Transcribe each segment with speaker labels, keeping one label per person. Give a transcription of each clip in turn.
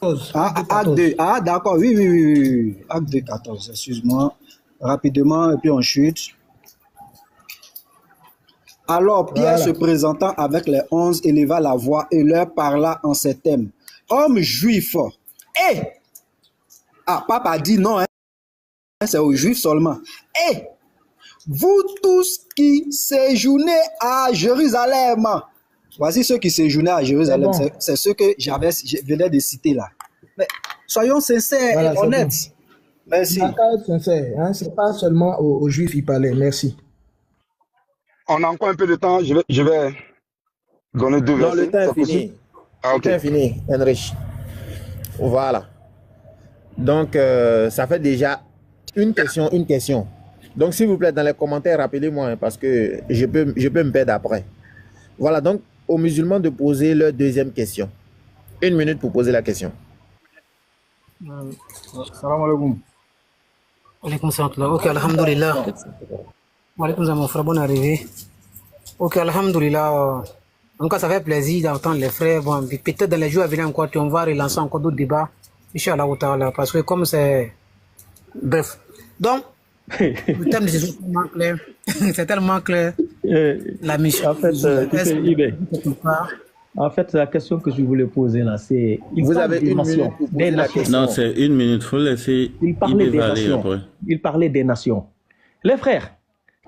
Speaker 1: 14.
Speaker 2: Acte 2. Ah, d'accord. Oui, oui, oui, oui. Acte 2, 14. Excuse-moi. Rapidement, et puis on chute. Alors Pierre se présentant avec les 11 éleva la voix et leur parla en ces termes. Hommes juifs. Papa dit non, hein, c'est aux juifs seulement. Vous tous qui séjournez à Jérusalem. Voici ceux qui séjournaient à Jérusalem. Bon. C'est ceux que je venais de citer là. Mais soyons sincères et honnêtes. Bon. Merci.
Speaker 1: Il n'y a qu'à être sincère. Hein? Ce n'est pas seulement aux juifs il parlait. Merci.
Speaker 3: On a encore un peu de temps. Je vais donner deux versets.
Speaker 4: Non, le temps est fini.
Speaker 3: Ah, okay.
Speaker 4: Le temps est fini, Heinrich. Voilà. Donc, ça fait déjà une question. Donc, s'il vous plaît, dans les commentaires, rappelez-moi, hein, parce que je peux me perdre après. Voilà, donc, aux musulmans de poser leur deuxième question. 1 minute pour poser la question.
Speaker 2: Salam alaikum.
Speaker 5: Alaikum salam. Ok, alhamdulillah. Alaikum salam, mon frère, bonne arrivée. Ok, alhamdulillah. En tout cas, ça fait plaisir d'entendre les frères. Bon, peut-être dans les jours à venir encore, on va relancer encore d'autres débats. Inch'Allah, parce que comme c'est... Bref. Donc, le thème de ce jour c'est tellement clair. La mission.
Speaker 6: En fait, la question que je voulais poser là, c'est...
Speaker 4: Vous avez une minute pour poser la question.
Speaker 7: Non, c'est 1 minute. Il faut laisser
Speaker 6: après. Il parlait des nations. Les frères,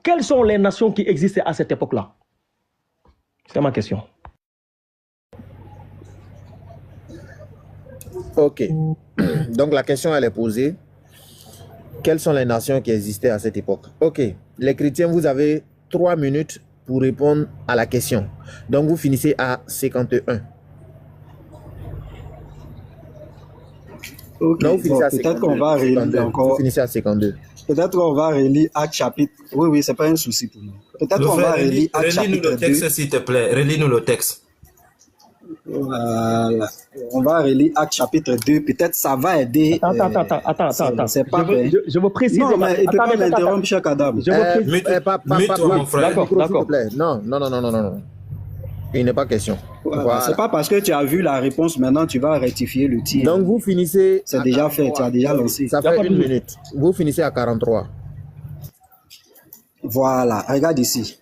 Speaker 6: quelles sont les nations qui existaient à cette époque-là? C'est ma question.
Speaker 4: Ok. Donc, la question, elle est posée. Quelles sont les nations qui existaient à cette époque? Ok. Les chrétiens, vous avez 3 minutes pour répondre à la question. Donc, vous finissez à 51.
Speaker 2: Okay. Non, peut-être qu'on va relire encore.
Speaker 4: Vous finissez à 52.
Speaker 2: Peut-être qu'on va relire Acte chapitre. Oui, c'est pas un souci pour nous. Peut-être qu'on va relire Acte chapitre 2.
Speaker 8: Relis-nous le texte, s'il te plaît. Relis-nous le texte.
Speaker 2: Voilà. On va relire Acte chapitre 2. Peut-être ça va aider.
Speaker 6: Attends.
Speaker 2: C'est pas
Speaker 6: je veux préciser.
Speaker 2: Non, mais il peut pas m'interrompre, cher Adam.
Speaker 8: Mute-toi, mon frère.
Speaker 4: D'accord. Non. Il n'est pas question.
Speaker 2: Voilà. C'est pas parce que tu as vu la réponse, maintenant tu vas rectifier le tir.
Speaker 4: Donc vous finissez...
Speaker 2: C'est déjà fait, tu as déjà lancé.
Speaker 4: Ça fait 1 minute. Vous finissez à 43.
Speaker 2: Voilà, regarde ici.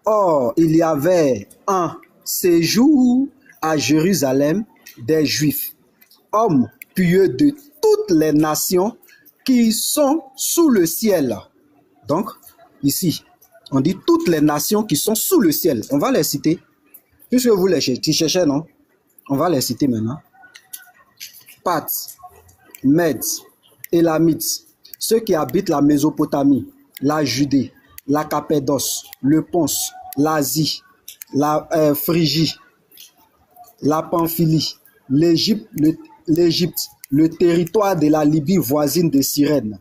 Speaker 2: Or, il y avait un séjour à Jérusalem des Juifs, hommes pieux de toutes les nations qui sont sous le ciel. Donc, ici, on dit toutes les nations qui sont sous le ciel. On va les citer. Puisque vous les cherchez, non? On va les citer maintenant. Parthes, Mèdes, Élamites, ceux qui habitent la Mésopotamie, la Judée, la Cappadoce, le Ponce, l'Asie, la Phrygie, la Pamphylie, l'Égypte, le territoire de la Libye voisine de Cyrène,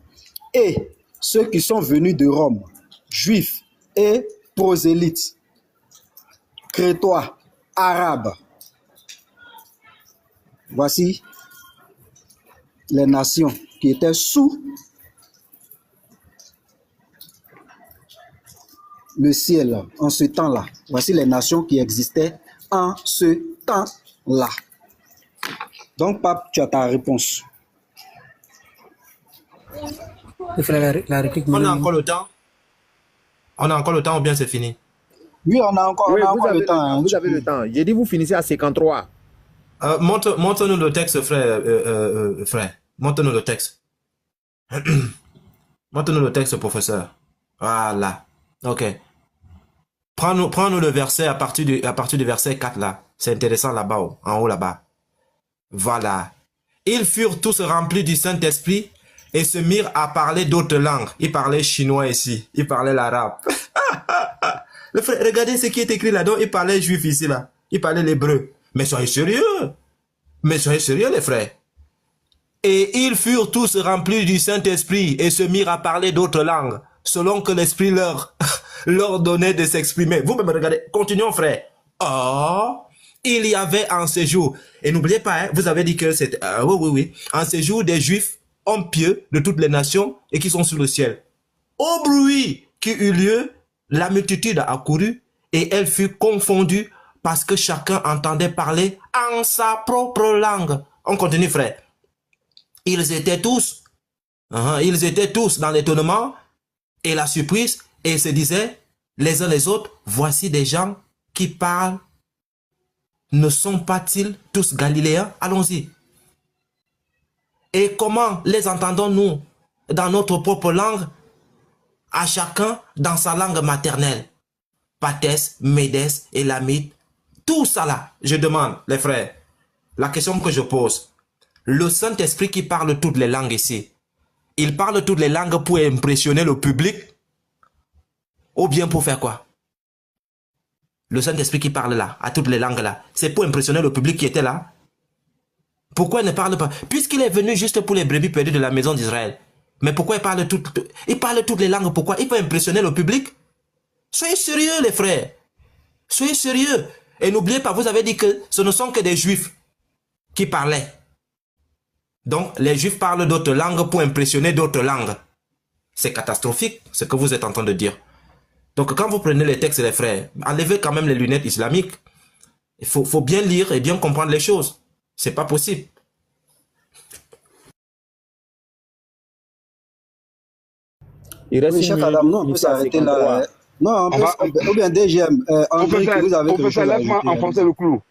Speaker 2: et ceux qui sont venus de Rome, juifs et prosélytes, crétois, arabes. Voici les nations qui étaient sous le ciel en ce temps-là. Voici les nations qui existaient en ce temps-là. Donc, Pape, tu as ta réponse.
Speaker 8: On a encore le temps? On a encore le temps ou bien c'est fini?
Speaker 2: Oui, on a encore le temps. Hein,
Speaker 4: vous avez le temps. J'ai dit vous finissez à 53.
Speaker 8: Montre-nous le texte, frère. Montre-nous le texte. Montre-nous le texte, professeur. Voilà. Ok. Prends-nous le verset à partir du verset 4 là. C'est intéressant là-bas, en haut là-bas. Voilà. Ils furent tous remplis du Saint-Esprit et se mirent à parler d'autres langues. Ils parlaient chinois ici. Ils parlaient l'arabe. Le frère, regardez ce qui est écrit là-dedans. Il parlait juif ici, là. Il parlait l'hébreu. Mais soyez sérieux. Mais soyez sérieux, les frères. Et ils furent tous remplis du Saint-Esprit et se mirent à parler d'autres langues, selon que l'Esprit leur donnait de s'exprimer. Vous-même, regardez. Continuons, frère. Oh, il y avait un séjour. Et n'oubliez pas, hein, vous avez dit que c'était... oui. Un séjour des Juifs, hommes pieux de toutes les nations et qui sont sous le ciel. Au bruit qui eut lieu, la multitude accourut et elle fut confondue parce que chacun entendait parler en sa propre langue On continue, frère. Ils étaient tous dans l'étonnement et la surprise et ils se disaient les uns les autres, voici des gens qui parlent. Ne sont pas-ils tous galiléens? Allons-y. Et comment les entendons-nous dans notre propre langue, à chacun dans sa langue maternelle? Pathès, Médès, Élamite, tout ça là, je demande, les frères, la question que je pose, le Saint-Esprit qui parle toutes les langues ici, il parle toutes les langues pour impressionner le public ou bien pour faire quoi? Le Saint-Esprit qui parle là, à toutes les langues là, c'est pour impressionner le public qui était là? Pourquoi il ne parle pas? Puisqu'il est venu juste pour les brebis perdues de la maison d'Israël. Mais pourquoi il parle toutes les langues? Pourquoi? Il peut impressionner le public? Soyez sérieux les frères. Soyez sérieux. Et n'oubliez pas, vous avez dit que ce ne sont que des juifs qui parlaient. Donc les juifs parlent d'autres langues pour impressionner d'autres langues. C'est catastrophique ce que vous êtes en train de dire. Donc quand vous prenez les textes les frères, enlevez quand même les lunettes islamiques. Il faut bien lire et bien comprendre les choses. C'est pas possible.
Speaker 4: Il reste
Speaker 2: Oui, Cheikh Adam, non, on peut s'arrêter là. Non, ou bien DGM, André, que vous avez quelque chose à
Speaker 3: laisse-moi
Speaker 2: ajouter.
Speaker 3: enfoncer le clou.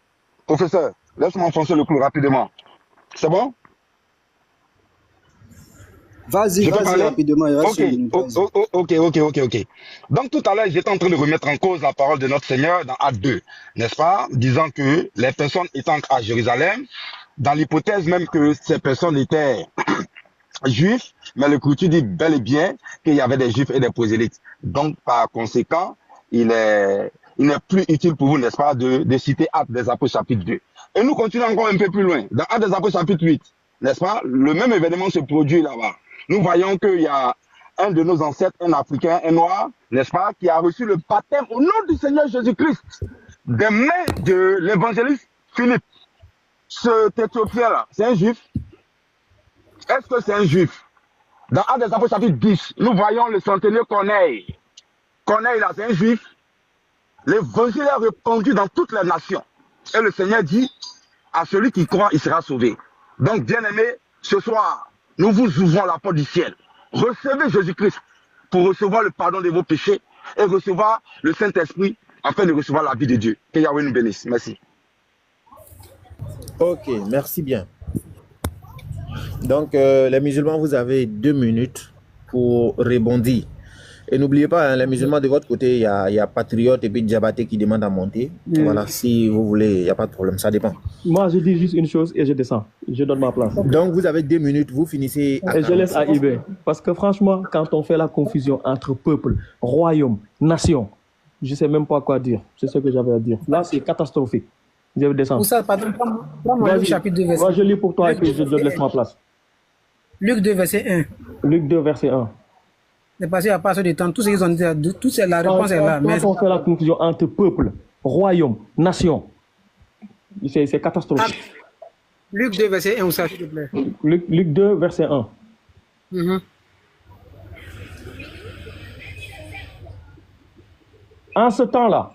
Speaker 3: Professeur, laisse-moi enfoncer le clou rapidement. C'est bon?
Speaker 2: Vas-y, rapidement, il reste une minute.
Speaker 3: Ok. Donc tout à l'heure, j'étais en train de remettre en cause la parole de notre Seigneur dans Acte 2, n'est-ce pas? Disant que les personnes étant à Jérusalem, dans l'hypothèse même que ces personnes étaient juifs, mais l'Écriture dit bel et bien qu'il y avait des juifs et des prosélytes. Donc par conséquent, il n'est plus utile pour vous, n'est-ce pas, de citer Actes des Apôtres chapitre 2. Et nous continuons encore un peu plus loin. Dans Actes des Apôtres chapitre 8, n'est-ce pas, le même événement se produit là-bas. Nous voyons qu'il y a un de nos ancêtres, un Africain, un Noir, n'est-ce pas, qui a reçu le baptême au nom du Seigneur Jésus-Christ, des mains de l'évangéliste Philippe. Cet Éthiopien-là, c'est un juif? Est-ce que c'est un juif? Dans Actes des Apôtres chapitre 10, nous voyons le centenier Corneille. Corneille, là, c'est un juif. L'évangile est répandu dans toutes les nations. Et le Seigneur dit, à celui qui croit, il sera sauvé. Donc, bien-aimés, ce soir, nous vous ouvrons la porte du ciel. Recevez Jésus-Christ pour recevoir le pardon de vos péchés et recevoir le Saint-Esprit afin de recevoir la vie de Dieu. Que Yahweh nous bénisse. Merci.
Speaker 4: Ok, merci bien. Donc, les musulmans, vous avez 2 minutes pour rebondir. Et n'oubliez pas, hein, les musulmans de votre côté, il y a Patriote et puis Diabaté qui demandent à monter. Voilà, si vous voulez, il n'y a pas de problème, ça dépend.
Speaker 6: Moi, je dis juste une chose et je descends. Je donne ma place.
Speaker 4: Donc, vous avez 2 minutes, vous finissez à
Speaker 6: et je laisse à Ibé. Parce que franchement, quand on fait la confusion entre peuple, royaume, nation, je ne sais même pas quoi dire. C'est ce que j'avais à dire. Là, c'est catastrophique. Je vais descendre.
Speaker 5: Pour ça, pardon, prends-moi Luc chapitre 2, verset 1.
Speaker 6: Moi, je lis pour toi et puis je laisse ma place.
Speaker 5: Luc 2, verset 1.
Speaker 6: Luc 2, verset 1.
Speaker 5: C'est parce qu'il n'y a pas assez de temps. Tout ce qu'ils ont dit, la réponse est là.
Speaker 6: Quand on fait la confusion entre peuple, royaume, nation, c'est catastrophique.
Speaker 5: Luc 2, verset 1, s'il te plaît.
Speaker 6: Luc 2, verset 1. En ce temps-là,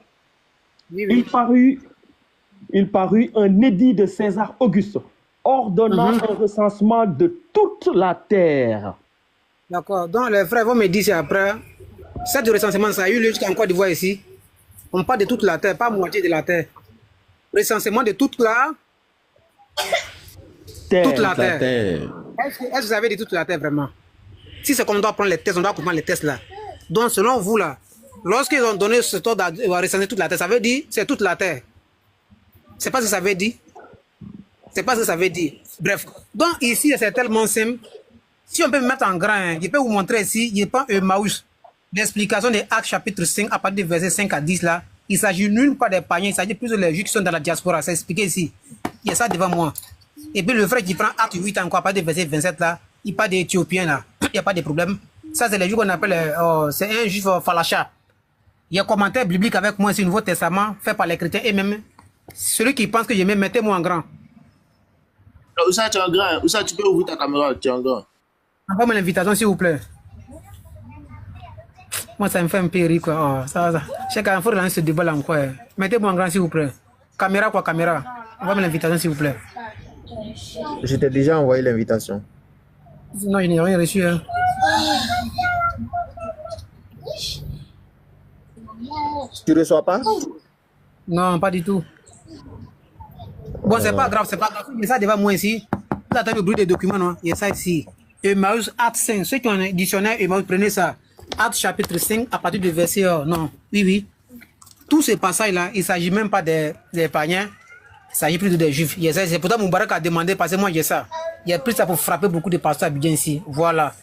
Speaker 6: il parut un édit de César Auguste ordonnant un recensement de toute la terre.
Speaker 5: D'accord. Donc, les frères vont me dire, c'est après, cette recensement, ça a eu lieu jusqu'en Côte d'Ivoire ici. On parle de toute la terre, pas moitié de la terre. Recensement de toute la terre. Est-ce que vous avez dit toute la terre vraiment? Si c'est qu'on doit prendre les tests, on doit comprendre les tests là. Donc, selon vous là, lorsqu'ils ont donné ce temps de recenser toute la terre, ça veut dire c'est toute la terre. C'est pas ce que ça veut dire. C'est pas ce que ça veut dire. Bref. Donc, ici, c'est tellement simple. Si on peut me mettre en grand, je peux vous montrer ici, je prends un mouse. L'explication de Actes chapitre 5, à partir du verset 5 à 10 là, il s'agit nulle part des païens, il s'agit plus des juifs qui sont dans la diaspora. C'est expliqué ici. Il y a ça devant moi. Et puis le frère qui prend Acte 8 encore, à partir du verset 27 là, il parle des Éthiopiens là. Il n'y a pas de problème. Ça, c'est les juifs qu'on appelle, c'est un juif Falacha. Il y a un commentaire biblique avec moi sur le Nouveau Testament, fait par les chrétiens et même celui qui pense que je m'aime, mettez-moi en grand.
Speaker 9: Où ça, tu es en grand? Où ça, tu peux ouvrir ta caméra? Tu es en grand.
Speaker 5: Envoie-moi l'invitation, s'il vous plaît. Moi, ça me fait un peu rire, quoi. Oh, ça. Chacun, il faut relancer ce débat là encore. Mettez-moi en grand, s'il vous plaît. Caméra, quoi, caméra. Envoie-moi l'invitation, s'il vous plaît.
Speaker 4: Je t'ai déjà envoyé l'invitation.
Speaker 5: Non, je n'ai rien reçu. Hein.
Speaker 4: Tu ne reçois pas?
Speaker 5: Non, pas du tout. Bon, c'est pas grave, c'est pas grave. Il y a ça devant moi ici. Vous attendez le bruit des documents, non? Il y a ça ici. Emmaüs, acte 5. Ceux qui ont un dictionnaire, Emmaüs, prenez ça. Acte chapitre 5, à partir du verset. Non, oui, oui. Tous ces passages-là, il ne s'agit même pas des païens. Il s'agit plus des juifs. C'est pourtant Moubarak a demandé, parce que moi j'ai ça. Il y a plus ça pour frapper beaucoup de pasteurs abidjan ici. Voilà.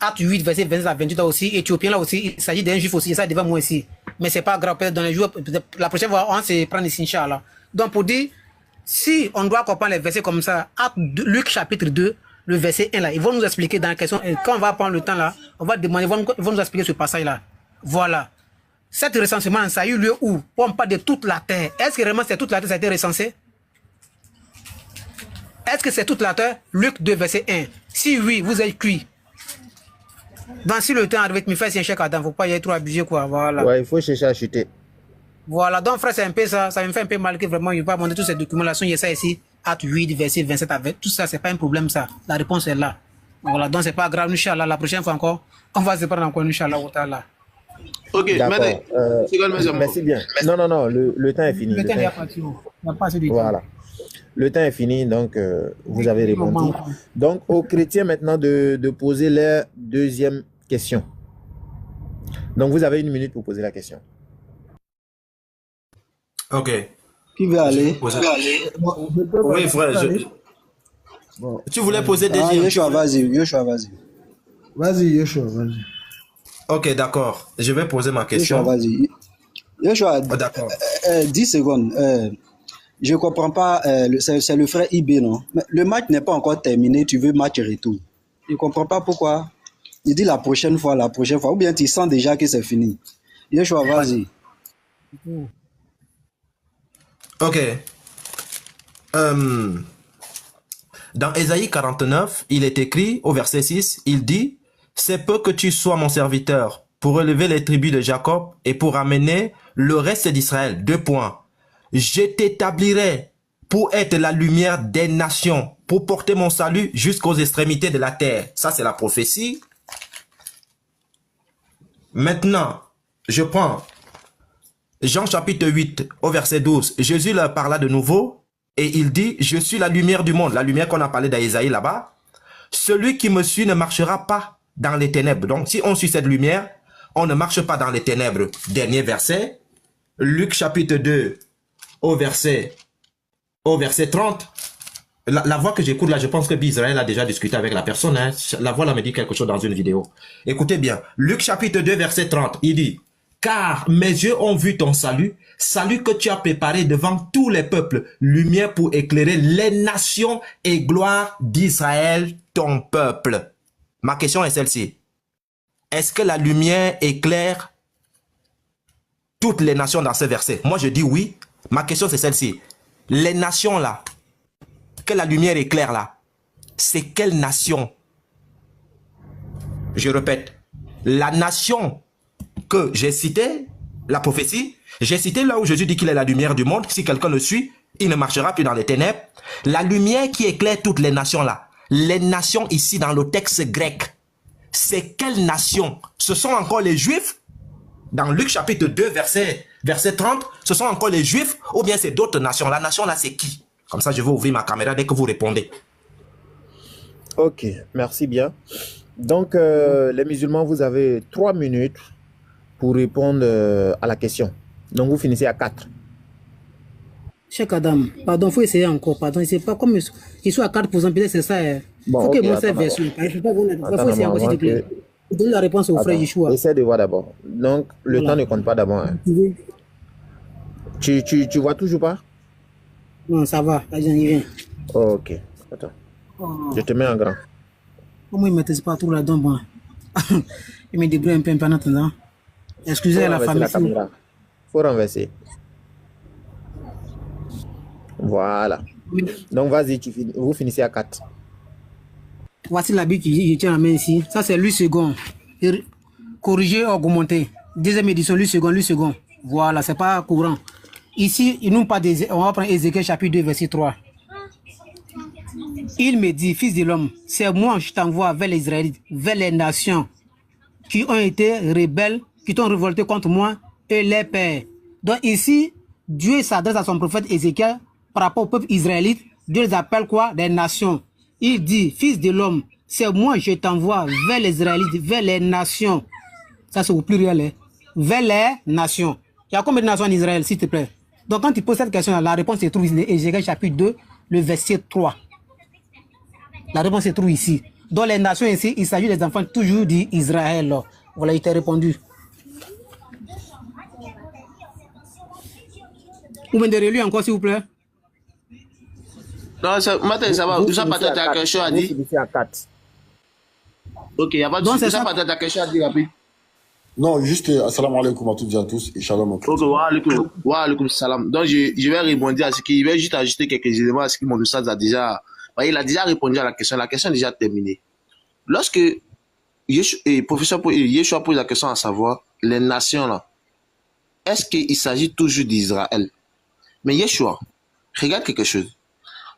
Speaker 5: Acte 8, verset 27 à 28 là aussi. Éthiopien là aussi. Il s'agit d'un juif aussi. Il y a ça devant moi ici. Mais c'est pas grave. Peut-être dans les jours, la prochaine fois, on va se prendre ici, Inch'Allah. Donc pour dire, si on doit comprendre les versets comme ça, Acte 2, Luc chapitre 2, le verset 1 là, ils vont nous expliquer dans la question. Quand on va prendre le temps là, on va demander, ils vont nous expliquer ce passage là. Voilà. Cet recensement, ça a eu lieu où? On parle de toute la terre. Est-ce que vraiment c'est toute la terre qui a été recensée? Est-ce que c'est toute la terre? Luc 2, verset 1. Si oui, vous êtes cuit. Donc si le temps arrive, me faire un chèque à dents, il ne faut pas y être trop abusé, quoi. Voilà.
Speaker 4: Ouais, il faut chercher à chuter.
Speaker 5: Voilà, donc frère, c'est un peu ça. Ça me fait un peu mal que vraiment, il ne va pas montrer tous ces documents-là. Il y a ça ici, Acte 8, verset 27 à 20. Tout ça, c'est pas un problème, ça. La réponse est là. Voilà, donc c'est pas grave, Inch'Allah. La prochaine fois encore, on va se prendre encore, Inch'Allah.
Speaker 9: Ok,
Speaker 4: merci bien. Non, le temps est fini.
Speaker 5: Le temps est parti. Il n'y a pas assez de temps.
Speaker 4: Voilà. Le temps est fini, donc vous avez répondu. Donc, aux chrétiens maintenant de poser leur deuxième question. Donc, vous avez 1 minute pour poser la question.
Speaker 8: Ok.
Speaker 2: Qui veut aller?
Speaker 8: Oui, frère. Tu voulais poser des questions?
Speaker 2: Yoshua, vas-y.
Speaker 1: Vas-y, Yoshua, vas-y.
Speaker 8: Ok, d'accord. Je vais poser ma question.
Speaker 2: Yoshua, vas-y. Yoshua,
Speaker 8: d'accord.
Speaker 2: 10 secondes. Je ne comprends pas, c'est le frère IB, non? Mais le match n'est pas encore terminé, tu veux match retour. Je ne comprends pas pourquoi. Il dit la prochaine fois, ou bien tu sens déjà que c'est fini. Yoshua, vas-y.
Speaker 8: Ok. Dans Ésaïe 49, il est écrit, au verset 6, il dit, « C'est peu que tu sois mon serviteur, pour relever les tribus de Jacob et pour amener le reste d'Israël. » 2 points. Je t'établirai pour être la lumière des nations, pour porter mon salut jusqu'aux extrémités de la terre. Ça, c'est la prophétie. Maintenant, je prends Jean chapitre 8 au verset 12. Jésus leur parla de nouveau et il dit, je suis la lumière du monde. La lumière qu'on a parlé d'Ésaïe là-bas. Celui qui me suit ne marchera pas dans les ténèbres. Donc, si on suit cette lumière, on ne marche pas dans les ténèbres. Dernier verset. Luc chapitre 2 au verset 30, la voix que j'écoute là, je pense que Israël a déjà discuté avec la personne. Hein. La voix là me dit quelque chose dans une vidéo. Écoutez bien. Luc chapitre 2 verset 30, il dit, « Car mes yeux ont vu ton salut, salut que tu as préparé devant tous les peuples, lumière pour éclairer les nations et gloire d'Israël, ton peuple. » Ma question est celle-ci. Est-ce que la lumière éclaire toutes les nations dans ce verset? Moi je dis oui. Ma question c'est celle-ci. Les nations là, que la lumière éclaire là, c'est quelle nation? Je répète, la nation que j'ai citée, la prophétie, j'ai cité là où Jésus dit qu'il est la lumière du monde. Si quelqu'un le suit, il ne marchera plus dans les ténèbres. La lumière qui éclaire toutes les nations là, les nations ici dans le texte grec, c'est quelle nation? Ce sont encore les Juifs? Dans Luc chapitre 2 verset 30, ce sont encore les Juifs ou bien c'est d'autres nations? La nation là c'est qui? Comme ça je vais ouvrir ma caméra dès que vous répondez.
Speaker 4: Ok, merci bien. Donc les musulmans, vous avez 3 minutes pour répondre à la question. Donc vous finissez à 4.
Speaker 5: Cheikh Adam, pardon, il faut essayer encore. Pardon, c'est pas comme je suis à 4%, peut-être c'est ça.
Speaker 4: Bon,
Speaker 5: faut
Speaker 4: okay,
Speaker 5: que moi cette version. Il faut essayer encore s'il te plaît. Donne la réponse au frère Yeshua.
Speaker 4: Essaie de voir d'abord. Donc, le temps ne compte pas d'abord. Hein. Tu vois toujours pas?
Speaker 5: Non, ça va. Là, j'en y viens.
Speaker 4: Oh, ok. Attends. Je te mets en grand.
Speaker 5: Comment il ne maîtrise pas tout là-dedans? Bon. Il me débrouille un peu en attendant. Excusez la famille.
Speaker 4: Il faut renverser. Voilà. Donc, vas-y, vous finissez à 4.
Speaker 5: Voici la Bible, je tiens la main ici. Ça, c'est lui second. Corriger, augmenter. Deuxième édition, lui second. Voilà, c'est pas courant. Ici, il nous parle on va prendre Ézéchiel chapitre 2, verset 3. Il me dit, fils de l'homme, c'est moi, je t'envoie vers les Israélites, vers les nations qui ont été rebelles, qui t'ont révolté contre moi et les pères. Donc ici, Dieu s'adresse à son prophète Ézéchiel par rapport au peuple israélite. Dieu les appelle quoi? Des nations. Il dit, fils de l'homme, c'est moi, je t'envoie vers les Israélites, vers les nations. Ça, c'est au pluriel, hein. Vers les nations. Il y a combien de nations en Israël, s'il te plaît? Donc, quand tu poses cette question-là, la réponse se trouve ici, Ézéchiel chapitre 2, le verset 3. La réponse se trouve ici. Dans les nations ici, il s'agit des enfants toujours d'Israël. Voilà, il t'a répondu. Vous venez de relire encore, s'il vous plaît?
Speaker 9: Non, Matin, ça va. Où ça partait ta question à dire? Ok, il n'y a pas de souci. Où ça partait ta question à dire, rapide?
Speaker 10: Non, juste assalamu alaikum à toutes et à tous et shalom.
Speaker 9: Ok, wa alaikum salam. Donc, je vais répondre à ce qu'il va juste ajouter quelques éléments à ce que mon ustad a déjà. Il a déjà répondu à la question. La question est déjà terminée. Lorsque professeur Yeshua pose la question à savoir, les nations là, est-ce qu'il s'agit toujours d'Israël? Mais Yeshua, regarde quelque chose.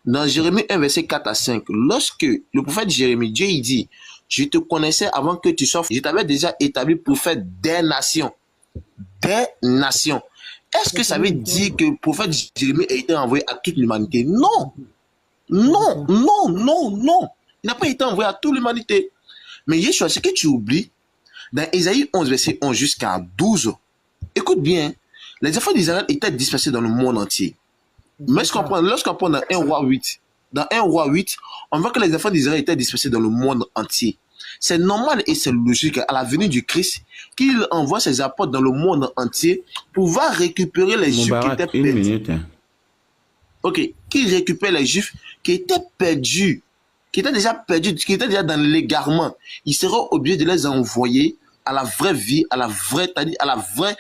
Speaker 9: Dans Jérémie 1, verset 4 à 5, lorsque le prophète Jérémie, Dieu il dit, je te connaissais avant que tu sois, je t'avais déjà établi prophète des nations. Des nations. Est-ce que ça veut dire que le prophète Jérémie a été envoyé à toute l'humanité? Non. Non, non, non, non. Il n'a pas été envoyé à toute l'humanité. Mais Yeshua, ce que tu oublies, dans Ésaïe 11, verset 11 jusqu'à 12, écoute bien, les enfants d'Israël étaient dispersés dans le monde entier. Mais lorsqu'on prend dans 1 roi 8, on voit que les enfants d'Israël étaient dispersés dans le monde entier. C'est normal et c'est logique à la venue du Christ qu'il envoie ses apôtres dans le monde entier pour pouvoir récupérer les Juifs qui étaient perdus. Ok, qu'il récupère les Juifs qui étaient perdus, qui étaient déjà dans l'égarement. Il sera obligé de les envoyer à la vraie vie, à la vraie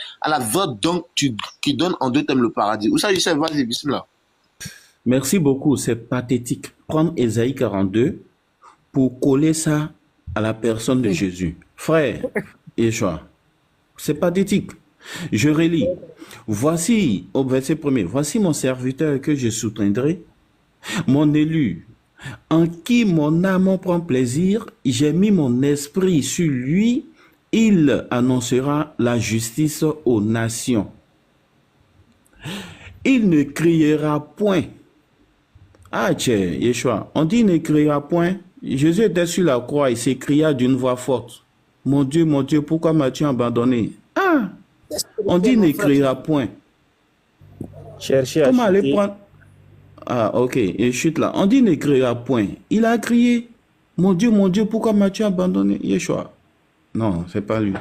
Speaker 9: donc qui donne en deux thèmes le paradis. Où ça, je sais, vas-y, bismillah.
Speaker 7: Merci beaucoup, c'est pathétique. Prendre Ésaïe 42 pour coller ça à la personne de Jésus. Frère Yeshua, c'est pathétique. Je relis. Voici, au verset 1er, voici mon serviteur que je soutiendrai, mon élu, en qui mon âme prend plaisir, j'ai mis mon esprit sur lui, il annoncera la justice aux nations. Il ne criera point. Ah, tiens, Yeshua, on dit ne criera point. Jésus était sur la croix, il s'écria d'une voix forte. Mon Dieu, pourquoi m'as-tu abandonné? Ah, on dit ne criera point.
Speaker 4: Cherchez à
Speaker 7: comment aller
Speaker 4: chuter.
Speaker 7: prendre... Ah, ok, et chute là. On dit ne criera point. Il a crié, mon Dieu, pourquoi m'as-tu abandonné? Yeshua. Non, c'est pas lui.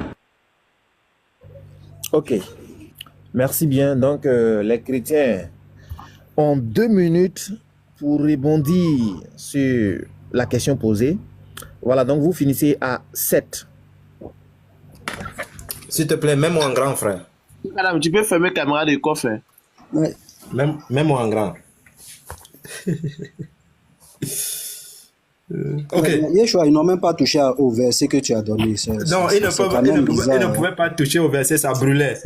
Speaker 4: Ok. Merci bien. Donc, les chrétiens ont 2 minutes pour rebondir sur la question posée. Voilà, donc vous finissez à 7.
Speaker 8: S'il te plaît, mets-moi en grand, frère.
Speaker 9: Madame, tu peux fermer la caméra de coffre. Hein?
Speaker 2: Ouais.
Speaker 8: Mets-moi en grand. Ok.
Speaker 2: Yeshua, ils n'ont même pas touché au verset que tu as donné.
Speaker 8: Non, ils ne pouvaient pas toucher au verset, ça brûlait.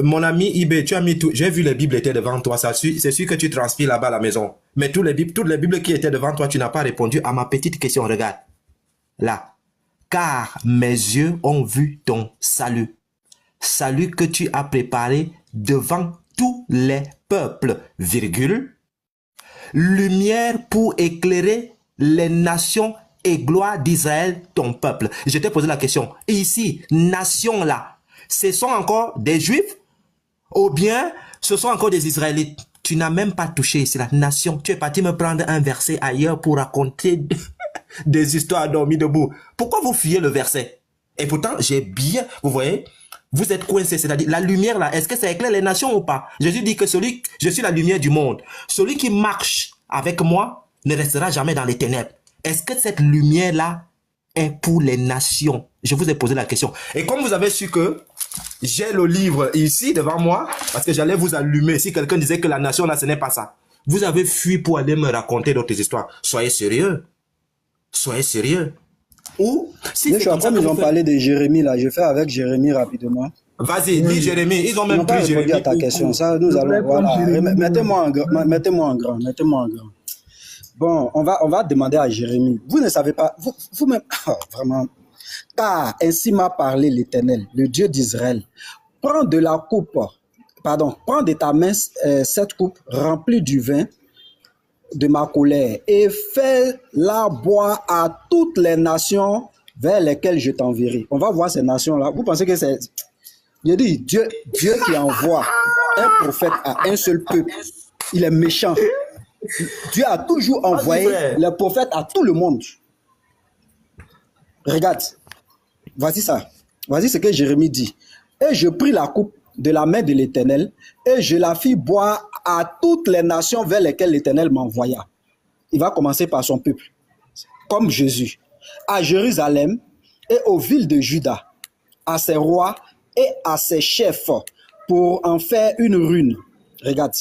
Speaker 8: Mon ami Ibé, tu as mis tout. J'ai vu les Bibles étaient devant toi. C'est sûr que tu transpires là-bas à la maison. Mais toutes les Bibles qui étaient devant toi, tu n'as pas répondu à ma petite question. Regarde. Là. Car mes yeux ont vu ton salut. Salut que tu as préparé devant tous les peuples. Virgule. Lumière pour éclairer les nations et gloire d'Israël, ton peuple. Je t'ai posé la question. Ici, nation là, ce sont encore des Juifs ou bien ce sont encore des Israélites? Tu n'as même pas touché ici la nation. Tu es parti me prendre un verset ailleurs pour raconter des histoires dormies debout. Pourquoi vous fuyez le verset? Et pourtant, j'ai bien, vous voyez, vous êtes coincés, c'est-à-dire la lumière là, est-ce que ça éclaire les nations ou pas? Jésus dit que je suis la lumière du monde. Celui qui marche avec moi ne restera jamais dans les ténèbres. Est-ce que cette lumière là est pour les nations? Je vous ai posé la question. Et comme vous avez su que j'ai le livre ici devant moi, parce que j'allais vous allumer si quelqu'un disait que la nation là ce n'est pas ça. Vous avez fui pour aller me raconter d'autres histoires. Soyez sérieux. Soyez sérieux. Ou si
Speaker 2: je suis en train de nous parler de Jérémie là, je fais avec Jérémie rapidement.
Speaker 8: Vas-y, dis Jérémie. Ils ont même pris Jérémie.
Speaker 2: À ta question. Ça, nous allons. Voilà. Mettez-moi en grand. Bon, on va demander à Jérémie. Vous ne savez pas, vous-même, vraiment, car ainsi m'a parlé l'Éternel, le Dieu d'Israël. Prends de ta main cette coupe remplie du vin de ma colère et fais-la boire à toutes les nations vers lesquelles je t'enverrai. On va voir ces nations-là. Vous pensez que c'est... Je dis, Dieu qui envoie un prophète à un seul peuple, il est méchant. Dieu a toujours envoyé les prophètes à tout le monde. Regarde, voici ça. Voici ce que Jérémie dit. Et je pris la coupe de la main de l'Éternel et je la fis boire à toutes les nations vers lesquelles l'Éternel m'envoya. Il va commencer par son peuple, comme Jésus, à Jérusalem et aux villes de Juda, à ses rois et à ses chefs, pour en faire une ruine. Regarde.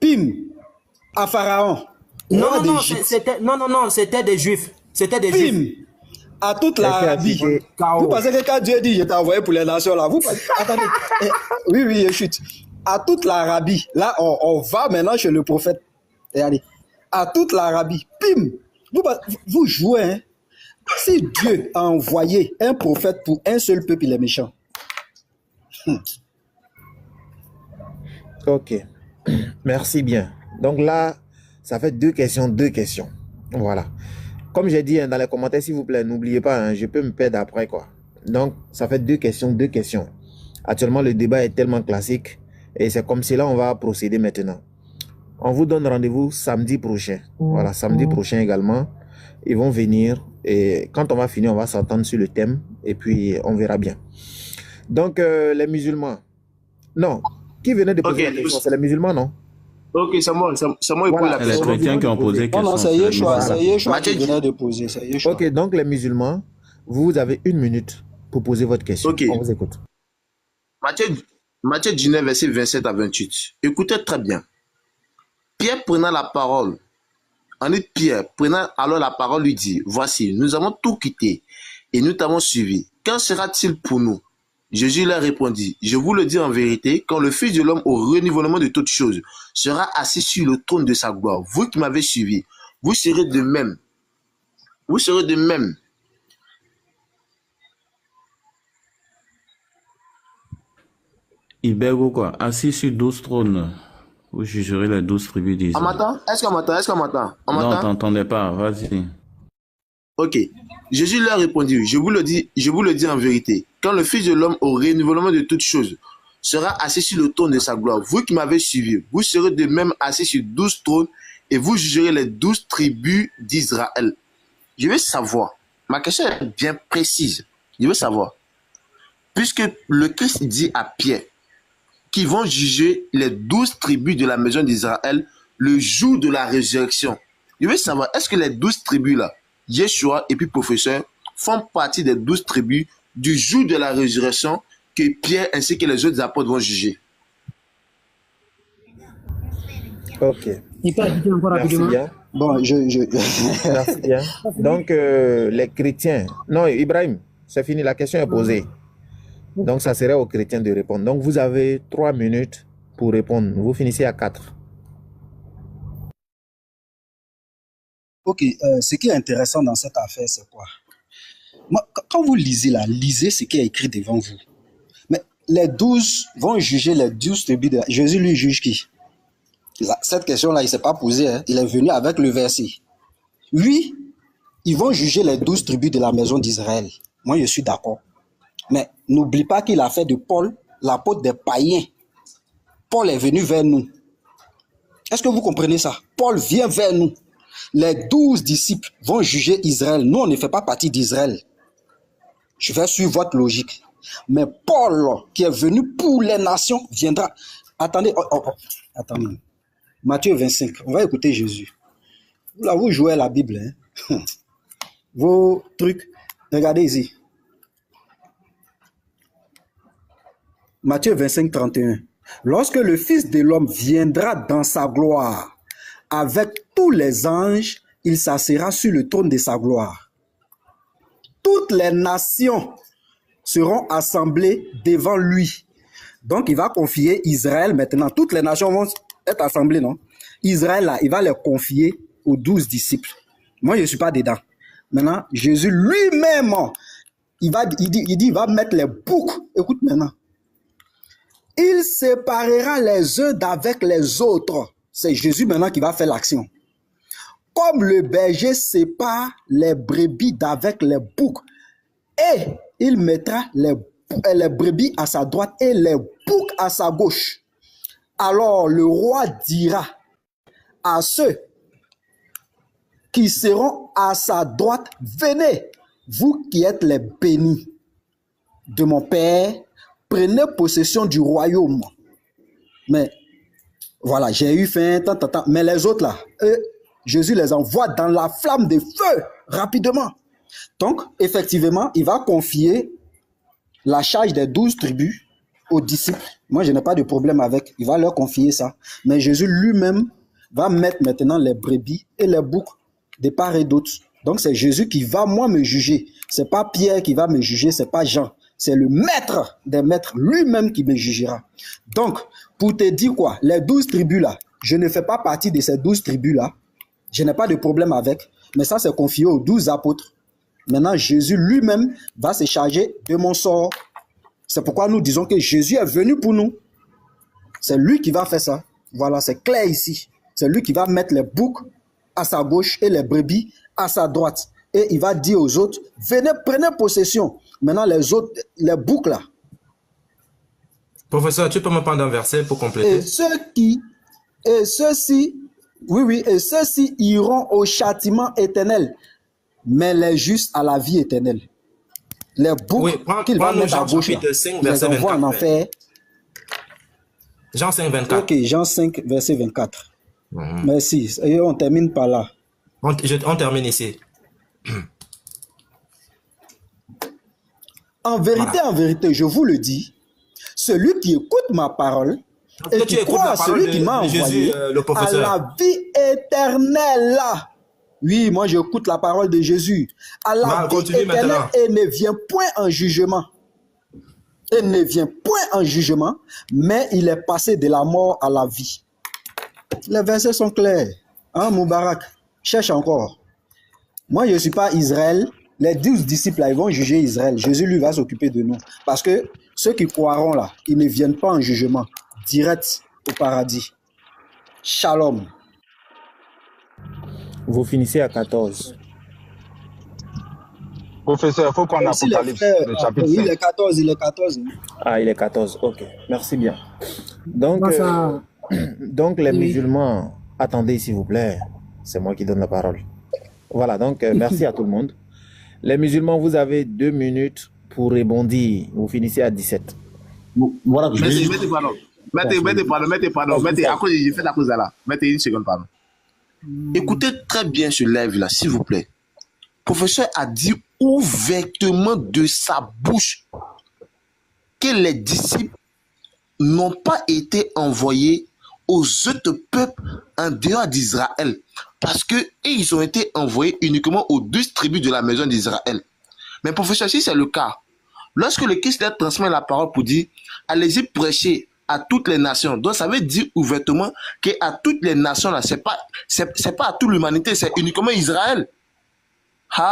Speaker 2: Pim, à Pharaon.
Speaker 8: Non, c'était des Juifs. C'était des Juifs.
Speaker 2: À toute l'Arabie. Vous pensez que quand Dieu dit, je t'ai envoyé pour les nations là, vous pensez, attendez, oui, je chute. À toute l'Arabie, là, on va maintenant chez le prophète. Regardez. À toute l'Arabie, pim, vous jouez, hein. Si Dieu a envoyé un prophète pour un seul peuple, il est méchant.
Speaker 4: Ok. Merci bien. Donc là, ça fait deux questions. Voilà. Comme j'ai dit dans les commentaires, s'il vous plaît, n'oubliez pas, je peux me perdre après, quoi. Donc, ça fait deux questions. Actuellement, le débat est tellement classique et c'est comme cela on va procéder maintenant. On vous donne rendez-vous samedi prochain. Voilà, samedi prochain également. Ils vont venir et quand on va finir, on va s'entendre sur le thème et puis on verra bien. Donc, les musulmans. Non. Qui venait de poser la question? C'est les musulmans, non?
Speaker 9: Ok, c'est moi
Speaker 7: voilà, les chrétiens qui ont posé question.
Speaker 2: Non, c'est Yeshua qui venait de poser.
Speaker 4: Ok, donc les musulmans, vous avez 1 minute pour poser votre question.
Speaker 9: Okay.
Speaker 4: On vous écoute.
Speaker 9: Matthieu 19, verset 27 à 28. Écoutez très bien. Pierre prenant la parole, Pierre prenant alors la parole lui dit, voici, nous avons tout quitté et nous t'avons suivi. Qu'en sera-t-il pour nous? Jésus leur répondit, je vous le dis en vérité, quand le Fils de l'homme au renouvellement de toutes choses sera assis sur le trône de sa gloire, vous qui m'avez suivi, vous serez de même. Vous serez de même.
Speaker 7: Il bègue ou quoi? Assis sur 12 trônes. Vous jugerez les 12 tribus d'Israël.
Speaker 9: On m'entend? Est-ce qu'on m'entend?
Speaker 7: Non, t'entendais pas. Vas-y.
Speaker 9: Ok. Jésus leur répondit, je vous le dis en vérité, quand le Fils de l'homme au renouvellement de toutes choses sera assis sur le trône de sa gloire, vous qui m'avez suivi, vous serez de même assis sur 12 trônes et vous jugerez les 12 tribus d'Israël. Je veux savoir, ma question est bien précise, je veux savoir, puisque le Christ dit à Pierre qu'ils vont juger les 12 tribus de la maison d'Israël le jour de la résurrection. Je veux savoir, est-ce que les 12 tribus là, Yeshua et puis professeur, font partie des 12 tribus du jour de la résurrection que Pierre ainsi que les autres apôtres vont juger?
Speaker 4: Ok.
Speaker 5: Merci
Speaker 4: bien.
Speaker 2: Bon,
Speaker 4: Merci bien. Donc, les chrétiens... Non, Ibrahim, c'est fini, la question est posée. Donc, ça serait aux chrétiens de répondre. Donc, vous avez 3 minutes pour répondre. Vous finissez à 4.
Speaker 2: Ok, ce qui est intéressant dans cette affaire, c'est quoi? Moi, quand vous lisez là, lisez ce qui est écrit devant vous. Mais les 12 vont juger les 12 tribus de... Jésus lui juge qui? Cette question-là, il ne s'est pas posée. Hein. Il est venu avec le verset. Oui, ils vont juger les 12 tribus de la maison d'Israël. Moi, je suis d'accord. Mais n'oublie pas qu'il a fait de Paul l'apôtre des païens. Paul est venu vers nous. Est-ce que vous comprenez ça? Paul vient vers nous. Les 12 disciples vont juger Israël. Nous, on ne fait pas partie d'Israël. Je vais suivre votre logique. Mais Paul, qui est venu pour les nations, viendra. Attendez. Attendez. Matthieu 25. On va écouter Jésus. Là, vous jouez à la Bible. Hein? Vos trucs. Regardez ici. Matthieu 25, 31. Lorsque le Fils de l'homme viendra dans sa gloire, avec tous les anges, il s'assiera sur le trône de sa gloire. Toutes les nations seront assemblées devant lui. Donc, il va confier Israël maintenant. Toutes les nations vont cette assemblée, non? Israël, là, il va les confier aux 12 disciples. Moi, je ne suis pas dedans. Maintenant, Jésus lui-même, il dit, il va mettre les boucs. Écoute maintenant. Il séparera les uns d'avec les autres. C'est Jésus maintenant qui va faire l'action. Comme le berger sépare les brebis d'avec les boucs. Et il mettra les brebis à sa droite et les boucs à sa gauche. Alors le roi dira à ceux qui seront à sa droite, venez, vous qui êtes les bénis de mon Père, prenez possession du royaume. Mais voilà, j'ai eu faim, mais les autres là, eux, Jésus les envoie dans la flamme de feu rapidement. Donc, effectivement, il va confier la charge des 12 tribus aux disciples. Moi, je n'ai pas de problème avec. Il va leur confier ça. Mais Jésus lui-même va mettre maintenant les brebis et les boucs de part et d'autre. Donc, c'est Jésus qui va, moi, me juger. C'est pas Pierre qui va me juger, c'est pas Jean. C'est le maître des maîtres lui-même qui me jugera. Donc, pour te dire quoi, les 12 tribus-là, je ne fais pas partie de ces 12 tribus-là. Je n'ai pas de problème avec. Mais ça, c'est confié aux 12 apôtres. Maintenant, Jésus lui-même va se charger de mon sort. C'est pourquoi nous disons que Jésus est venu pour nous. C'est lui qui va faire ça. Voilà, c'est clair ici. C'est lui qui va mettre les boucs à sa gauche et les brebis à sa droite. Et il va dire aux autres, venez, prenez possession. Maintenant, les autres, les boucs là.
Speaker 8: Professeur, tu peux me prendre un verset pour compléter?
Speaker 2: Et ceux-ci iront au châtiment éternel, mais les justes à la vie éternelle. Les boucs qu'il va mettre à gauche, là, il les envoie en enfer.
Speaker 8: Jean 5, 24.
Speaker 2: Ok, Jean 5, verset 24. Merci. Et on termine par là.
Speaker 8: On termine ici.
Speaker 2: En vérité, je vous le dis, celui qui écoute ma parole et qui croit à celui qui m'a envoyé à la vie éternelle. Oui, moi j'écoute la parole de Jésus. À la vie éternelle et ne vient point en jugement. Il ne vient point en jugement, mais il est passé de la mort à la vie. Les versets sont clairs. Hein, Moubarak, cherche encore. Moi, je ne suis pas Israël. Les 12 disciples, là, ils vont juger Israël. Jésus, lui, va s'occuper de nous. Parce que ceux qui croiront, là, ils ne viennent pas en jugement. Direct au paradis. Shalom.
Speaker 4: Vous finissez à 14.
Speaker 3: Professeur, il faut qu'on Apocalypse, le chapitre 5.
Speaker 2: Il est 14, il est 14.
Speaker 4: Ah, il est 14, ok. Merci bien. Donc, donc les musulmans, attendez s'il vous plaît. C'est moi qui donne la parole. Voilà, donc merci à tout le monde. Les musulmans, vous avez 2 minutes pour rebondir. Vous finissez à 17.
Speaker 9: Voilà, mettez pardon. Mettez, à cause, j'ai fait la cause là. Mettez une seconde, pardon. Écoutez très bien ce live-là, s'il vous plaît. Le professeur a dit ouvertement de sa bouche que les disciples n'ont pas été envoyés aux autres peuples en dehors d'Israël. Parce que ils ont été envoyés uniquement aux 12 tribus de la maison d'Israël. Mais professeur, si c'est le cas, lorsque le Christ leur transmet la parole pour dire allez-y prêcher à toutes les nations, donc ça veut dire ouvertement que à toutes les nations là, c'est pas à toute l'humanité, c'est uniquement Israël. Tout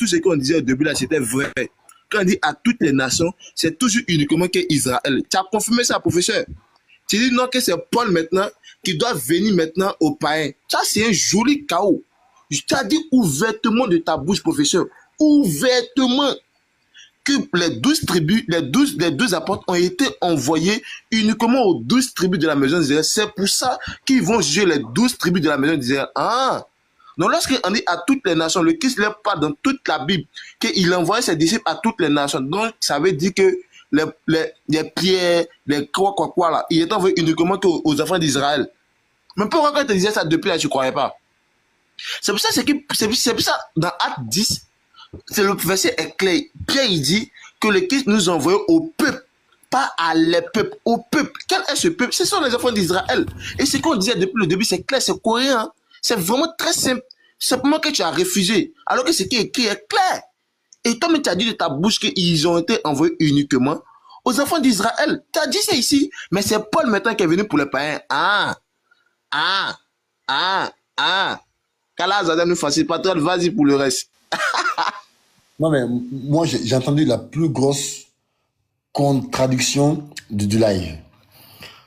Speaker 9: ce qu'on disait au début là, c'était vrai. Quand on dit à toutes les nations, c'est toujours uniquement que Israël. Tu as confirmé ça, professeur. Tu dis non que c'est Paul maintenant qui doit venir maintenant aux païens. Ça, c'est un joli chaos. Je t'ai dit ouvertement de ta bouche, professeur, ouvertement, que les 12 tribus, les 12 apôtres ont été envoyés uniquement aux 12 tribus de la maison d'Israël. C'est pour ça qu'ils vont juger les 12 tribus de la maison d'Israël. Donc lorsqu'on dit à toutes les nations, le Christ leur parle dans toute la Bible qu'il envoie ses disciples à toutes les nations. Donc ça veut dire que les pierres, les quoi là, il est envoyé uniquement aux enfants d'Israël. Mais pourquoi quand tu disais ça depuis là, tu ne croyais pas? C'est pour ça, dans Acte 10, le verset est clair. Pierre, il dit que le Christ nous envoie au peuple, pas à les peuples, au peuple. Quel est ce peuple? Ce sont les enfants d'Israël. Et ce qu'on disait depuis le début, c'est clair, c'est coréen. C'est vraiment très simple. C'est simplement que tu as refusé. Alors que ce qui est écrit est clair. Et toi-même, tu as dit de ta bouche qu'ils ont été envoyés uniquement aux enfants d'Israël. Tu as dit ça ici, mais c'est Paul maintenant qui est venu pour les païens. Kala Zada nous facile, patron, vas-y pour le reste.
Speaker 10: Non, mais moi, j'ai entendu la plus grosse contradiction du live.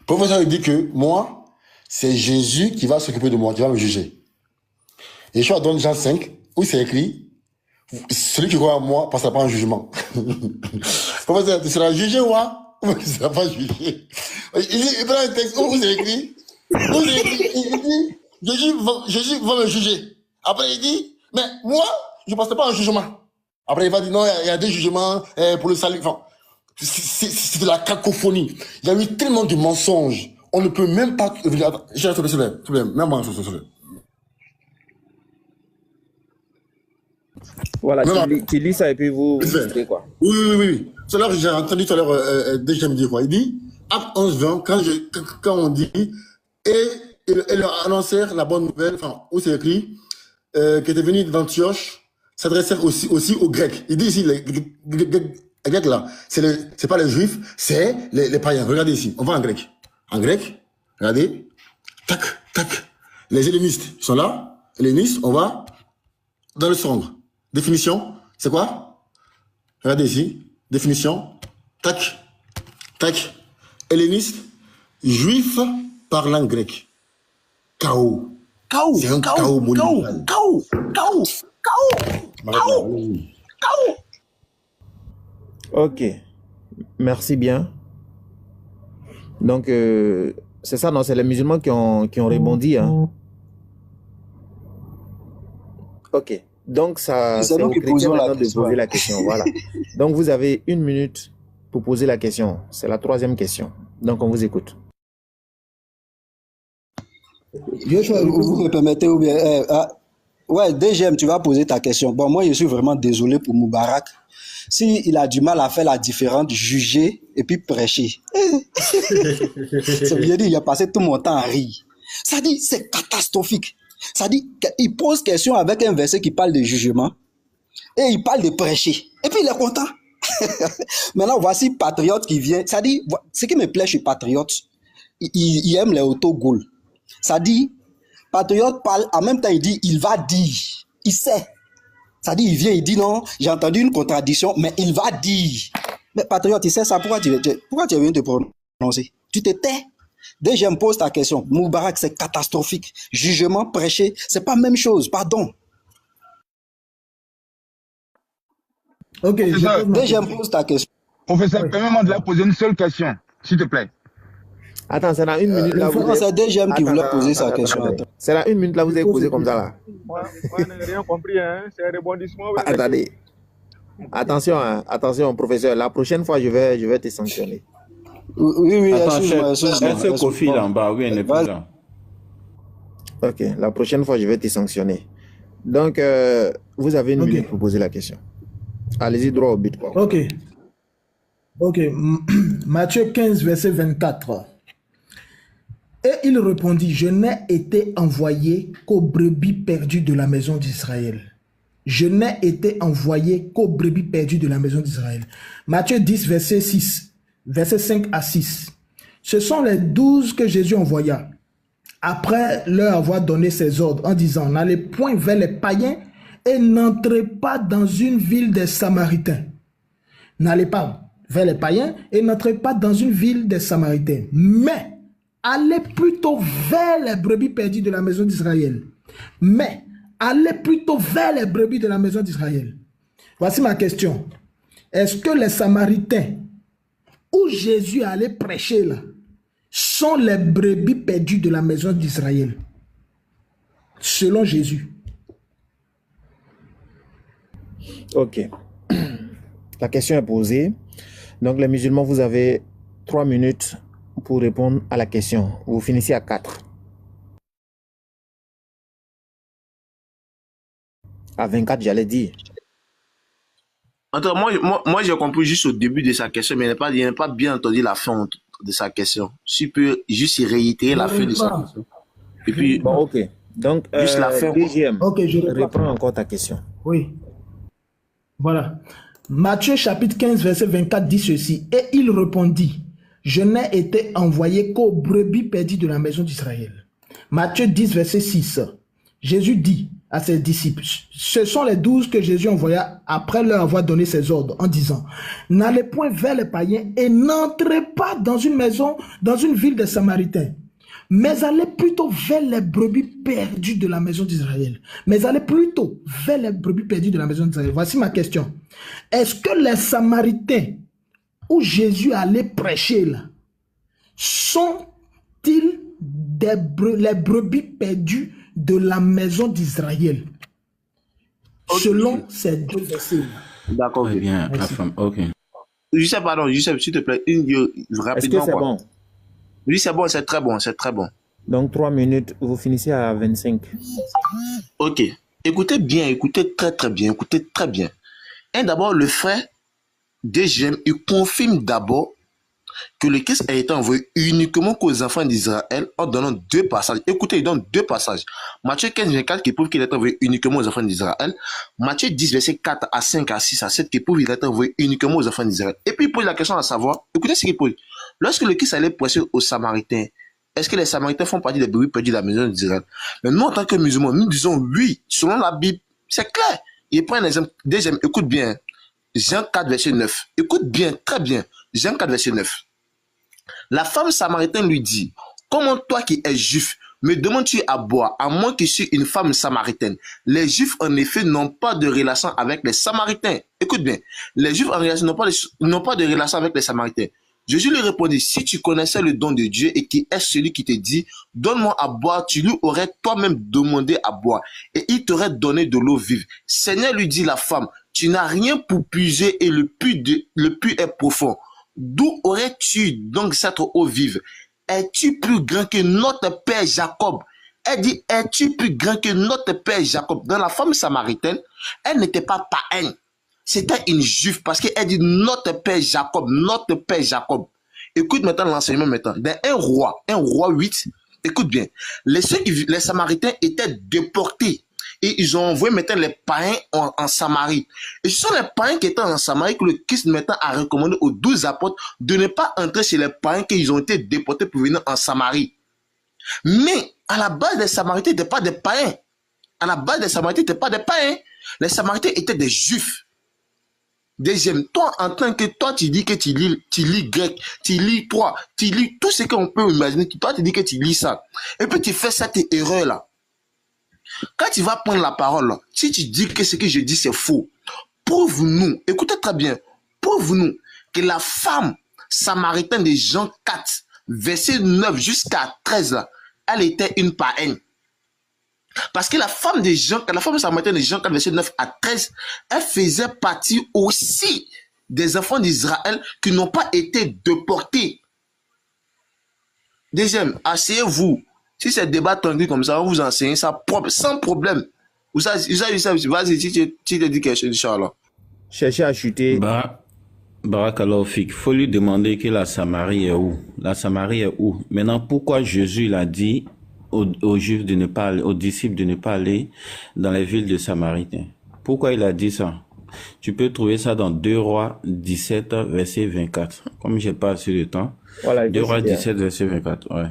Speaker 10: Le professeur il dit que moi, c'est Jésus qui va s'occuper de moi, qui va me juger. Et je suis dans Jean 5, où c'est écrit, celui qui croit en moi passera pas en jugement. Professeur, tu seras jugé ou moi? Ou tu ne seras pas jugé? Il prend un texte où c'est écrit, il dit, Jésus va me juger. Après, il dit, mais moi, je ne passerai pas en jugement. Après, il va dire, non, il y a des jugements pour le salut. Enfin, c'est de la cacophonie. Il y a eu tellement de mensonges. On ne peut même pas... J'ai un problème. Même moi,
Speaker 4: Voilà, tu lis ça et puis vous dites quoi.
Speaker 10: Oui. C'est là que j'ai entendu tout à l'heure déjà me dire quoi. Il dit, Acte 11-20, quand on dit, et leur annoncèrent la bonne nouvelle, enfin, où c'est écrit, qui était venu d'Antioche, s'adressèrent aussi aux Grecs. Il dit ici, les Grecs là, c'est pas les Juifs, c'est les païens. Regardez ici, on va en grec. En grec, regardez, tac. Les hellénistes sont là. Hellénistes, on va dans le sombre. Définition, c'est quoi? Regardez ici, définition, tac. Helléniste, juif parlant grec. Chaos. C'est un chaos monumental. Chaos.
Speaker 4: Ok, merci bien. Donc, c'est ça, non, c'est les musulmans qui ont rebondi. Hein. Ok, donc ça, c'est aux chrétiens maintenant de poser la question. Voilà. Donc, vous avez 1 minute pour poser la question. C'est la 3e question. Donc, on vous écoute.
Speaker 2: Vous me permettez ou bien... ouais, DGM, tu vas poser ta question. Bon, moi, je suis vraiment désolé pour Moubarak. S'il a du mal à faire la différence, juger et puis prêcher. Ça veut dire qu'il a passé tout mon temps à rire. Ça dit, c'est catastrophique. Ça dit qu'il pose question avec un verset qui parle de jugement et il parle de prêcher. Et puis il est content. Maintenant, voici Patriote qui vient. Ça dit, ce qui me plaît chez Patriote, il aime les autogols. Ça dit, Patriote parle, en même temps il dit, il va dire, il sait. Ça dit, il vient, il dit non, j'ai entendu une contradiction, mais il va dire. Mais Patriote, il sait ça, pourquoi tu viens te prononcer? Tu te tais. Dès que je me pose ta question, Moubarak, c'est catastrophique. Jugement, prêcher, c'est pas la même chose, pardon.
Speaker 1: Ok,
Speaker 2: dès que je me pose ta question.
Speaker 3: Professeur, permets-moi de la poser une seule question, s'il te plaît.
Speaker 4: Attends, c'est dans 1 minute là.
Speaker 2: C'est DGM qui voulait poser sa question.
Speaker 4: C'est dans 1 minute là, vous avez posé comme ça là.
Speaker 11: Moi, je n'ai rien compris, hein. C'est un rebondissement.
Speaker 4: Attendez. Attention, professeur. La prochaine fois, je vais te sanctionner.
Speaker 2: Oui.
Speaker 7: Est-ce Kofi là en bas? Oui, elle n'est pas là.
Speaker 4: Ok, la prochaine fois, je vais te sanctionner. Donc, vous avez 1 minute pour poser la question. Allez-y droit au but. Quoi.
Speaker 1: Ok. Matthieu 15, verset 24. Et il répondit, je n'ai été envoyé qu'aux brebis perdues de la maison d'Israël. Je n'ai été envoyé qu'aux brebis perdues de la maison d'Israël. Matthieu 10, verset 6, verset 5 à 6. Ce sont les 12 que Jésus envoya, après leur avoir donné ses ordres, en disant, n'allez point vers les païens et n'entrez pas dans une ville des Samaritains. N'allez pas vers les païens et n'entrez pas dans une ville des Samaritains. Mais allez plutôt vers les brebis perdues de la maison d'Israël. Allez plutôt vers les brebis de la maison d'Israël. Voici ma question. Est-ce que les Samaritains, où Jésus allait prêcher là, sont les brebis perdues de la maison d'Israël? Selon Jésus.
Speaker 4: Ok. La question est posée. Donc les musulmans, vous avez 3 minutes pour répondre à la question. Vous finissez à 4. À 24, j'allais dire.
Speaker 9: Attends, moi j'ai compris juste au début de sa question, mais il n'a pas bien entendu la fin de sa question. Si tu peux juste réitérer la fin de sa question. Et puis,
Speaker 4: bon, ok. Donc,
Speaker 9: juste la fin.
Speaker 4: DGM,
Speaker 1: ok, je
Speaker 4: reprends encore ta question.
Speaker 1: Oui. Voilà. Matthieu chapitre 15, verset 24 dit ceci. Et il répondit, je n'ai été envoyé qu'aux brebis perdues de la maison d'Israël. Matthieu 10, verset 6. Jésus dit à ses disciples, ce sont les 12 que Jésus envoya après leur avoir donné ses ordres en disant, n'allez point vers les païens et n'entrez pas dans une maison, dans une ville des Samaritains, mais allez plutôt vers les brebis perdues de la maison d'Israël. Mais allez plutôt vers les brebis perdues de la maison d'Israël. Voici ma question. Est-ce que les Samaritains où Jésus allait prêcher là, sont-ils les brebis perdues de la maison d'Israël? Selon ces deux versets.
Speaker 9: D'accord.
Speaker 7: Très bien, la femme. Ok.
Speaker 9: Pardon, s'il te plaît, rapidement.
Speaker 4: Est-ce que c'est bon?
Speaker 9: Oui, c'est bon, c'est très bon, c'est très bon.
Speaker 4: Donc 3 minutes, vous finissez à 25.
Speaker 9: Ok. Écoutez bien, écoutez très bien, écoutez très bien. Et d'abord, le frère DGM, il confirme d'abord que le Christ a été envoyé uniquement qu'aux enfants d'Israël en donnant 2 passages. Écoutez, il donne 2 passages. Matthieu 15, 24 qui prouve qu'il a été envoyé uniquement aux enfants d'Israël. Matthieu 10, verset 4 à 5 à 6 à 7 qui prouve qu'il a été envoyé uniquement aux enfants d'Israël. Et puis il pose la question à savoir, écoutez ce qu'il pose. Lorsque le Christ allait prêcher aux Samaritains, est-ce que les Samaritains font partie des brebis perdues de la maison d'Israël? Mais nous, en tant que musulmans, nous disons oui, selon la Bible, c'est clair. Il prend un exemple. Deuxième, écoute bien. Jean 4, verset 9. Écoute bien, très bien. Jean 4, verset 9. La femme samaritaine lui dit, comment toi qui es juif, me demandes-tu à boire, à moins que je suis une femme samaritaine? Les juifs, en effet, n'ont pas de relation avec les Samaritains. Écoute bien. Les juifs, en réalité, n'ont pas de relation avec les Samaritains. Jésus lui répondit, si tu connaissais le don de Dieu et qui est celui qui te dit, donne-moi à boire, tu lui aurais toi-même demandé à boire et il t'aurait donné de l'eau vive. Seigneur, lui dit la femme, tu n'as rien pour puiser et le puits est profond. D'où aurais-tu donc cette eau vive? Es-tu plus grand que notre père Jacob? Elle dit, es-tu plus grand que notre père Jacob? Dans la femme samaritaine, elle n'était pas païenne. C'était une juive parce qu'elle dit notre père Jacob, notre père Jacob. Écoute maintenant l'enseignement maintenant. Dans un roi 8, écoute bien. Les Samaritains étaient déportés et ils ont envoyé maintenant les païens en Samarie. Et ce sont les païens qui étaient en Samarie que le Christ maintenant a recommandé aux 12 apôtres de ne pas entrer chez les païens qu'ils ont été déportés pour venir en Samarie. Mais à la base des Samaritains n'étaient pas des païens. À la base des Samaritains n'étaient pas des païens. Les Samaritains étaient des juifs. Deuxième, toi, en tant que toi, tu dis que tu lis grec, tu lis tout ce qu'on peut imaginer. Toi, tu dis que tu lis ça. Et puis, tu fais cette erreur-là. Quand tu vas prendre la parole, là, si tu dis que ce que je dis, c'est faux, prouve-nous, écoutez très bien, prouve-nous que la femme samaritaine de Jean 4, verset 9 jusqu'à 13, là, elle était une païenne. Parce que la femme samaritaine de Jean 4, verset 9 à 13, elle faisait partie aussi des enfants d'Israël qui n'ont pas été déportés. Deuxième, asseyez-vous. Si c'est débat tranquille comme ça, on vous enseigne ça sans problème. Vas-y, si tu te dis quelque chose, Inch'Allah.
Speaker 4: Cherchez à chuter.
Speaker 7: Barakallahu fik. Faut lui demander que la Samarie est où? La Samarie est où? Maintenant, pourquoi Jésus l'a dit aux Juifs de ne pas aller, aux disciples de ne pas aller dans les villes de Samaritains? Pourquoi il a dit ça? Tu peux trouver ça dans 2 Rois 17, verset 24. Comme j'ai pas assez de temps. Voilà, 2 Rois 17, verset 24. Ouais.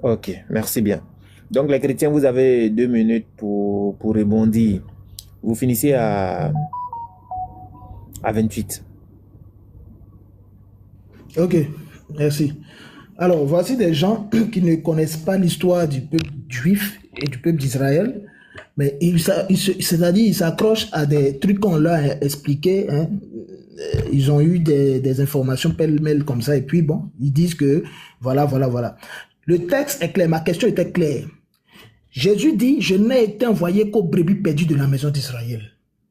Speaker 4: Ok, merci bien. Donc les chrétiens, vous avez 2 minutes pour rebondir. Vous finissez à 28.
Speaker 1: Ok, merci. Alors, voici des gens qui ne connaissent pas l'histoire du peuple juif et du peuple d'Israël, mais c'est-à-dire ils s'accrochent à des trucs qu'on leur a expliqués. Hein. Ils ont eu des informations pêle-mêle comme ça, et puis bon, ils disent que voilà. Le texte est clair, ma question était claire. Jésus dit, je n'ai été envoyé qu'aux brebis perdues de la maison d'Israël.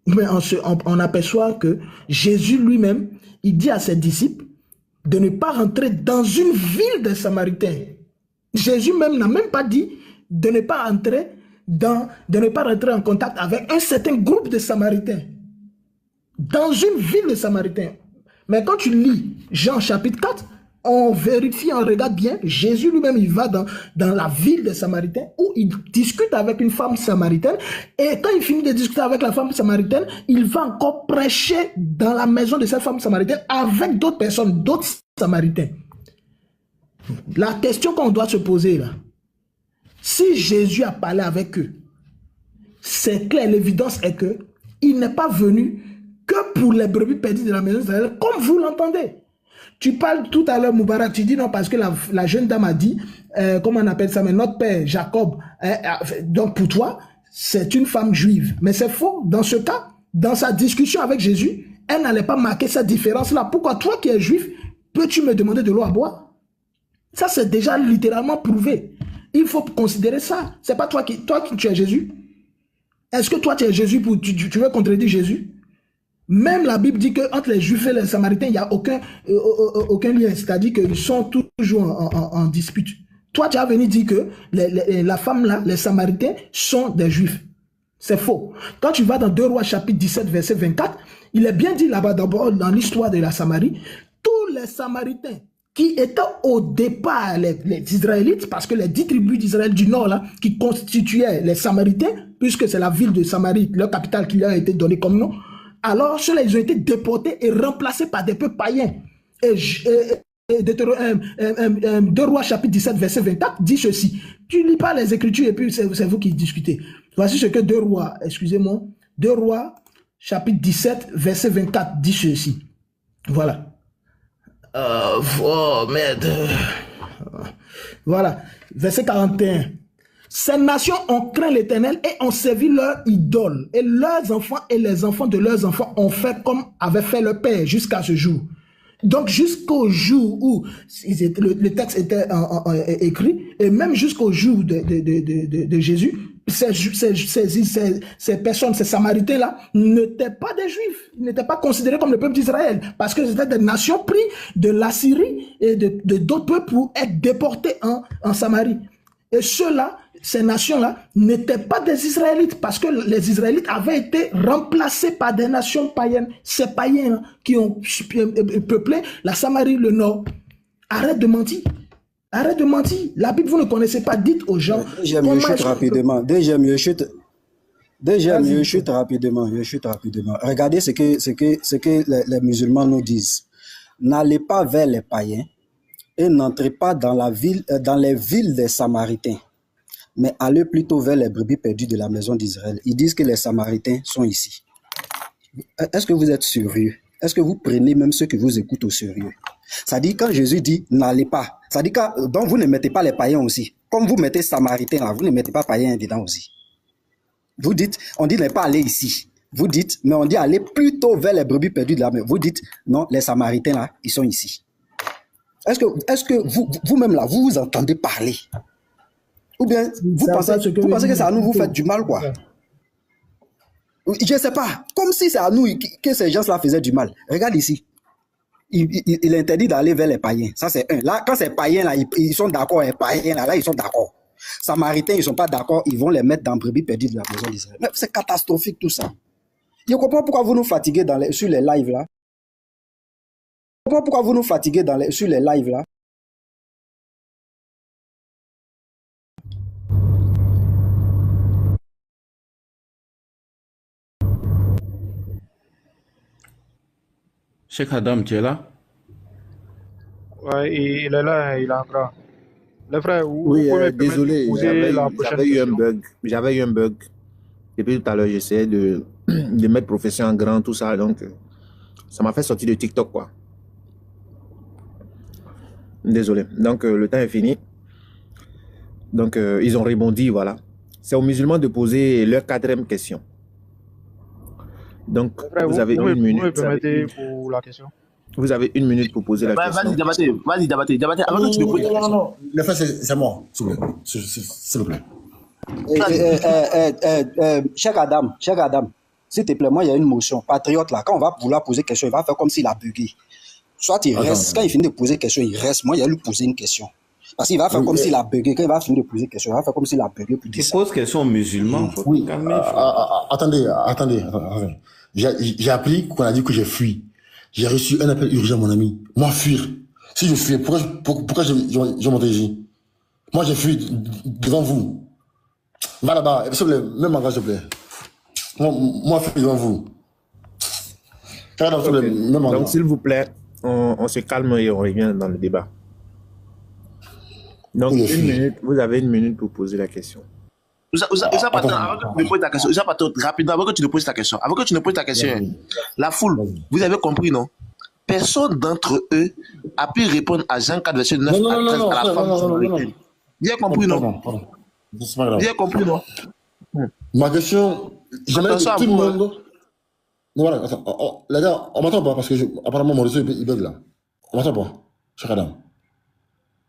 Speaker 1: Mais on aperçoit que Jésus lui-même, il dit à ses disciples de ne pas rentrer dans une ville des Samaritains. Jésus même n'a même pas dit de ne pas rentrer en contact avec un certain groupe de Samaritains. Dans une ville de Samaritains. Mais quand tu lis Jean chapitre 4, on vérifie, on regarde bien, Jésus lui-même, il va dans la ville des Samaritains où il discute avec une femme samaritaine. Et quand il finit de discuter avec la femme samaritaine, il va encore prêcher dans la maison de cette femme samaritaine avec d'autres personnes, d'autres Samaritains. La question qu'on doit se poser là, si Jésus a parlé avec eux, c'est clair, l'évidence est que il n'est pas venu que pour les brebis perdues de la maison d'Israël, comme vous l'entendez. Tu parles tout à l'heure, Moubarak, tu dis non, parce que la jeune dame a dit, comment on appelle ça, mais notre père, Jacob, donc pour toi, c'est une femme juive. Mais c'est faux. Dans ce cas, dans sa discussion avec Jésus, elle n'allait pas marquer cette différence-là. Pourquoi toi qui es juif, peux-tu me demander de l'eau à boire? Ça, c'est déjà littéralement prouvé. Il faut considérer ça. C'est pas toi qui tu es Jésus. Est-ce que toi, tu es Jésus pour tu veux contredire Jésus? Même la Bible dit qu'entre les Juifs et les Samaritains, il n'y a aucun lien. C'est-à-dire qu'ils sont toujours en dispute. Toi, tu as venu dire que la femme là, les Samaritains, sont des Juifs. C'est faux. Quand tu vas dans 2 Rois chapitre 17, verset 24, il est bien dit là-bas d'abord dans l'histoire de la Samarie, tous les Samaritains qui étaient au départ les Israélites, parce que les 10 tribus d'Israël du Nord, là, qui constituaient les Samaritains, puisque c'est la ville de Samarie, leur capitale qui leur a été donnée comme nom, alors ceux-là, ils ont été déportés et remplacés par des peuples païens. Et 2 Rois chapitre 17, verset 24 dit ceci. Tu lis pas les Écritures et puis c'est vous qui discutez. Voici ce que 2 Rois, excusez-moi, 2 Rois chapitre 17, verset 24 dit ceci. Voilà. Voilà, verset 41. Ces nations ont craint l'Éternel et ont servi leur idole. Et leurs enfants et les enfants de leurs enfants ont fait comme avait fait leur père jusqu'à ce jour. Donc jusqu'au jour où le texte était écrit, et même jusqu'au jour de Jésus, ces personnes, ces Samaritains-là, n'étaient pas des Juifs. Ils n'étaient pas considérés comme le peuple d'Israël. Parce que c'était des nations prises de l'Assyrie et de d'autres peuples pour être déportés en Samarie. Et ceux-là, ces nations-là, n'étaient pas des Israélites. Parce que les Israélites avaient été remplacés par des nations païennes. Ces païens qui ont peuplé la Samarie, le Nord. Arrête de mentir. Arrête de mentir. La Bible, vous ne connaissez pas. Dites aux gens.
Speaker 2: Je chute rapidement. Je chute rapidement. Regardez ce que les musulmans nous disent. N'allez pas vers les païens et n'entrez pas dans les villes des Samaritains, mais allez plutôt vers les brebis perdues de la maison d'Israël. Ils disent que les Samaritains sont ici. Est-ce que vous êtes sérieux? Est-ce que vous prenez même ceux qui vous écoutent au sérieux? Ça dit quand Jésus dit n'allez pas, ça dit donc vous ne mettez pas les païens aussi. Comme vous mettez Samaritains là, vous ne mettez pas païens dedans aussi. Vous dites, on dit ne pas aller ici. Vous dites, mais on dit aller plutôt vers les brebis perdues de la maison. Vous dites, non, les Samaritains là, ils sont ici. Est-ce que vous-même là, vous entendez parler? Ou bien vous pensez que c'est à nous vous faites du mal, quoi? Je ne sais pas. Comme si c'est à nous que ces gens-là faisaient du mal. Regarde ici. Il interdit d'aller vers les païens. Ça, c'est un. Là, quand ces païens, là, ils sont d'accord, les païens, là, ils sont d'accord. Samaritains, ils ne sont pas d'accord, ils vont les mettre dans brebis perdues de la maison d'Israël. Mais c'est catastrophique, tout ça. Je comprends pourquoi vous nous fatiguez sur les lives, là. Je comprends pourquoi vous nous fatiguez sur les lives, là.
Speaker 7: Cheikh Adam, tu es là?
Speaker 11: Ouais, il est là, il est en train. Les frères,
Speaker 4: oui, désolé, j'avais eu un bug. Depuis tout à l'heure, j'essayais de mettre profession en grand, tout ça, donc ça m'a fait sortir de TikTok, quoi. Désolé. Donc, le temps est fini. Donc, ils ont rebondi, voilà. C'est aux musulmans de poser leur 4e question. Donc, frère, vous avez une minute. Vous me
Speaker 11: permettez pour la question?
Speaker 4: Vous avez 1 minute pour poser la question.
Speaker 9: Vas-y, débattez. Avant que tu me poses la question.
Speaker 10: Non. Le frère, c'est moi, s'il vous plaît. S'il vous plaît.
Speaker 2: Cheikh Adam, s'il te plaît, moi, il y a une motion. Patriote, là, quand on va vouloir poser question, il va faire comme s'il a bugué. Soit il reste, quand il finit de poser question, il reste. Moi, il va lui poser une question. Parce qu'il va faire comme s'il a bugué. Quand il va finir de poser question, il va faire comme s'il a bugué.
Speaker 7: Tu poses question aux musulmans.
Speaker 10: Oui. Attendez. J'ai appris qu'on a dit que j'ai fui. J'ai reçu un appel urgent, mon ami. Moi, fuir. Si je fuis, pourquoi je monte ici? Moi, je fuis devant vous. Va là-bas, s'il te plaît, même en grâce, s'il te plaît. Moi, je fuis devant vous.
Speaker 4: Ok. Donc, s'il vous plaît, on se calme et on revient dans le débat. Donc, vous avez 1 minute pour poser la question.
Speaker 9: Avant que tu ne poses ta question, rapidement, avant que tu ne poses ta question, la foule, vous avez compris, non? Personne d'entre eux a pu répondre à Jean 4, verset 9 à 13 à la femme. Bien compris, non? Bien compris, non?
Speaker 10: Ma question, j'aimerais que tout le monde... Voilà, attends, les gars, on m'entend pas parce que apparemment mon réseau il bug là. On m'entend pas, cher Adam.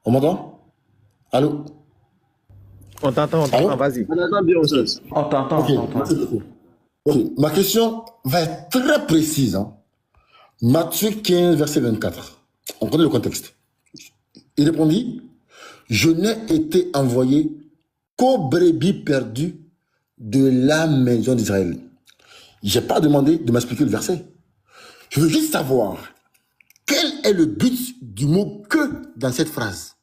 Speaker 10: On m'entend? Allô?
Speaker 4: On t'entend, vas-y.
Speaker 9: On entend bien aussi.
Speaker 7: On t'entend,
Speaker 10: Ok, merci beaucoup. Ok, ma question va être très précise. Hein. Matthieu 15, verset 24. On connaît le contexte. Il répondit, je n'ai été envoyé qu'aux brebis perdues de la maison d'Israël. Je n'ai pas demandé de m'expliquer le verset. Je veux juste savoir quel est le but du mot que dans cette phrase.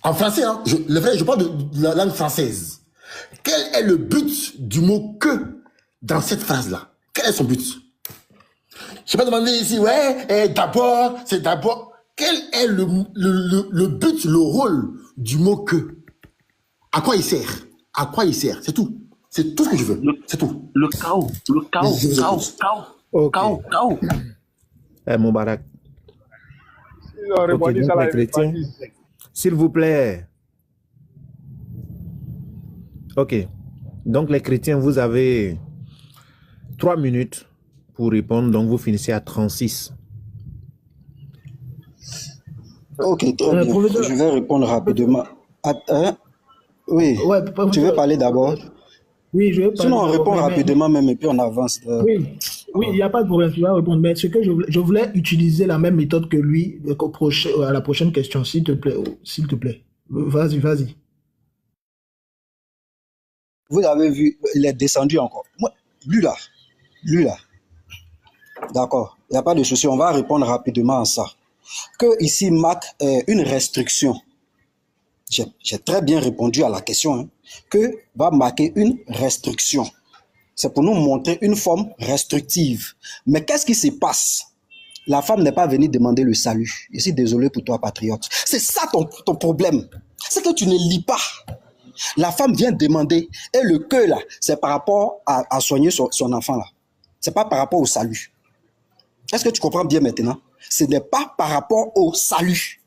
Speaker 10: En français, hein, je parle de la langue française. Quel est le but du mot que dans cette phrase-là? Quel est son but? Je n'ai pas demandé ici, ouais, d'abord, c'est d'abord. Quel est le but, le rôle du mot que? À quoi il sert? À quoi il sert? C'est tout. C'est tout ce que je veux. C'est tout.
Speaker 9: Le chaos.
Speaker 4: Moubarak. Ok, donc les chrétiens. S'il vous plaît. Ok. Donc les chrétiens, vous avez 3 minutes pour répondre. Donc vous finissez à 36.
Speaker 2: Ok, très bien. Je vais répondre rapidement. Oui, ouais, tu veux parler d'abord?
Speaker 1: Oui, je vais parler.
Speaker 2: Sinon, on répond rapidement même et puis on avance.
Speaker 1: Oui, il n'y a pas de problème, tu vas répondre. Mais ce que je voulais utiliser la même méthode que lui à la prochaine question, s'il te plaît. S'il te plaît. Vas-y.
Speaker 2: Vous avez vu, il est descendu encore. Moi, lui là. D'accord, il n'y a pas de souci, on va répondre rapidement à ça. Que ici marque une restriction. J'ai très bien répondu à la question. Hein, que va marquer une restriction. C'est pour nous montrer une forme restrictive. Mais qu'est-ce qui se passe? La femme n'est pas venue demander le salut. Je suis désolé pour toi, patriote. C'est ça ton problème. C'est que tu ne lis pas. La femme vient demander, et le que là, c'est par rapport à soigner son enfant là. C'est pas par rapport au salut. Est-ce que tu comprends bien maintenant? Ce n'est pas par rapport au salut.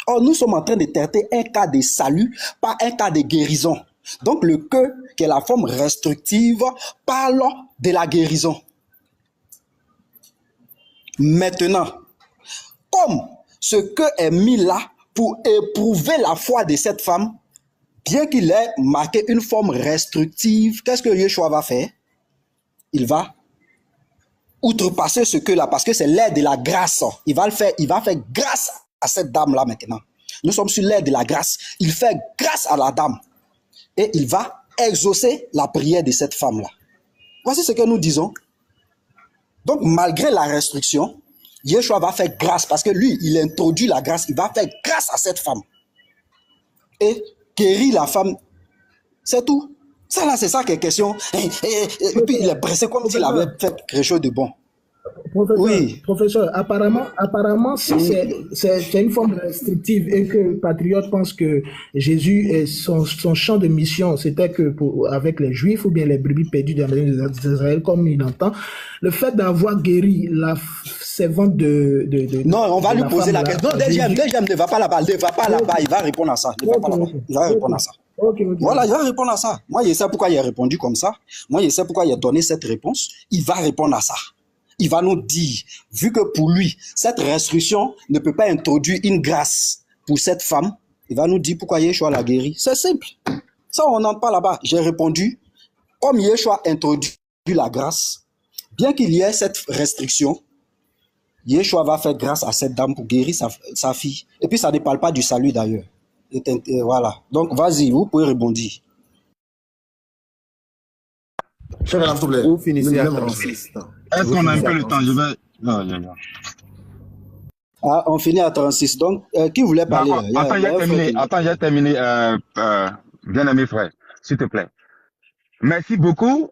Speaker 2: Or, nous sommes en train de traiter un cas de salut, pas un cas de guérison. Donc, le que, qui est la forme restrictive, parle de la guérison. Maintenant, comme ce que est mis là pour éprouver la foi de cette femme, bien qu'il ait marqué une forme restrictive, qu'est-ce que Yeshua va faire? Il va outrepasser ce que là, parce que c'est l'aide de la grâce. Il va faire grâce à cette dame-là maintenant. Nous sommes sur l'aide de la grâce. Il fait grâce à la dame. Et il va exaucer la prière de cette femme-là. Voici ce que nous disons. Donc, malgré la restriction, Yeshua va faire grâce parce que lui, il introduit la grâce. Il va faire grâce à cette femme. Et guérir la femme. C'est tout. Ça là, c'est ça qui est question. Et puis, il est pressé comme s'il avait fait quelque chose de bon.
Speaker 1: Professeur, apparemment, si c'est une forme restrictive et que le patriote pense que Jésus et son champ de mission, c'était que avec les Juifs ou bien les brebis perdues de la maison d'Israël, comme il entend, le fait d'avoir guéri la servante de
Speaker 2: non, on va lui poser la question. Non, deuxième, ne va pas là-bas, il va répondre à ça. Il va répondre à ça. Voilà, il va répondre à ça. Moi, je sais pourquoi il a répondu comme ça. Moi, je sais pourquoi il a donné cette réponse. Il va répondre à ça. Il va nous dire, vu que pour lui, cette restriction ne peut pas introduire une grâce pour cette femme, il va nous dire pourquoi Yeshua l'a guéri. C'est simple. Ça, on n'entre pas là-bas. J'ai répondu, comme Yeshua introduit la grâce, bien qu'il y ait cette restriction, Yeshua va faire grâce à cette dame pour guérir sa fille. Et puis, ça ne parle pas du salut d'ailleurs. Et voilà. Donc, vas-y, vous pouvez rebondir.
Speaker 4: Vous finissez à 36.
Speaker 3: Est-ce qu'on a un peu le temps? Je vais... Non.
Speaker 2: Ah, on finit à 36. Donc, qui voulait parler là?
Speaker 3: Attends,
Speaker 2: Il y a un frère qui...
Speaker 3: Attends, j'ai terminé, bien-aimé frère, s'il te plaît. Merci beaucoup.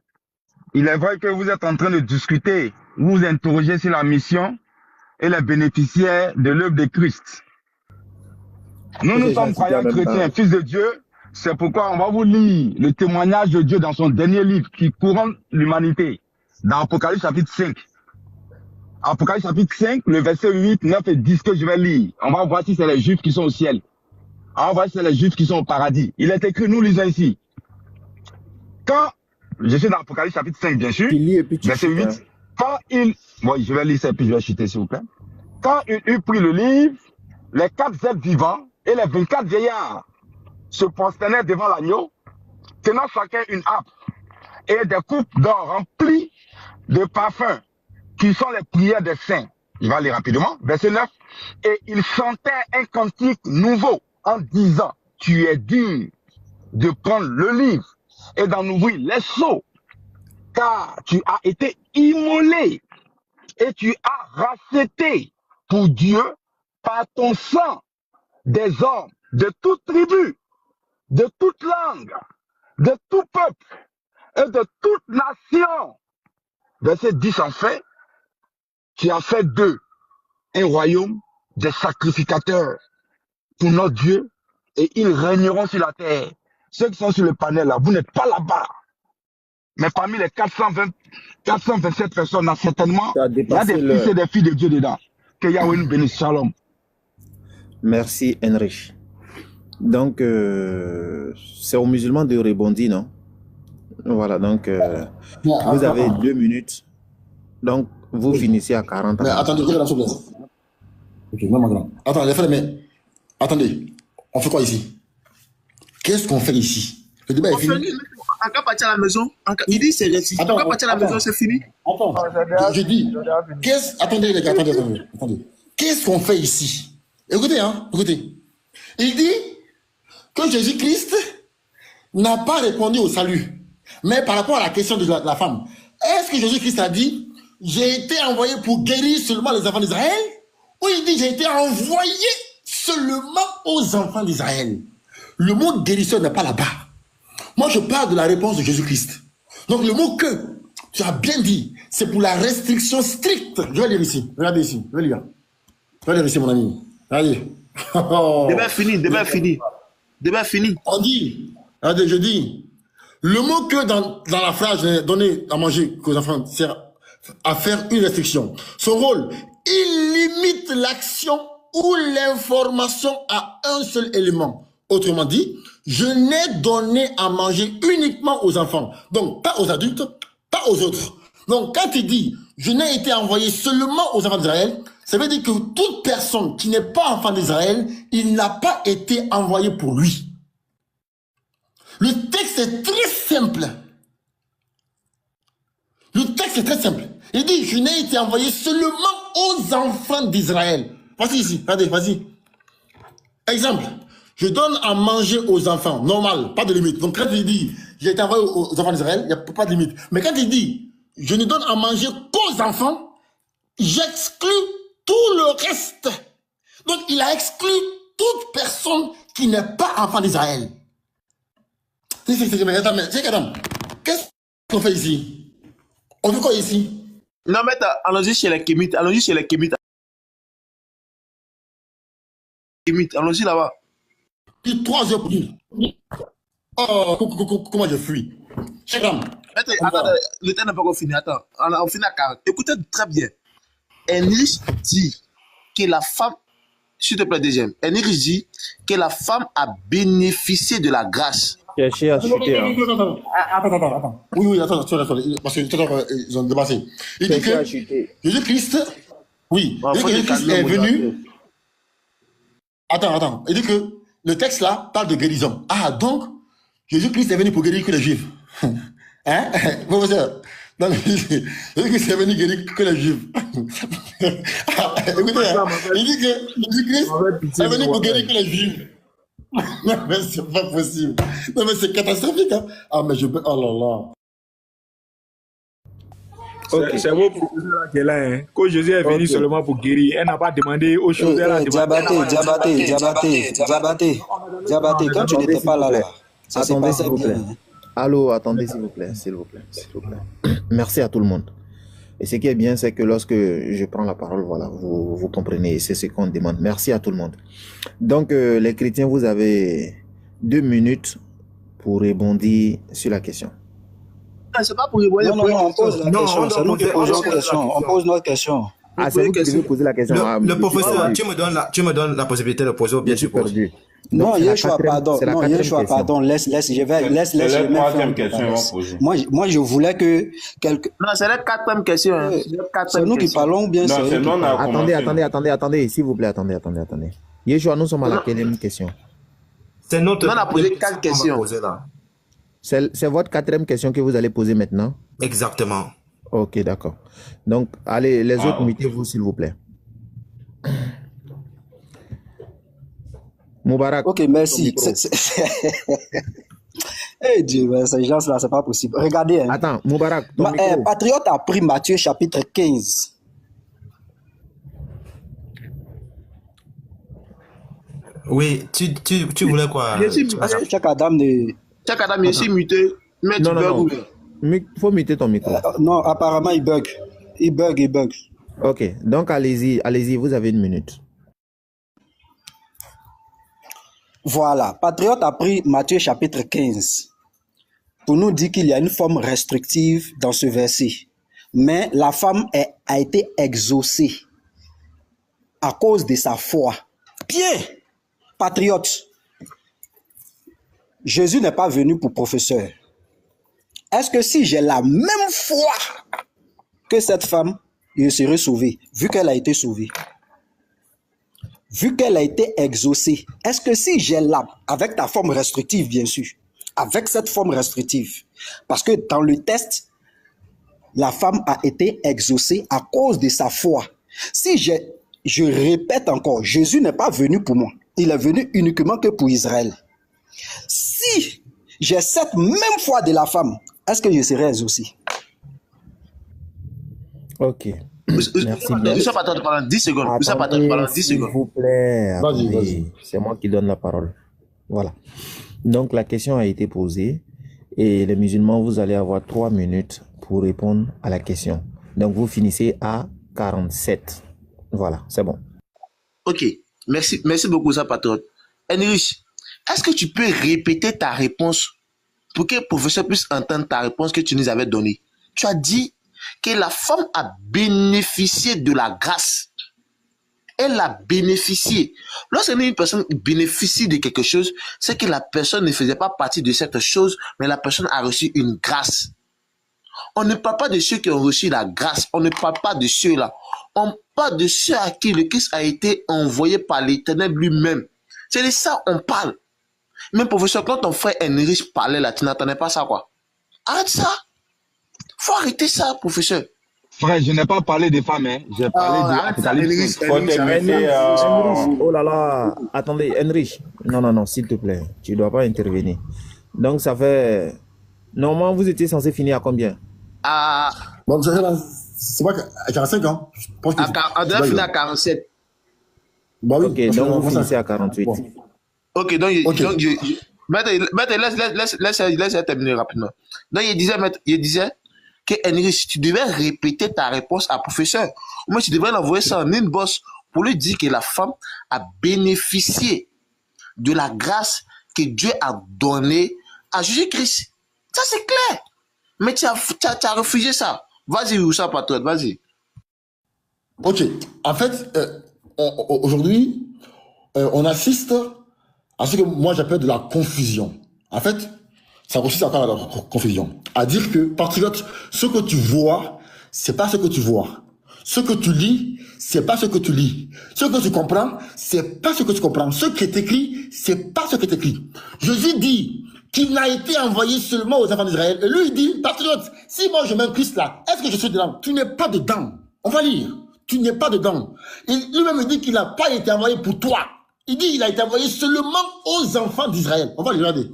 Speaker 3: Il est vrai que vous êtes en train de discuter, vous vous interrogez sur la mission et les bénéficiaires de l'œuvre de Christ. Nous sommes croyants chrétiens, fils de Dieu. C'est pourquoi on va vous lire le témoignage de Dieu dans son dernier livre qui couronne l'humanité, dans Apocalypse chapitre 5. Apocalypse chapitre 5, le verset 8, 9 et 10 que je vais lire. On va voir si c'est les Juifs qui sont au ciel. On va voir si c'est les Juifs qui sont au paradis. Il est écrit, nous lisons ici. Quand, je suis dans Apocalypse chapitre 5, bien sûr, verset 8, quand il... Bon, je vais lire ça et puis je vais chuter, s'il vous plaît. Quand il eut pris le livre, les 4 êtres vivants et les 24 vieillards se prosternaient devant l'agneau, tenant chacun une harpe et des coupes d'or remplies de parfums, qui sont les prières des saints. Je vais aller rapidement. Verset 9. Et ils chantaient un cantique nouveau en disant, tu es digne de prendre le livre et d'en ouvrir les sceaux, car tu as été immolé et tu as racheté pour Dieu par ton sang des hommes de toute tribu, de toute langue, de tout peuple et de toute nation. Verset 10 en fait, tu as fait d'eux un royaume des sacrificateurs pour notre Dieu et ils régneront sur la terre. Ceux qui sont sur le panel là, vous n'êtes pas là-bas. Mais parmi les 427 personnes, là, certainement, il y a des fils et des filles de Dieu dedans. Que Yahweh nous bénisse. Shalom.
Speaker 4: Merci, Henrich. Donc, c'est aux musulmans de rebondir, non? Voilà, donc, vous avez 2 minutes. Donc, vous finissez à 40 ans.
Speaker 10: Mais attendez, regardez s'il vous plaît. Ok, non, ma grande. Attends, les frères, mais attendez, on fait quoi ici? Qu'est-ce qu'on fait ici? Le débat est fini.
Speaker 9: En cas partir à la maison, il dit c'est réussi. En cas partir à la maison, c'est fini.
Speaker 10: Attends, je dis, attendez les gars, attendez. Qu'est-ce qu'on fait ici? Écoutez, écoutez. Il dit que Jésus-Christ n'a pas répondu au salut. Mais par rapport à la question de la femme, est-ce que Jésus-Christ a dit, j'ai été envoyé pour guérir seulement les enfants d'Israël? Ou il dit, j'ai été envoyé seulement aux enfants d'Israël? Le mot guérisseur n'est pas là-bas. Moi, je parle de la réponse de Jésus-Christ. Donc, le mot que, tu as bien dit, c'est pour la restriction stricte. Je vais lire ici. Regardez ici. Je vais lire ici, mon ami. Allez.
Speaker 9: Débat fini.
Speaker 10: On dit, regardez, je dis, le mot que dans la phrase donner à manger aux enfants sert à faire une restriction. Son rôle, il limite l'action ou l'information à un seul élément. Autrement dit, je n'ai donné à manger uniquement aux enfants. Donc, pas aux adultes, pas aux autres. Donc, quand il dit, je n'ai été envoyé seulement aux enfants d'Israël, ça veut dire que toute personne qui n'est pas enfant d'Israël, il n'a pas été envoyé pour lui. Le texte est très simple. Le texte est très simple. Il dit, je n'ai été envoyé seulement aux enfants d'Israël. Voici ici, regardez, vas-y. Exemple, je donne à manger aux enfants, normal, pas de limite. Donc quand il dit, j'ai été envoyé aux enfants d'Israël, il n'y a pas de limite. Mais quand il dit, je ne donne à manger qu'aux enfants, j'exclus tout le reste. Donc il a exclu toute personne qui n'est pas enfant d'Israël. Qu'est-ce qu'on fait ici? On fait quoi ici?
Speaker 9: Non, mais allons-y chez les Kémites. Allons-y là-bas.
Speaker 10: Puis 3 heures pour nous. Oh, comment je fuis.
Speaker 9: Attends, le temps n'est pas encore fini. Attends, on finit à 40. Écoutez très bien. Henrich dit que la femme, s'il te plaît, deuxième. Henrich dit que la femme a bénéficié de la grâce.
Speaker 4: Cherchez à chuter.
Speaker 10: Attends. Oui, attends, parce que tout à l'heure, ils ont dépassé. Il dit que Jésus-Christ, oui, Jésus-Christ est venu. Attends. Il dit que le texte là parle de guérison. Ah, donc, Jésus-Christ est venu pour guérir que les Juifs. Hein? Professeur? Donc, Jésus-Christ est venu guérir que les Juifs. Écoutez, il dit que Jésus-Christ est venu pour guérir que les Juifs. Non, mais c'est pas possible. Non, mais c'est catastrophique. Hein? Ah, mais je peux. Oh là là.
Speaker 4: Ok.
Speaker 12: C'est vos professeurs là qui est là. Hein. Quand Jésus est venu
Speaker 4: Ok.
Speaker 12: seulement pour guérir, elle n'a pas demandé aux choses. Elle a demandé.
Speaker 2: Diabaté, quand tu
Speaker 4: Attendez,
Speaker 2: n'étais
Speaker 4: s'il
Speaker 2: pas
Speaker 4: vous
Speaker 2: là,
Speaker 4: plaît.
Speaker 2: ça s'est
Speaker 4: Attendez,
Speaker 2: passé
Speaker 4: s'il vous plaît.
Speaker 2: bien. Hein.
Speaker 4: Allô, attendez, s'il vous plaît, s'il vous plaît, s'il vous plaît. Merci à tout le monde. Et ce qui est bien, c'est que lorsque je prends la parole, voilà, vous comprenez, c'est ce qu'on demande. Merci à tout le monde. Donc, les chrétiens, vous avez 2 minutes pour rebondir sur la question.
Speaker 9: C'est pas pour répondre.
Speaker 2: Non, on pose la question. C'est nous qui posons la question. On pose notre question.
Speaker 4: Ah, c'est vous qui devez poser la question.
Speaker 8: Le professeur, tu me donnes la possibilité de poser ou bien tu poses.
Speaker 4: Perdu.
Speaker 2: Non,
Speaker 4: Donc, c'est la
Speaker 2: Yeshua,
Speaker 4: quatrième-
Speaker 2: pardon.
Speaker 4: c'est la
Speaker 2: Non,
Speaker 4: quatrième
Speaker 2: Yeshua,
Speaker 4: question.
Speaker 2: pardon. Laisse, je vais, laisse,
Speaker 7: C'est
Speaker 2: je
Speaker 7: la
Speaker 2: vais faire
Speaker 7: troisième
Speaker 2: un peu
Speaker 7: question,
Speaker 2: la
Speaker 7: ils vont
Speaker 2: laisse.
Speaker 7: poser.
Speaker 2: Moi, je voulais que quelqu'un.
Speaker 9: Non, c'est la quatrième question. Hein.
Speaker 2: C'est nous qui parlons ou bien
Speaker 7: Non,
Speaker 2: c'est
Speaker 7: c'est
Speaker 2: eux qui
Speaker 7: non, on a
Speaker 2: parlent?
Speaker 7: commencé.
Speaker 4: Attendez, s'il vous plaît, attendez. Yeshua, nous sommes à la quatrième question.
Speaker 8: C'est notre.
Speaker 9: Non, on a posé 4
Speaker 8: qu'on va
Speaker 9: questions.
Speaker 8: poser là.
Speaker 4: C'est votre quatrième question que vous allez poser maintenant.
Speaker 8: Exactement.
Speaker 4: Ok, d'accord. Donc, allez, les autres,
Speaker 7: ok.
Speaker 4: mettez-vous, s'il vous plaît. Moubarak.
Speaker 2: Ok,
Speaker 4: ton
Speaker 2: merci.
Speaker 4: micro.
Speaker 2: Eh Dieu, mais ces gens-là, c'est pas possible. Regardez, hein.
Speaker 4: Attends, Moubarak, ton micro.
Speaker 2: Patriote a pris Matthieu chapitre 15.
Speaker 8: Oui, tu voulais quoi?
Speaker 9: Je suis muté.
Speaker 2: Chaque Adam de.
Speaker 9: Chaque Adam, je suis muté. Mais tu
Speaker 4: Non,
Speaker 9: bug
Speaker 4: non,
Speaker 9: ou
Speaker 4: non.
Speaker 9: bien?
Speaker 4: Faut muter ton micro.
Speaker 2: Non, apparemment, il bug. Il bug.
Speaker 4: Ok, donc allez-y, vous avez 1 minute.
Speaker 2: Voilà. Patriote a pris Matthieu chapitre 15 pour nous dire qu'il y a une forme restrictive dans ce verset. Mais la femme a été exaucée à cause de sa foi. Bien, patriote, Jésus n'est pas venu pour professeur. Est-ce que si j'ai la même foi que cette femme, je serai sauvé, vu qu'elle a été sauvée? Vu qu'elle a été exaucée, est-ce que si j'ai avec ta forme restrictive, bien sûr, avec cette forme restrictive, parce que dans le test, la femme a été exaucée à cause de sa foi. Si je répète encore, Jésus n'est pas venu pour moi, il est venu uniquement que pour Israël. Si j'ai cette même foi de la femme, est-ce que je serai exaucé?
Speaker 4: Ok. Merci bien.
Speaker 9: Vous pas pendant 10 secondes. Vous pas
Speaker 4: Attendez,
Speaker 9: pendant 10
Speaker 4: s'il
Speaker 9: secondes.
Speaker 4: vous plaît.
Speaker 10: Vas-y,
Speaker 4: Attendez.
Speaker 10: vas-y.
Speaker 4: C'est moi qui donne la parole. Voilà. Donc, la question a été posée et les musulmans, vous allez avoir 3 minutes pour répondre à la question. Donc, vous finissez à 47. Voilà, c'est bon.
Speaker 9: Ok. Merci beaucoup, ça, patriote. Enrich, est-ce que tu peux répéter ta réponse pour que le professeur puisse entendre ta réponse que tu nous avais donnée? Tu as dit que la femme a bénéficié de la grâce. Elle a bénéficié. Lorsqu'une personne bénéficie de quelque chose, c'est que la personne ne faisait pas partie de cette chose, mais la personne a reçu une grâce. On ne parle pas de ceux qui ont reçu la grâce. On ne parle pas de ceux-là. On parle de ceux à qui le Christ a été envoyé par l'Éternel lui-même. C'est de ça qu'on parle. Même professeur, quand ton frère Enrich parlait là, tu n'entendais pas ça, quoi. Arrête ça. Faut arrêter ça, professeur.
Speaker 3: Frère, je n'ai pas parlé des femmes, hein. J'ai parlé de
Speaker 9: arrête ça,
Speaker 3: Apocalypse.
Speaker 7: Faut terminer.
Speaker 4: Oh là là. Attendez, Henrich. Non, s'il te plaît. Tu ne dois pas intervenir. Donc, ça fait... Normalement, vous étiez censé finir à combien?
Speaker 10: Bon, c'est pas à 45 ans. Je pense que
Speaker 9: On doit finir à 47.
Speaker 10: Bah oui.
Speaker 4: Ok,
Speaker 10: parce que
Speaker 4: donc vous
Speaker 10: on-
Speaker 4: finissez à 48.
Speaker 10: Bon.
Speaker 9: Ok, donc,
Speaker 10: Ok.
Speaker 9: Maître, laisse terminer rapidement. Donc, il disait que Henrich, tu devais répéter ta réponse à professeur. Ou bien tu devrais l'envoyer ça en inbox pour lui dire que la femme a bénéficié de la grâce que Dieu a donnée à Jésus-Christ. Ça, c'est clair. Mais tu as refusé ça. Vas-y, Oussa Patriote, vas-y.
Speaker 10: Ok. En fait, aujourd'hui, on assiste à ce que moi j'appelle de la confusion. En fait, ça consiste encore à la confusion. À dire que, patriote, ce que tu vois, c'est pas ce que tu vois. Ce que tu lis, c'est pas ce que tu lis. Ce que tu comprends, c'est pas ce que tu comprends. Ce qui est écrit, c'est pas ce qui est écrit. Jésus dit qu'il n'a été envoyé seulement aux enfants d'Israël. Et lui, il dit, patriote, si moi je mets un Christ là, est-ce que je suis dedans? Tu n'es pas dedans. On va lire. Tu n'es pas dedans. Et lui-même dit qu'il n'a pas été envoyé pour toi. Il dit qu'il a été envoyé seulement aux enfants d'Israël. On va lire, regardez.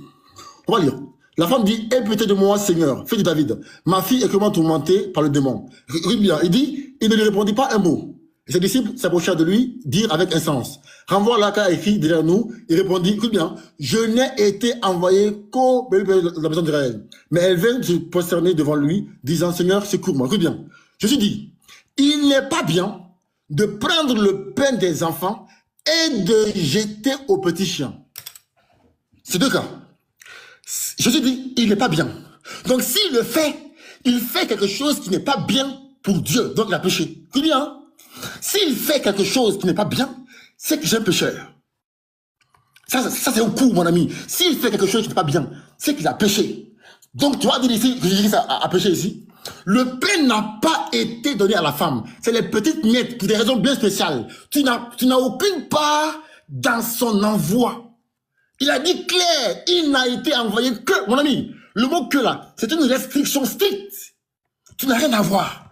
Speaker 10: On va lire. La femme dit, aie pitié de moi, Seigneur, fils de David. Ma fille est comment tourmentée par le démon. Regarde bien, il dit, il ne lui répondit pas un mot. Et ses disciples s'approchèrent de lui, dirent avec insolence. Renvoie là qu'a écrit derrière nous. Il répondit, écoute bien, je n'ai été envoyé qu'au de la maison d'Israël. Mais elle vint se prosterner devant lui, disant, Seigneur, secours-moi. Écoute bien. Jésus dit, il n'est pas bien de prendre le pain des enfants et de jeter aux petits chiens. C'est deux cas. Jésus dit, il n'est pas bien. Donc s'il le fait, il fait quelque chose qui n'est pas bien pour Dieu. Donc il a péché. C'est bien. Hein? S'il fait quelque chose qui n'est pas bien, c'est que j'ai un pécheur. Ça c'est au coup, mon ami. S'il fait quelque chose qui n'est pas bien, c'est qu'il a péché. Donc tu vas dire ici, que Jésus a péché ici. Le pain n'a pas été donné à la femme. C'est les petites miettes pour des raisons bien spéciales. Tu n'as aucune part dans son envoi. Il a dit clair, il n'a été envoyé que, mon ami, le mot que là, c'est une restriction stricte. Tu n'as rien à voir.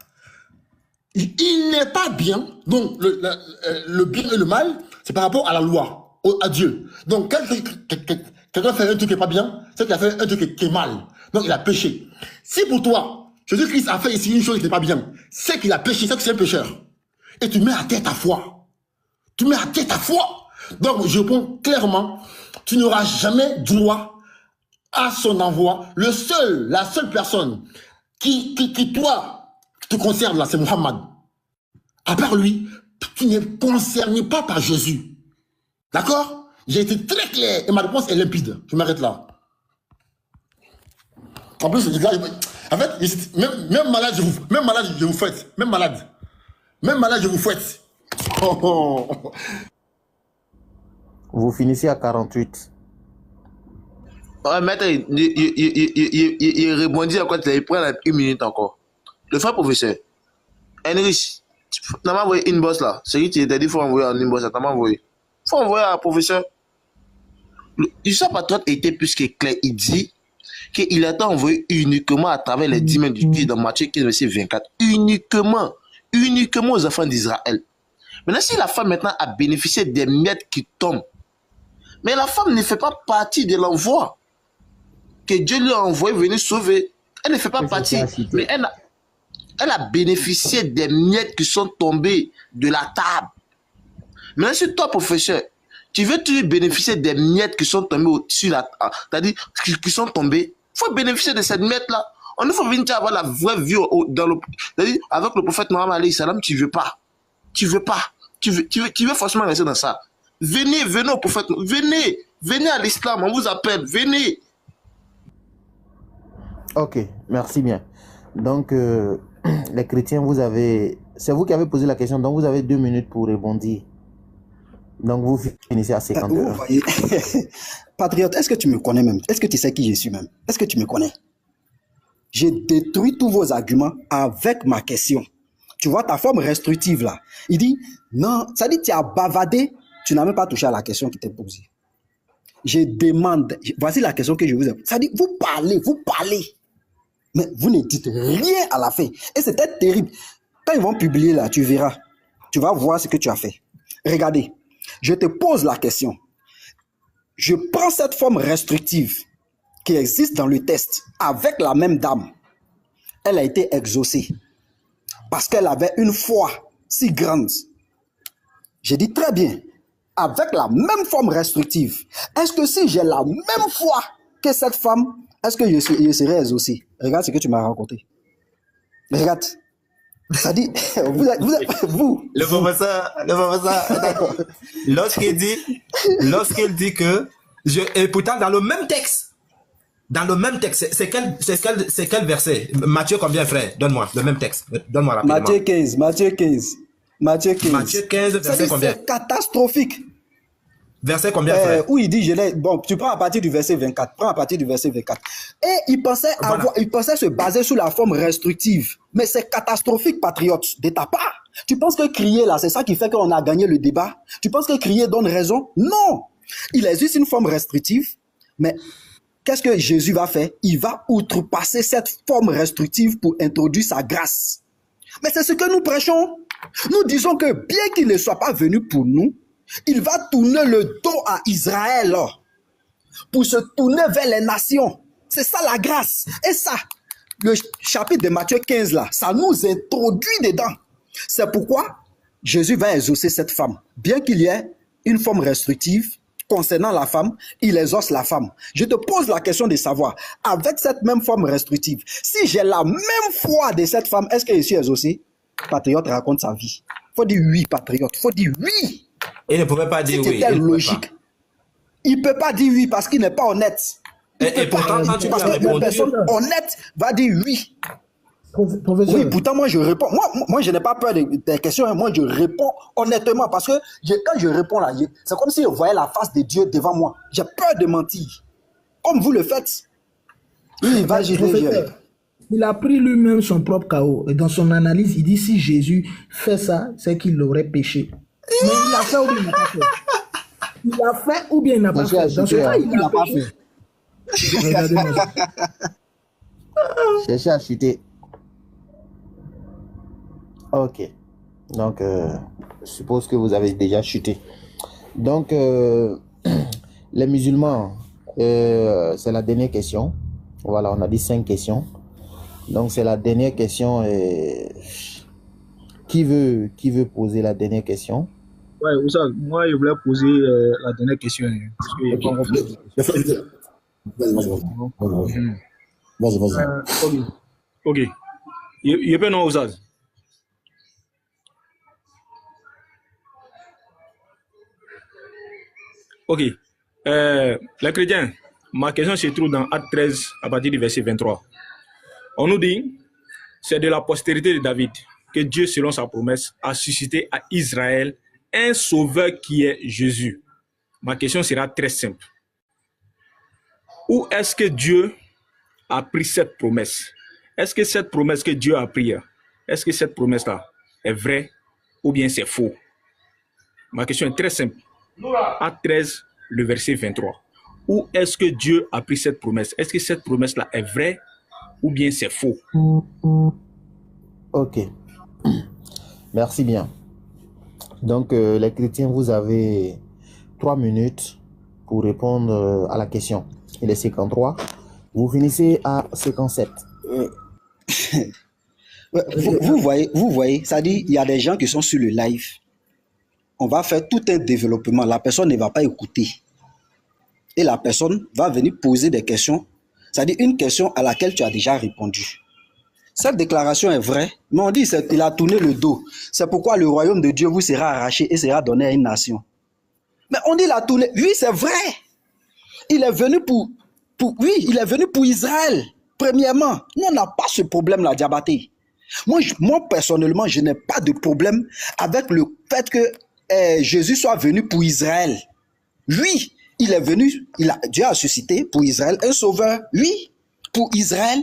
Speaker 10: Il n'est pas bien, donc le bien et le mal, c'est par rapport à la loi, à Dieu. Donc quand quelqu'un fait un truc qui n'est pas bien, c'est qu'il a fait un truc qui est mal. Donc il a péché. Si pour toi, Jésus-Christ a fait ici une chose qui n'est pas bien, c'est qu'il a péché, c'est que c'est un pécheur. Et tu mets à terre ta foi. Tu mets à terre ta foi. Donc je réponds clairement, tu n'auras jamais droit à son envoi. La seule personne qui toi, te concerne là, c'est Mohammed. À part lui, tu n'es concerné pas par Jésus. D'accord? J'ai été très clair et ma réponse est limpide. Je m'arrête là. En plus, en fait, même malade, je vous fouette. Même malade, je vous fouette. Oh, oh.
Speaker 4: Vous finissez à 48.
Speaker 9: Ouais, maître, il rebondit à quoi? Il prend une minute encore. Le frère professeur, Henrich, tu m'as envoyé une bosse là. C'est qui tu t'a dit qu'il faut envoyer en inbox, tu m'as envoyé. Il faut envoyer à professeur. L'histoire patriote était plus que clair. Il dit qu'il a été envoyé uniquement à travers les 10 mains du Christ dans Matthieu 15, verset 24. Uniquement aux enfants d'Israël. Maintenant, si la femme maintenant a bénéficié des miettes qui tombent, mais la femme ne fait pas partie de l'envoi que Dieu lui a envoyé venir sauver. Elle ne fait pas partie, mais elle a bénéficié des miettes qui sont tombées de la table. Maintenant, si toi, professeur, tu veux bénéficier des miettes qui sont tombées sur la table, c'est-à-dire qui sont tombées, il faut bénéficier de cette miette-là. On ne faut venir avoir la vraie vie c'est-à-dire avec le prophète Mohammed alayhi salam, tu veux pas. Tu veux forcément rester dans ça. Venez au prophète, venez à l'islam, on vous appelle, venez.
Speaker 4: Ok, merci bien. Donc, les chrétiens, c'est vous qui avez posé la question, donc vous avez 2 minutes pour rebondir. Donc, vous finissez à 51.
Speaker 2: Vous voyez, patriote, est-ce que tu me connais même? Est-ce que tu sais qui je suis même? Est-ce que tu me connais? J'ai détruit tous vos arguments avec ma question. Tu vois ta forme restrictive là. Il dit, non, ça dit, tu as bavardé, tu n'as même pas touché à la question qui t'est posée. Je demande, voici la question que je vous ai posée. Ça dit, vous parlez. Mais vous ne dites rien à la fin. Et c'était terrible. Quand ils vont publier là, tu verras. Tu vas voir ce que tu as fait. Regardez, je te pose la question. Je prends cette forme restrictive qui existe dans le test avec la même dame. Elle a été exaucée parce qu'elle avait une foi si grande. J'ai dit très bien, avec la même forme restrictive. Est-ce que si j'ai la même foi que cette femme, est-ce que je serai exaucé? Regarde ce que tu m'as raconté. Regarde. Ça dit, vous.
Speaker 8: Le professeur, lorsqu'il dit que, et pourtant dans le même texte, c'est quel verset? Matthieu combien, frère? Donne-moi le même texte. Donne-moi rapidement.
Speaker 2: Matthieu 15,
Speaker 8: verset combien?
Speaker 2: C'est catastrophique.
Speaker 8: Verset combien, frère?
Speaker 2: Où il dit, bon, tu prends à partir du verset 24. Et il pensait se baser sur la forme restrictive. Mais c'est catastrophique, patriote, de ta part. Tu penses que crier là, c'est ça qui fait qu'on a gagné le débat? Tu penses que crier donne raison? Non! Il existe une forme restrictive, mais qu'est-ce que Jésus va faire? Il va outrepasser cette forme restrictive pour introduire sa grâce. Mais c'est ce que nous prêchons. Nous disons que bien qu'il ne soit pas venu pour nous, il va tourner le dos à Israël pour se tourner vers les nations. C'est ça la grâce. Et ça, le chapitre de Matthieu 15 là, ça nous introduit dedans. C'est pourquoi Jésus va exaucer cette femme. Bien qu'il y ait une forme restrictive concernant la femme, il exauce la femme. Je te pose la question de savoir, avec cette même forme restrictive, si j'ai la même foi de cette femme, est-ce que je suis exaucé? Patriote raconte sa vie. Faut dire oui, patriote. Faut dire oui.
Speaker 8: Il ne pouvait pas dire oui.
Speaker 2: C'était logique. Il ne peut pas dire oui parce qu'il n'est pas honnête.
Speaker 8: Et pourtant, quand tu lui as répondu...
Speaker 2: Une personne honnête va dire oui.
Speaker 1: Professeur.
Speaker 2: Oui, pourtant, moi, je réponds. Moi je n'ai pas peur des questions. Hein. Moi, je réponds honnêtement parce que quand je réponds là, c'est comme si je voyais la face de Dieu devant moi. J'ai peur de mentir. Comme vous le faites. Oui, vas-y,
Speaker 1: il a pris lui-même son propre chaos. Et dans son analyse, il dit si Jésus fait ça, c'est qu'il aurait péché. Mais il a fait ou bien il n'a pas fait? Il a fait ou bien il n'a pas fait? Dans ce cas, il n'a pas fait. Regardez-moi.
Speaker 4: Cherchez à chuter. Ok. Donc, je suppose que vous avez déjà chuté. Donc, les musulmans, c'est la dernière question. Voilà, on a dit 5 questions. Donc, c'est la dernière question. Qui veut poser la dernière question?
Speaker 11: Ouais, moi, je voulais poser la dernière question. Parce que
Speaker 10: Vas-y.
Speaker 12: Ok. Il peut non, Ousaz. Ok. Les chrétiens, ma question se trouve dans Acte 13 à partir du verset 23. On nous dit, c'est de la postérité de David que Dieu, selon sa promesse, a suscité à Israël un sauveur qui est Jésus. Ma question sera très simple. Où est-ce que Dieu a pris cette promesse? Est-ce que cette promesse que Dieu a prise, est-ce que cette promesse-là est vraie ou bien c'est faux? Ma question est très simple. Acte 13, le verset 23. Où est-ce que Dieu a pris cette promesse? Est-ce que cette promesse-là est vraie ou bien c'est faux?
Speaker 4: Ok. Merci bien. Donc, les chrétiens, vous avez 3 minutes pour répondre à la question. Il est 53. Vous finissez à 57.
Speaker 2: Vous voyez, ça dit, il y a des gens qui sont sur le live. On va faire tout un développement. La personne ne va pas écouter. Et la personne va venir poser des questions. C'est-à-dire une question à laquelle tu as déjà répondu. Cette déclaration est vraie, mais on dit qu'il a tourné le dos. C'est pourquoi le royaume de Dieu vous sera arraché et sera donné à une nation. Mais on dit qu'il a tourné. Oui, c'est vrai. Il est venu il est venu pour Israël. Premièrement, nous, on n'a pas ce problème-là, Diabaté. Moi, personnellement, je n'ai pas de problème avec le fait que Jésus soit venu pour Israël. Oui, il est venu, Dieu a suscité pour Israël un sauveur. Oui, pour Israël.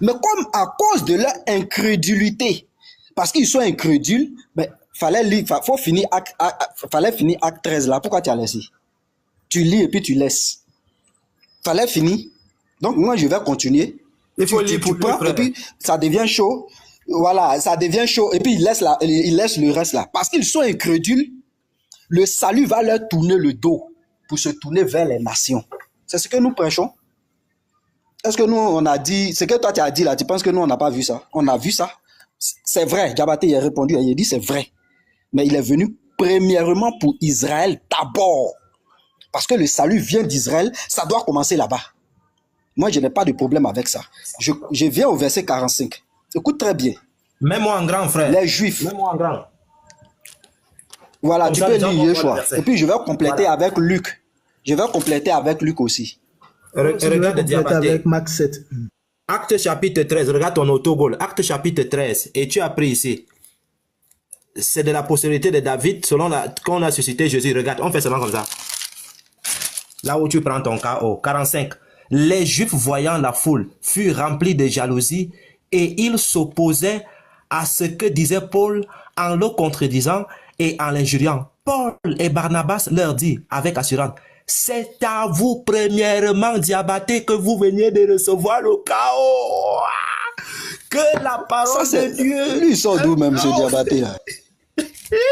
Speaker 2: Mais comme à cause de leur incrédulité, parce qu'ils sont incrédules, mais fallait finir Acte 13 là. Pourquoi tu as laissé? Tu lis et puis tu laisses. Fallait finir. Donc moi je vais continuer.
Speaker 8: Il faut lire pour
Speaker 2: prends, et puis ça devient chaud. Voilà, ça devient chaud et puis il laisse le reste là. Parce qu'ils sont incrédules, le salut va leur tourner le dos pour se tourner vers les nations. C'est ce que nous prêchons. Est-ce que nous, on a dit, ce que toi tu as dit là, tu penses que nous, on n'a pas vu ça? On a vu ça. C'est vrai, Diabaté, il a répondu, il a dit c'est vrai. Mais il est venu premièrement pour Israël d'abord. Parce que le salut vient d'Israël, ça doit commencer là-bas. Moi, je n'ai pas de problème avec ça. Je viens au verset 45. Écoute très bien.
Speaker 8: Mets-moi en grand, frère.
Speaker 2: Les Juifs.
Speaker 8: Mets-moi en grand.
Speaker 2: Voilà,
Speaker 8: Comme
Speaker 2: tu
Speaker 8: ça,
Speaker 2: peux lire Yeshua. Et puis, je vais compléter
Speaker 8: voilà.
Speaker 2: avec Luc. Je vais compléter avec Luc aussi.
Speaker 8: Regarde Diabaté.
Speaker 1: Avec Max 7.
Speaker 8: Acte chapitre 13, regarde ton autogol. Acte chapitre 13, et tu as pris ici. C'est de la postérité de David, selon qu'on a suscité Jésus. Regarde, on fait seulement comme ça. Là où tu prends ton KO. 45. Les Juifs, voyant la foule, furent remplis de jalousie et ils s'opposaient à ce que disait Paul en le contredisant et en l'injuriant. Paul et Barnabas leur dit avec assurance, c'est à vous premièrement, Diabaté, que vous veniez de recevoir le chaos. Que la parole de Dieu...
Speaker 2: Lui, il sort d'où même ce Diabaté là?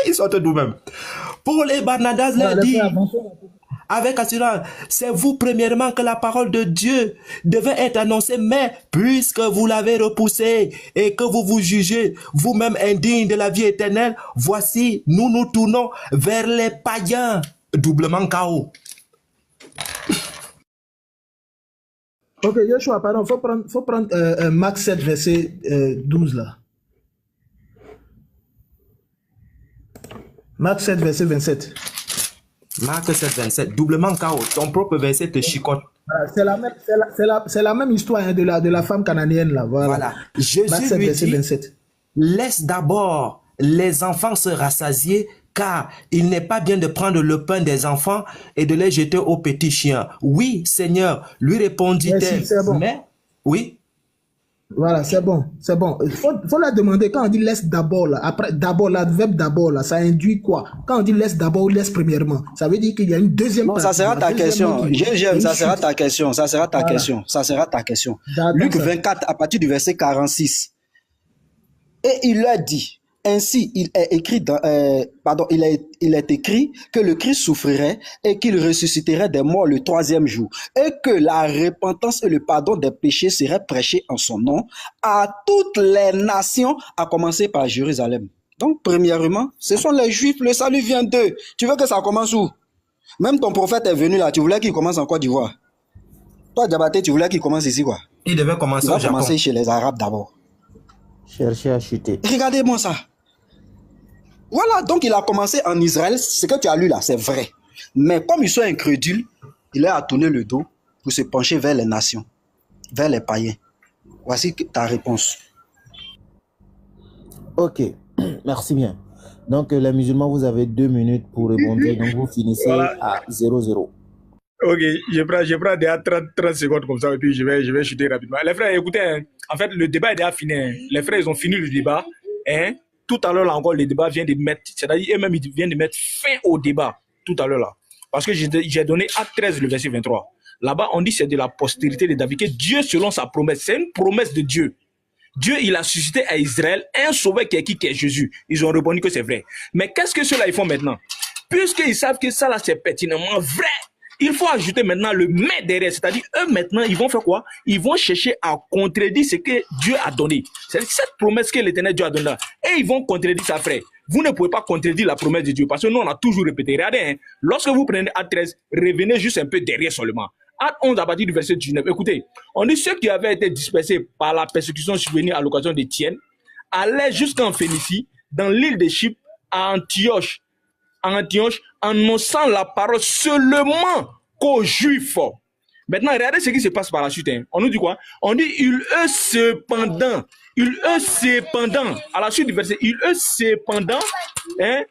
Speaker 8: Ils sortent d'où même? Pour les Barnabas leur dit... avec assurance. C'est vous premièrement que la parole de Dieu devait être annoncée, mais puisque vous l'avez repoussée et que vous vous jugez vous-même indigne de la vie éternelle, voici, nous nous tournons vers les païens. Doublement chaos.
Speaker 1: Ok, Yeshua, pardon, faut prendre Marc 7, verset 12 là. Marc 7, verset 27.
Speaker 8: Marc 7, 27. Doublement chaos. Ton propre verset te chicote.
Speaker 1: C'est la même histoire hein, de la femme cananéenne là. Voilà.
Speaker 8: Jésus
Speaker 1: Marc 7,
Speaker 8: lui
Speaker 1: verset
Speaker 8: dit,
Speaker 1: 27.
Speaker 8: laisse d'abord les enfants se rassasier, car il n'est pas bien de prendre le pain des enfants et de les jeter aux petits chiens. Oui, Seigneur, lui répondit-elle.
Speaker 1: Bon.
Speaker 8: Mais, oui.
Speaker 1: Voilà, c'est bon, c'est bon. Faut la demander, quand on dit laisse d'abord, là, après, d'abord, l'adverbe d'abord, là, ça induit quoi? Quand on dit laisse d'abord ou laisse premièrement, ça veut dire qu'il y a une deuxième
Speaker 2: partie. Non, ça sera ta question. Ça sera ta question. Ça sera ta question. Ça sera ta question. Luc 24, à partir du verset 46. Et il leur dit, ainsi, il est écrit il est écrit que le Christ souffrirait et qu'il ressusciterait des morts le 3e jour et que la repentance et le pardon des péchés seraient prêchés en son nom à toutes les nations, à commencer par Jérusalem. Donc, premièrement, ce sont les Juifs, le salut vient d'eux. Tu veux que ça commence où? Même ton prophète est venu là, tu voulais qu'il commence en Côte d'Ivoire. Toi, Diabaté, tu voulais qu'il commence ici quoi?
Speaker 8: Il devait commencer au Japon.
Speaker 2: Commencer chez les Arabes d'abord.
Speaker 4: Chercher à chuter.
Speaker 2: Regardez-moi ça. Voilà, donc il a commencé en Israël. Ce que tu as lu là, c'est vrai. Mais comme ils sont incrédules, il a tourné le dos pour se pencher vers les nations, vers les païens. Voici ta réponse.
Speaker 4: Ok, merci bien. Donc les musulmans, vous avez 2 minutes pour répondre. Donc vous finissez à 0-0.
Speaker 12: Ok, je prends déjà 30 secondes comme ça et puis je vais chuter rapidement. Les frères, écoutez, hein, en fait, le débat est déjà fini. Hein. Les frères, ils ont fini le débat. Hein. Tout à l'heure, là encore, le débat vient de mettre, c'est-à-dire eux-mêmes, ils viennent de mettre fin au débat, tout à l'heure, là. Parce que j'ai donné Acte 13, le verset 23. Là-bas, on dit que c'est de la postérité de David, que Dieu, selon sa promesse, c'est une promesse de Dieu. Dieu, il a suscité à Israël un sauveur qui est Jésus. Ils ont répondu que c'est vrai. Mais qu'est-ce que ceux-là, ils font maintenant? Puisqu'ils savent que ça, là, c'est pertinemment vrai, il faut ajouter maintenant le mais derrière. C'est-à-dire, eux, maintenant, ils vont faire quoi? Ils vont chercher à contredire ce que Dieu a donné. C'est-à-dire, cette promesse que l'Éternel Dieu a donnée là. Et ils vont contredire ça, frère. Vous ne pouvez pas contredire la promesse de Dieu. Parce que nous, on a toujours répété. Regardez, hein, lorsque vous prenez Acte 13, revenez juste un peu derrière seulement. Acte 11 à partir du verset 19. Écoutez, on dit ceux qui avaient été dispersés par la persécution survenue à l'occasion d'Étienne allaient jusqu'en Phénicie, dans l'île de Chypre, à Antioche, annonçant la parole seulement qu'aux Juifs. Maintenant, regardez ce qui se passe par la suite. Hein. On nous dit quoi? On dit, il eut cependant, à la suite du verset, il eut cependant, hein,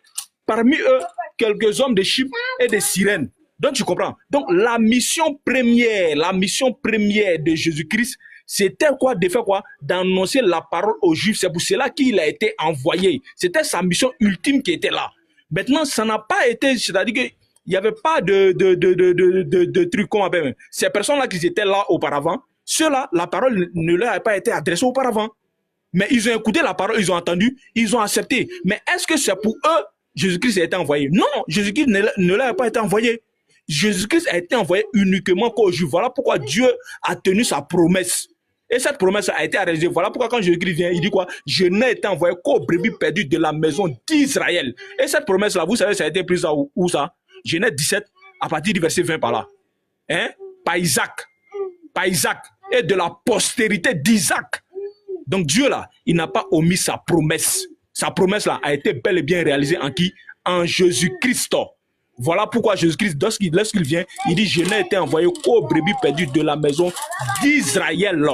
Speaker 12: parmi eux, quelques hommes de Chypre et de Cyrène. Donc, tu comprends? Donc, la mission première de Jésus-Christ, c'était quoi? De faire quoi? D'annoncer la parole aux Juifs. C'est pour cela qu'il a été envoyé. C'était sa mission ultime qui était là. Maintenant, ça n'a pas été, c'est-à-dire qu'il n'y avait pas de trucs qu'on appelle. Ces personnes-là qui étaient là auparavant, ceux-là, la parole ne leur a pas été adressée auparavant. Mais ils ont écouté la parole, ils ont entendu, ils ont accepté. Mais est-ce que c'est pour eux, Jésus-Christ a été envoyé? Non, Jésus-Christ ne leur a pas été envoyé. Jésus-Christ a été envoyé uniquement qu'aux Juifs. Voilà pourquoi Dieu a tenu sa promesse. Et cette promesse a été réalisée. Voilà pourquoi quand Jésus-Christ vient, il dit quoi? Je n'ai été envoyé qu'aux brebis perdues de la maison d'Israël. Et cette promesse-là, vous savez, ça a été prise où ça? Genèse 17, à partir du verset 20 par là. Hein? Par Isaac. Et de la postérité d'Isaac. Donc Dieu là, il n'a pas omis sa promesse. Sa promesse là a été bel et bien réalisée en qui? En Jésus-Christ. Voilà pourquoi Jésus-Christ, lorsqu'il vient, il dit, je n'ai été envoyé qu'aux brebis perdues de la maison d'Israël.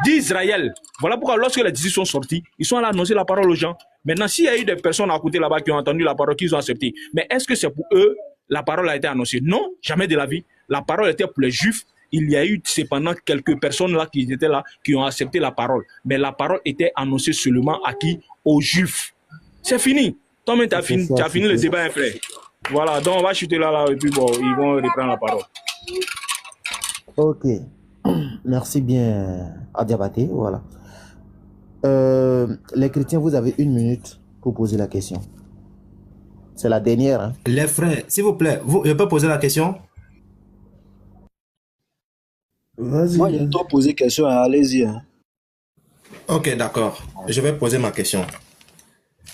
Speaker 12: D'Israël. Voilà pourquoi lorsque les disciples sont sortis, ils sont allés annoncer la parole aux gens. Maintenant, s'il y a eu des personnes à côté là-bas qui ont entendu la parole, qu'ils ont accepté, mais est-ce que c'est pour eux, la parole a été annoncée? Non, jamais de la vie. La parole était pour les Juifs. Il y a eu cependant quelques personnes là qui étaient là, qui ont accepté la parole. Mais la parole était annoncée seulement à qui? Aux Juifs. C'est fini. Toi-même, tu as fini le débat, hein, frère. Voilà, donc on va chuter là, et puis bon, ils vont reprendre la parole.
Speaker 4: Ok. Merci bien, Adiabaté. Voilà. Les chrétiens, vous avez 1 minute pour poser la question. C'est la dernière. Hein.
Speaker 8: Les frères, s'il vous plaît, je peux poser la question?
Speaker 1: Vas-y.
Speaker 2: Moi, je dois poser question, allez-y. Hein.
Speaker 8: Ok, d'accord. Je vais poser ma question.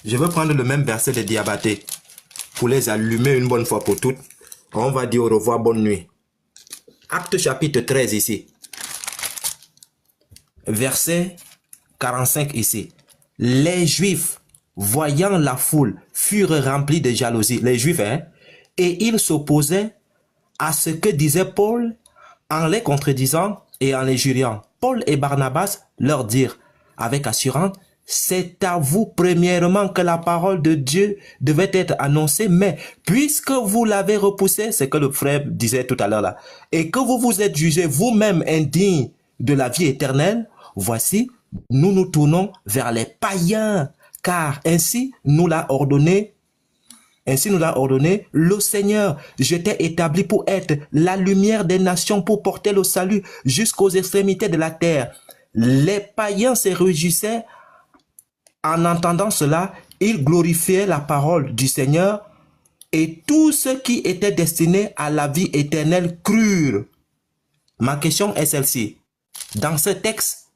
Speaker 8: Je vais prendre le même verset de Diabaté pour les allumer une bonne fois pour toutes. On va dire au revoir, bonne nuit. Acte chapitre 13 ici. Verset 45 ici. Les Juifs, voyant la foule, furent remplis de jalousie. Les Juifs, hein? Et ils s'opposaient à ce que disait Paul en les contredisant et en les juriant. Paul et Barnabas leur dirent avec assurance, c'est à vous premièrement que la parole de Dieu devait être annoncée, mais puisque vous l'avez repoussée, c'est que le frère disait tout à l'heure là, et que vous vous êtes jugés vous-même indignes de la vie éternelle, voici, nous nous tournons vers les païens, car ainsi nous l'a ordonné le Seigneur. Je t'ai établi pour être la lumière des nations, pour porter le salut jusqu'aux extrémités de la terre. Les païens se réjouissaient en entendant cela, ils glorifiaient la parole du Seigneur et tous ceux qui étaient destinés à la vie éternelle crurent. Ma question est celle-ci. Dans ce texte,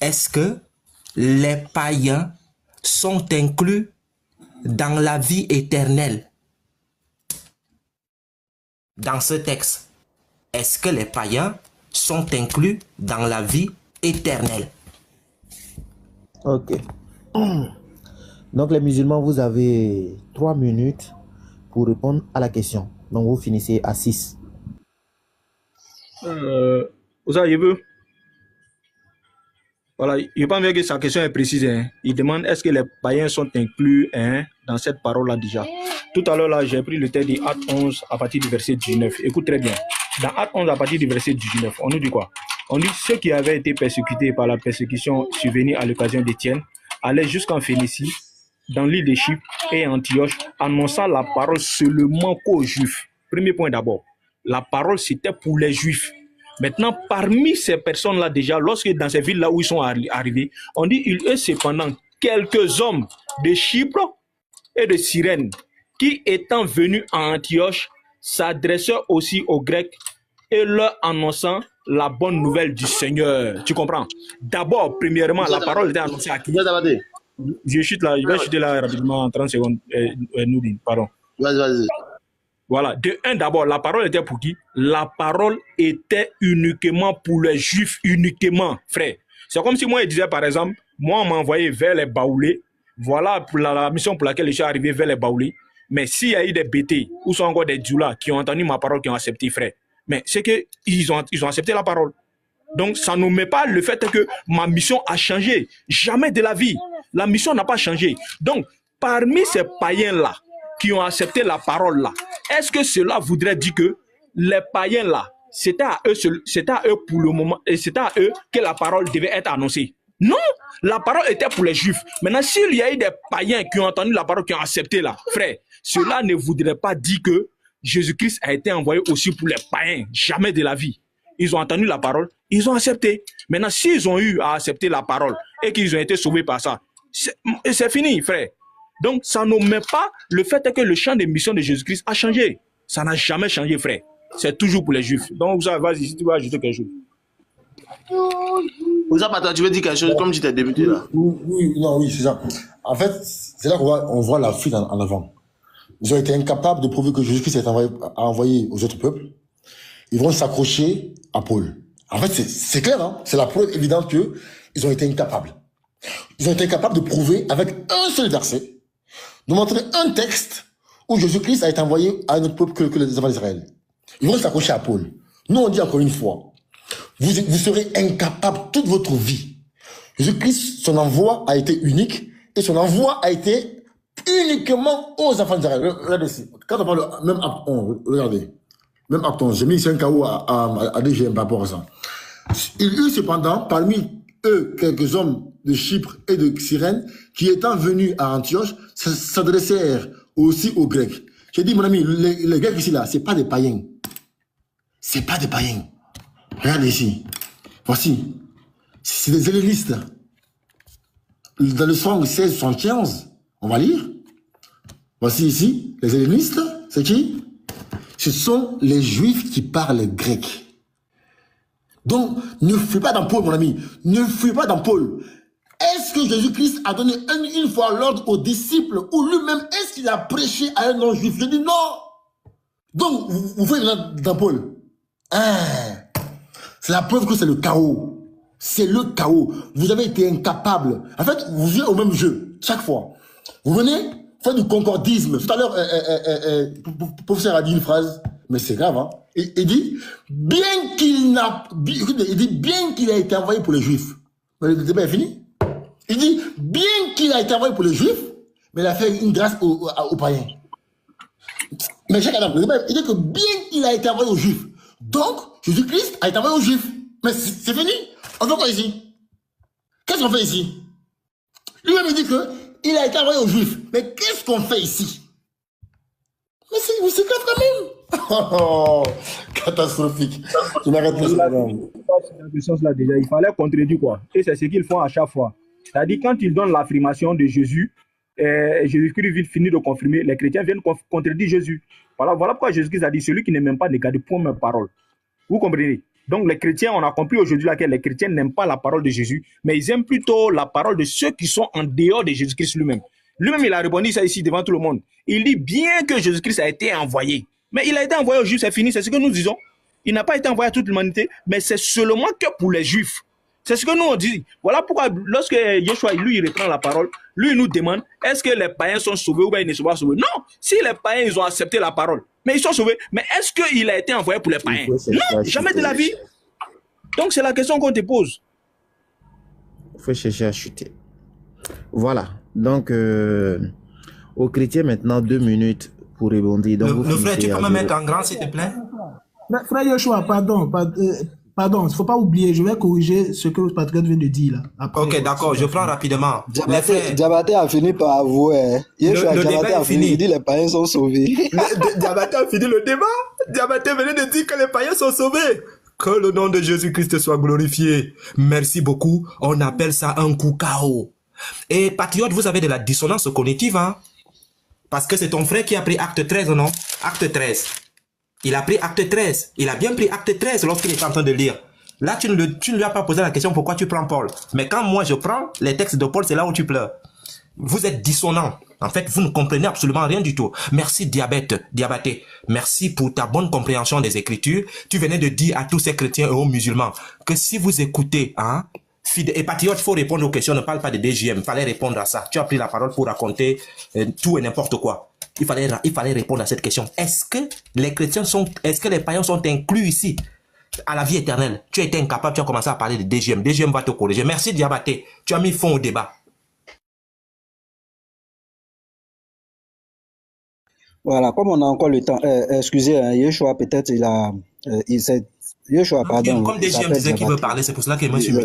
Speaker 8: est-ce que les païens sont inclus dans la vie éternelle? Dans ce texte, est-ce que les païens sont inclus dans la vie éternelle?
Speaker 4: Ok. Donc les musulmans, vous avez 3 minutes pour répondre à la question. Donc vous finissez à 6.
Speaker 12: Ouza, voilà, je pense bien que sa question est précise. Hein. Il demande est-ce que les païens sont inclus dans cette parole-là déjà. Tout à l'heure, là, j'ai pris le texte de Acte 11 à partir du verset 19. Écoute très bien. Dans Acte 11 à partir du verset 19, on nous dit quoi? On dit ceux qui avaient été persécutés par la persécution survenue à l'occasion d'Étienne allaient jusqu'en Phénicie, dans l'île de Chypre et Antioche, annonçant la parole seulement qu'aux Juifs. Premier point d'abord. La parole, c'était pour les Juifs. Maintenant, parmi ces personnes-là déjà, lorsque dans ces villes-là où ils sont arrivés, on dit il y a cependant quelques hommes de Chypre et de Cyrène qui, étant venus à Antioche, s'adressaient aussi aux Grecs et leur annonçant la bonne nouvelle du Seigneur. Tu comprends? D'abord, premièrement, la parole était annoncée à qui? Je vais chuter là rapidement en 30 secondes. Noudine, pardon.
Speaker 9: Vas-y.
Speaker 12: Voilà. De un, d'abord, la parole était pour qui? La parole était uniquement pour les Juifs, uniquement, frère. C'est comme si moi, je disais, par exemple, moi, on m'a envoyé vers les Baoulés. Voilà pour la mission pour laquelle je suis arrivé vers les Baoulés. Mais s'il y a eu des BT, ou sont encore des Djoula qui ont entendu ma parole, qui ont accepté, frère, mais c'est qu'ils ont accepté la parole. Donc, ça ne met pas le fait que ma mission a changé. Jamais de la vie. La mission n'a pas changé. Donc, parmi ces païens-là, qui ont accepté la parole-là, est-ce que cela voudrait dire que les païens-là, c'était à eux pour le moment, et c'était à eux que la parole devait être annoncée? Non, la parole était pour les Juifs. Maintenant, s'il y a eu des païens qui ont entendu la parole, qui ont accepté là, frère, cela ne voudrait pas dire que Jésus-Christ a été envoyé aussi pour les païens. Jamais de la vie. Ils ont entendu la parole, ils ont accepté. Maintenant, s'ils ont eu à accepter la parole et qu'ils ont été sauvés par ça, c'est fini, frère. Donc, ça ne met pas le fait que le champ de mission de Jésus-Christ a changé. Ça n'a jamais changé, frère. C'est toujours pour les Juifs. Donc, vas-y, si tu veux ajouter quelque chose.
Speaker 9: Tu veux dire quelque chose comme tu t'es débuté là?
Speaker 10: Oui, c'est ça. En fait, c'est là qu'on voit la fuite en avant. Ils ont été incapables de prouver que Jésus-Christ est envoyé aux autres peuples. Ils vont s'accrocher à Paul. En fait, c'est clair, hein? C'est la preuve évidente qu'ils ont été incapables. Ils ont été incapables de prouver avec un seul verset, de montrer un texte où Jésus-Christ a été envoyé à un autre peuple que les enfants d'Israël. Ils vont s'accrocher à Paul. Nous, on dit encore une fois, vous serez incapables toute votre vie. Jésus-Christ, son envoi a été unique et son envoi a été uniquement aux enfants d'Israël. Regardez ici. Quand on parle, même acte 11, regardez. Même acte 11, j'ai mis ici un KO à DGM par rapport à ça. Il y eut cependant, parmi eux, quelques hommes de Chypre et de Cyrène qui, étant venus à Antioche, s'adressèrent aussi aux Grecs. J'ai dit, mon ami, les Grecs ici, là, c'est pas des païens. C'est pas des païens. Regardez ici. Voici. C'est des hellénistes. Dans le Somme 16-75, on va lire. Voici ici, les hellénistes, c'est qui? Ce sont les Juifs qui parlent grec. Donc, ne fais pas d'ampoule, mon ami. Ne fais pas d'ampoule. Est-ce que Jésus-Christ a donné une fois l'ordre aux disciples ou lui-même, est-ce qu'il a prêché à un non-juif? Je dis non. Donc, vous faites d'ampoule. C'est la preuve que c'est le chaos. C'est le chaos. Vous avez été incapable. En fait, vous jouez au même jeu, chaque fois. Vous venez faire du concordisme. Tout à l'heure, le professeur a dit une phrase, mais c'est grave, hein. Il dit, bien qu'il a été envoyé pour les Juifs. Le débat est fini. Il dit, bien qu'il a été envoyé pour les Juifs, mais il a fait une grâce aux païens. Mais chaque Adam, il dit que bien qu'il a été envoyé aux Juifs, donc Jésus-Christ a été envoyé aux Juifs. Mais c'est fini. On fait quoi ici? Qu'est-ce qu'on fait ici? Lui-même il dit qu'il a été envoyé aux Juifs. Mais qu'est-ce qu'on fait ici? Mais c'est grave quand même. Oh, catastrophique. Je m'arrête là.
Speaker 11: Déjà, il fallait contredire quoi. Et c'est ce qu'ils font à chaque fois. C'est-à-dire quand ils donnent l'affirmation de Jésus, Jésus-Christ finit de confirmer, les chrétiens viennent contredire Jésus. Voilà pourquoi Jésus-Christ a dit, celui qui ne m'aime pas ne garde point mes paroles. Vous comprenez? Donc les chrétiens, on a compris aujourd'hui que les chrétiens n'aiment pas la parole de Jésus, mais ils aiment plutôt la parole de ceux qui sont en dehors de Jésus-Christ lui-même. Lui-même, il a répondu ça ici devant tout le monde. Il dit bien que Jésus-Christ a été envoyé. Mais il a été envoyé aux Juifs, c'est fini, c'est ce que nous disons. Il n'a pas été envoyé à toute l'humanité, mais c'est seulement que pour les Juifs. C'est ce que nous on dit. Voilà pourquoi lorsque Yeshua, lui, il reprend la parole, lui, il nous demande, est-ce que les païens sont sauvés ou bien ils ne sont pas sauvés? Non, si les païens, ils ont accepté la parole, mais ils sont sauvés. Mais est-ce qu'il a été envoyé pour les païens? Non, jamais de la vie. Donc c'est la question qu'on te pose.
Speaker 4: Il faut chercher à chuter. Voilà. Donc, aux chrétiens maintenant, 2 minutes pour rebondir. Donc,
Speaker 8: le frère, tu peux me mettre en grand, s'il te plaît?
Speaker 1: Frère Yoshua, pardon, il ne faut pas oublier, je vais corriger ce que le patriote vient de dire là. Après,
Speaker 8: ok, d'accord, je prends rapidement.
Speaker 2: Diabaté a fini par avouer.
Speaker 8: Le débat est fini.
Speaker 2: Il dit les païens sont sauvés.
Speaker 8: Diabaté a fini le débat. Diabaté venait de dire que les païens sont sauvés. Que le nom de Jésus-Christ soit glorifié. Merci beaucoup. On appelle ça un coup KO. Et patriote, vous avez de la dissonance cognitive, hein? Parce que c'est ton frère qui a pris acte 13, non? Acte 13. Il a pris acte 13. Il a bien pris acte 13 lorsqu'il est en train de lire. Là, tu ne lui as pas posé la question pourquoi tu prends Paul. Mais quand moi je prends les textes de Paul, c'est là où tu pleures. Vous êtes dissonant. En fait, vous ne comprenez absolument rien du tout. Merci Diabaté. Merci pour ta bonne compréhension des Écritures. Tu venais de dire à tous ces chrétiens et aux musulmans que si vous écoutez, hein, et patriote, il faut répondre aux questions. Ne parle pas de DGM. Il fallait répondre à ça. Tu as pris la parole pour raconter tout et n'importe quoi. Il fallait répondre à cette question. Est-ce que les païens sont inclus ici à la vie éternelle? Tu as été incapable, tu as commencé à parler de DGM. DGM va te corriger. Merci Diabaté. Tu as mis fond au débat.
Speaker 2: Voilà, comme on a encore le temps, excusez, hein, Yeshua, peut-être Yeshua, pardon.
Speaker 8: Comme DGM disait qu'il veut parler, c'est pour cela qu'il m'a suivi.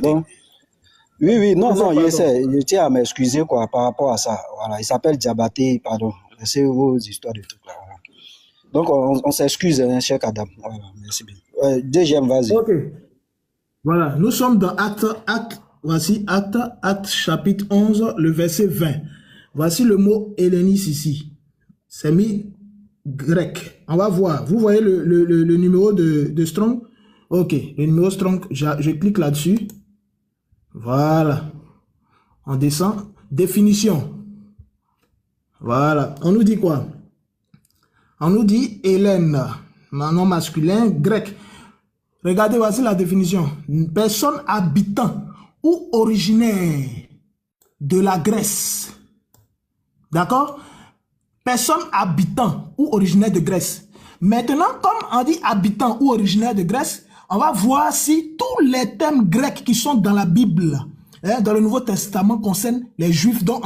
Speaker 2: Oui, non, je tiens à m'excuser quoi par rapport à ça. Voilà, il s'appelle Diabaté, pardon. C'est vos histoires de trucs là. Voilà. Donc on s'excuse, hein, cher Adam. Voilà, merci bien. Deuxième, vas-y.
Speaker 1: Ok. Voilà, nous sommes dans voici Acte chapitre 11, le verset 20. Voici le mot hellénis ici. C'est mis grec. On va voir. Vous voyez le numéro de Strong? Ok, le numéro Strong, je clique là-dessus. Voilà. On descend. Définition. Voilà. On nous dit quoi? On nous dit Hélène, nom masculin, grec. Regardez, voici la définition. Une personne habitant ou originaire de la Grèce. D'accord? Personne habitant ou originaire de Grèce. Maintenant, comme on dit habitant ou originaire de Grèce, on va voir si tous les thèmes grecs qui sont dans la Bible, dans le Nouveau Testament, concernent les Juifs dont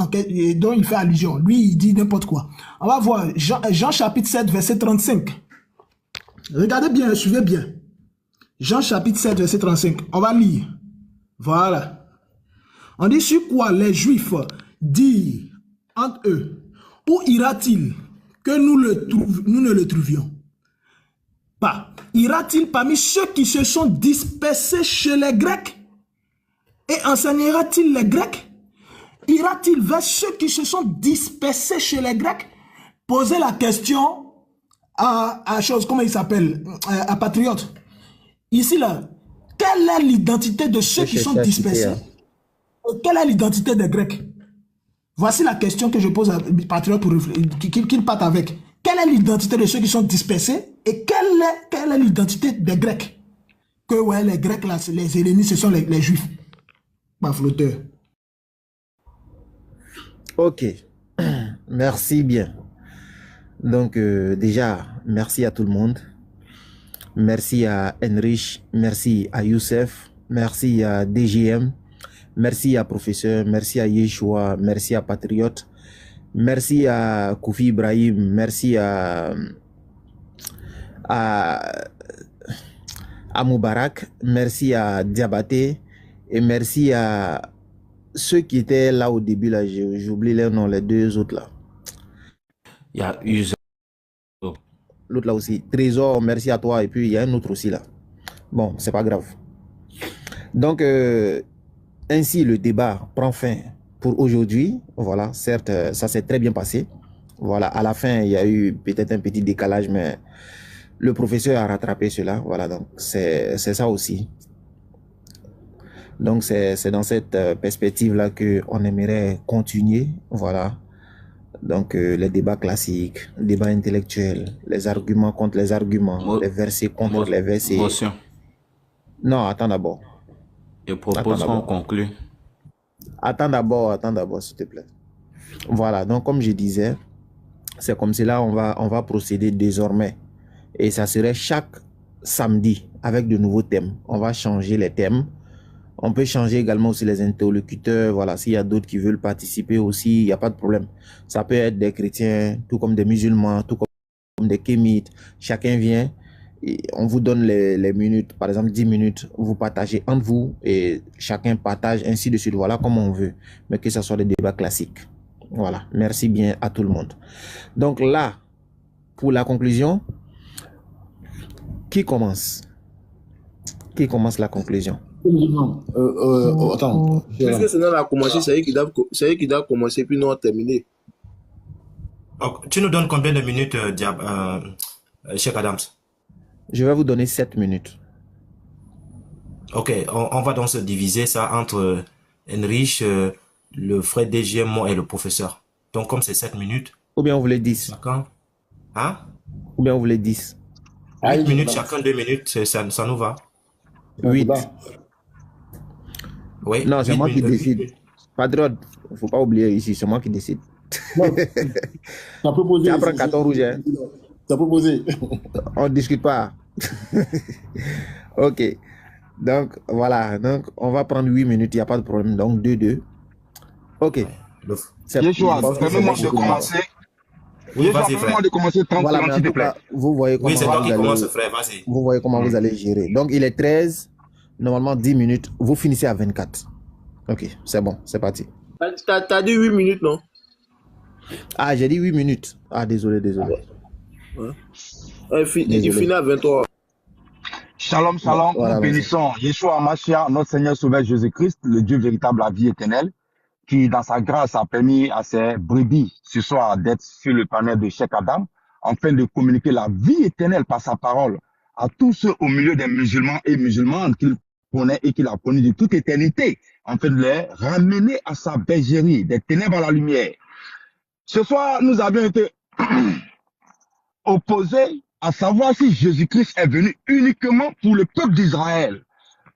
Speaker 1: il fait allusion. Lui, il dit n'importe quoi. On va voir Jean chapitre 7, verset 35. Regardez bien, suivez bien. Jean chapitre 7, verset 35. On va lire. Voilà. On dit sur quoi les Juifs disent entre eux. Où ira-t-il que nous ne le trouvions pas? Ira-t-il parmi ceux qui se sont dispersés chez les Grecs? Et enseignera-t-il les Grecs? Ira-t-il vers ceux qui se sont dispersés chez les Grecs? poser la question à chose, comment il s'appelle, à Patriote. Ici, là, quelle est l'identité de ceux qui sont dispersés? Et quelle est l'identité des Grecs? Voici la question que je pose à Patriote pour qu'il parte avec. Quelle est l'identité de ceux qui sont dispersés et quelle est l'identité des Grecs? Que ouais, les Grecs, là, les Hellénistes, ce sont les Juifs. Ma flotteur.
Speaker 4: Ok, merci bien. Donc déjà, merci à tout le monde. Merci à Enrich, merci à Youssef, merci à DGM, merci à Professeur, merci à Yeshua, merci à Patriote, merci à Koufi Ibrahim, merci à Moubarak, merci à Diabaté et merci à ceux qui étaient là au début, là, j'oublie les noms, les deux autres là. Il y a Usa. L'autre là aussi. Trésor, merci à toi. Et puis il y a un autre aussi là. Bon, c'est pas grave. Donc, ainsi le débat prend fin pour aujourd'hui. Voilà, certes, ça s'est très bien passé. Voilà, à la fin, il y a eu peut-être un petit décalage, mais le professeur a rattrapé cela. Voilà, donc c'est ça aussi. Donc, c'est dans cette perspective-là qu'on aimerait continuer. Voilà. Donc, les débats classiques, les débats intellectuels, les arguments contre les arguments, les versets contre les versets.
Speaker 7: Motion.
Speaker 4: Non, attends d'abord.
Speaker 7: Je propose qu'on conclue.
Speaker 4: Attends d'abord, s'il te plaît. Voilà, donc comme je disais, c'est comme cela on va procéder désormais. Et ça serait chaque samedi avec de nouveaux thèmes. On va changer les thèmes. On peut changer également aussi les interlocuteurs. Voilà, s'il y a d'autres qui veulent participer aussi, il n'y a pas de problème. Ça peut être des chrétiens, tout comme des musulmans, tout comme des kémites. Chacun vient et on vous donne les minutes, par exemple 10 minutes, vous partagez entre vous et chacun partage ainsi de suite. Voilà comme on veut, mais que ce soit des débats classiques. Voilà, merci bien à tout le monde. Donc là, pour la conclusion, qui commence? Qui commence la conclusion?
Speaker 9: Attends. Puisque ce nom a commencé, c'est lui qui doit commencer, puis nous on terminé.
Speaker 8: Tu nous donnes combien de minutes, Cheikh Adams?
Speaker 4: Je vais vous donner 7 minutes.
Speaker 8: Ok, on va donc se diviser ça entre Enrich, le frère DGM, moi et le professeur. Donc comme c'est 7 minutes.
Speaker 4: Ou bien on voulait 10.
Speaker 8: D'accord. Hein?
Speaker 4: Ou bien on voulait 10.
Speaker 8: 8 minutes, chacun 2 minutes, ça nous va.
Speaker 4: 8.
Speaker 8: Oui,
Speaker 4: non, c'est moi qui
Speaker 8: minutes.
Speaker 4: décide. Patriote, il ne faut pas oublier ici, c'est moi qui décide.
Speaker 10: T'as proposé.
Speaker 4: Tu apprends carton rouge, hein?
Speaker 10: T'as proposé.
Speaker 4: On ne discute pas. Ok. Donc, voilà. Donc, on va prendre 8 minutes, il n'y a pas de problème. Donc, 2-2. Ok.
Speaker 3: Yeshua, permets-moi de commencer. Yeshua, permets-moi de commencer 30
Speaker 4: voilà,
Speaker 3: secondes, s'il te plaît.
Speaker 4: Vous voyez comment,
Speaker 8: Oui, c'est toi qui commence, frère, vas-y.
Speaker 4: vous voyez comment vous allez gérer. Donc, il est 13, normalement 10 minutes. Vous finissez à 24. Ok, c'est bon, c'est parti.
Speaker 9: T'as dit 8 minutes, non?
Speaker 4: Ah, j'ai dit 8 minutes. Ah, désolé.
Speaker 9: Ouais. Il finit à 23.
Speaker 3: Shalom, shalom,
Speaker 4: Voilà,
Speaker 3: nous bénissons Yeshua Mashiach, notre Seigneur Sauveur Jésus-Christ, le Dieu véritable à vie éternelle, qui dans sa grâce a permis à ses brebis ce soir d'être sur le panel de Cheikh Adam, afin de communiquer la vie éternelle par sa parole à tous ceux au milieu des musulmans et musulmanes qu'il connaît et qu'il a connus de toute éternité, afin de les ramener à sa bergerie, des ténèbres à la lumière. Ce soir, nous avions été opposés à savoir si Jésus-Christ est venu uniquement pour le peuple d'Israël.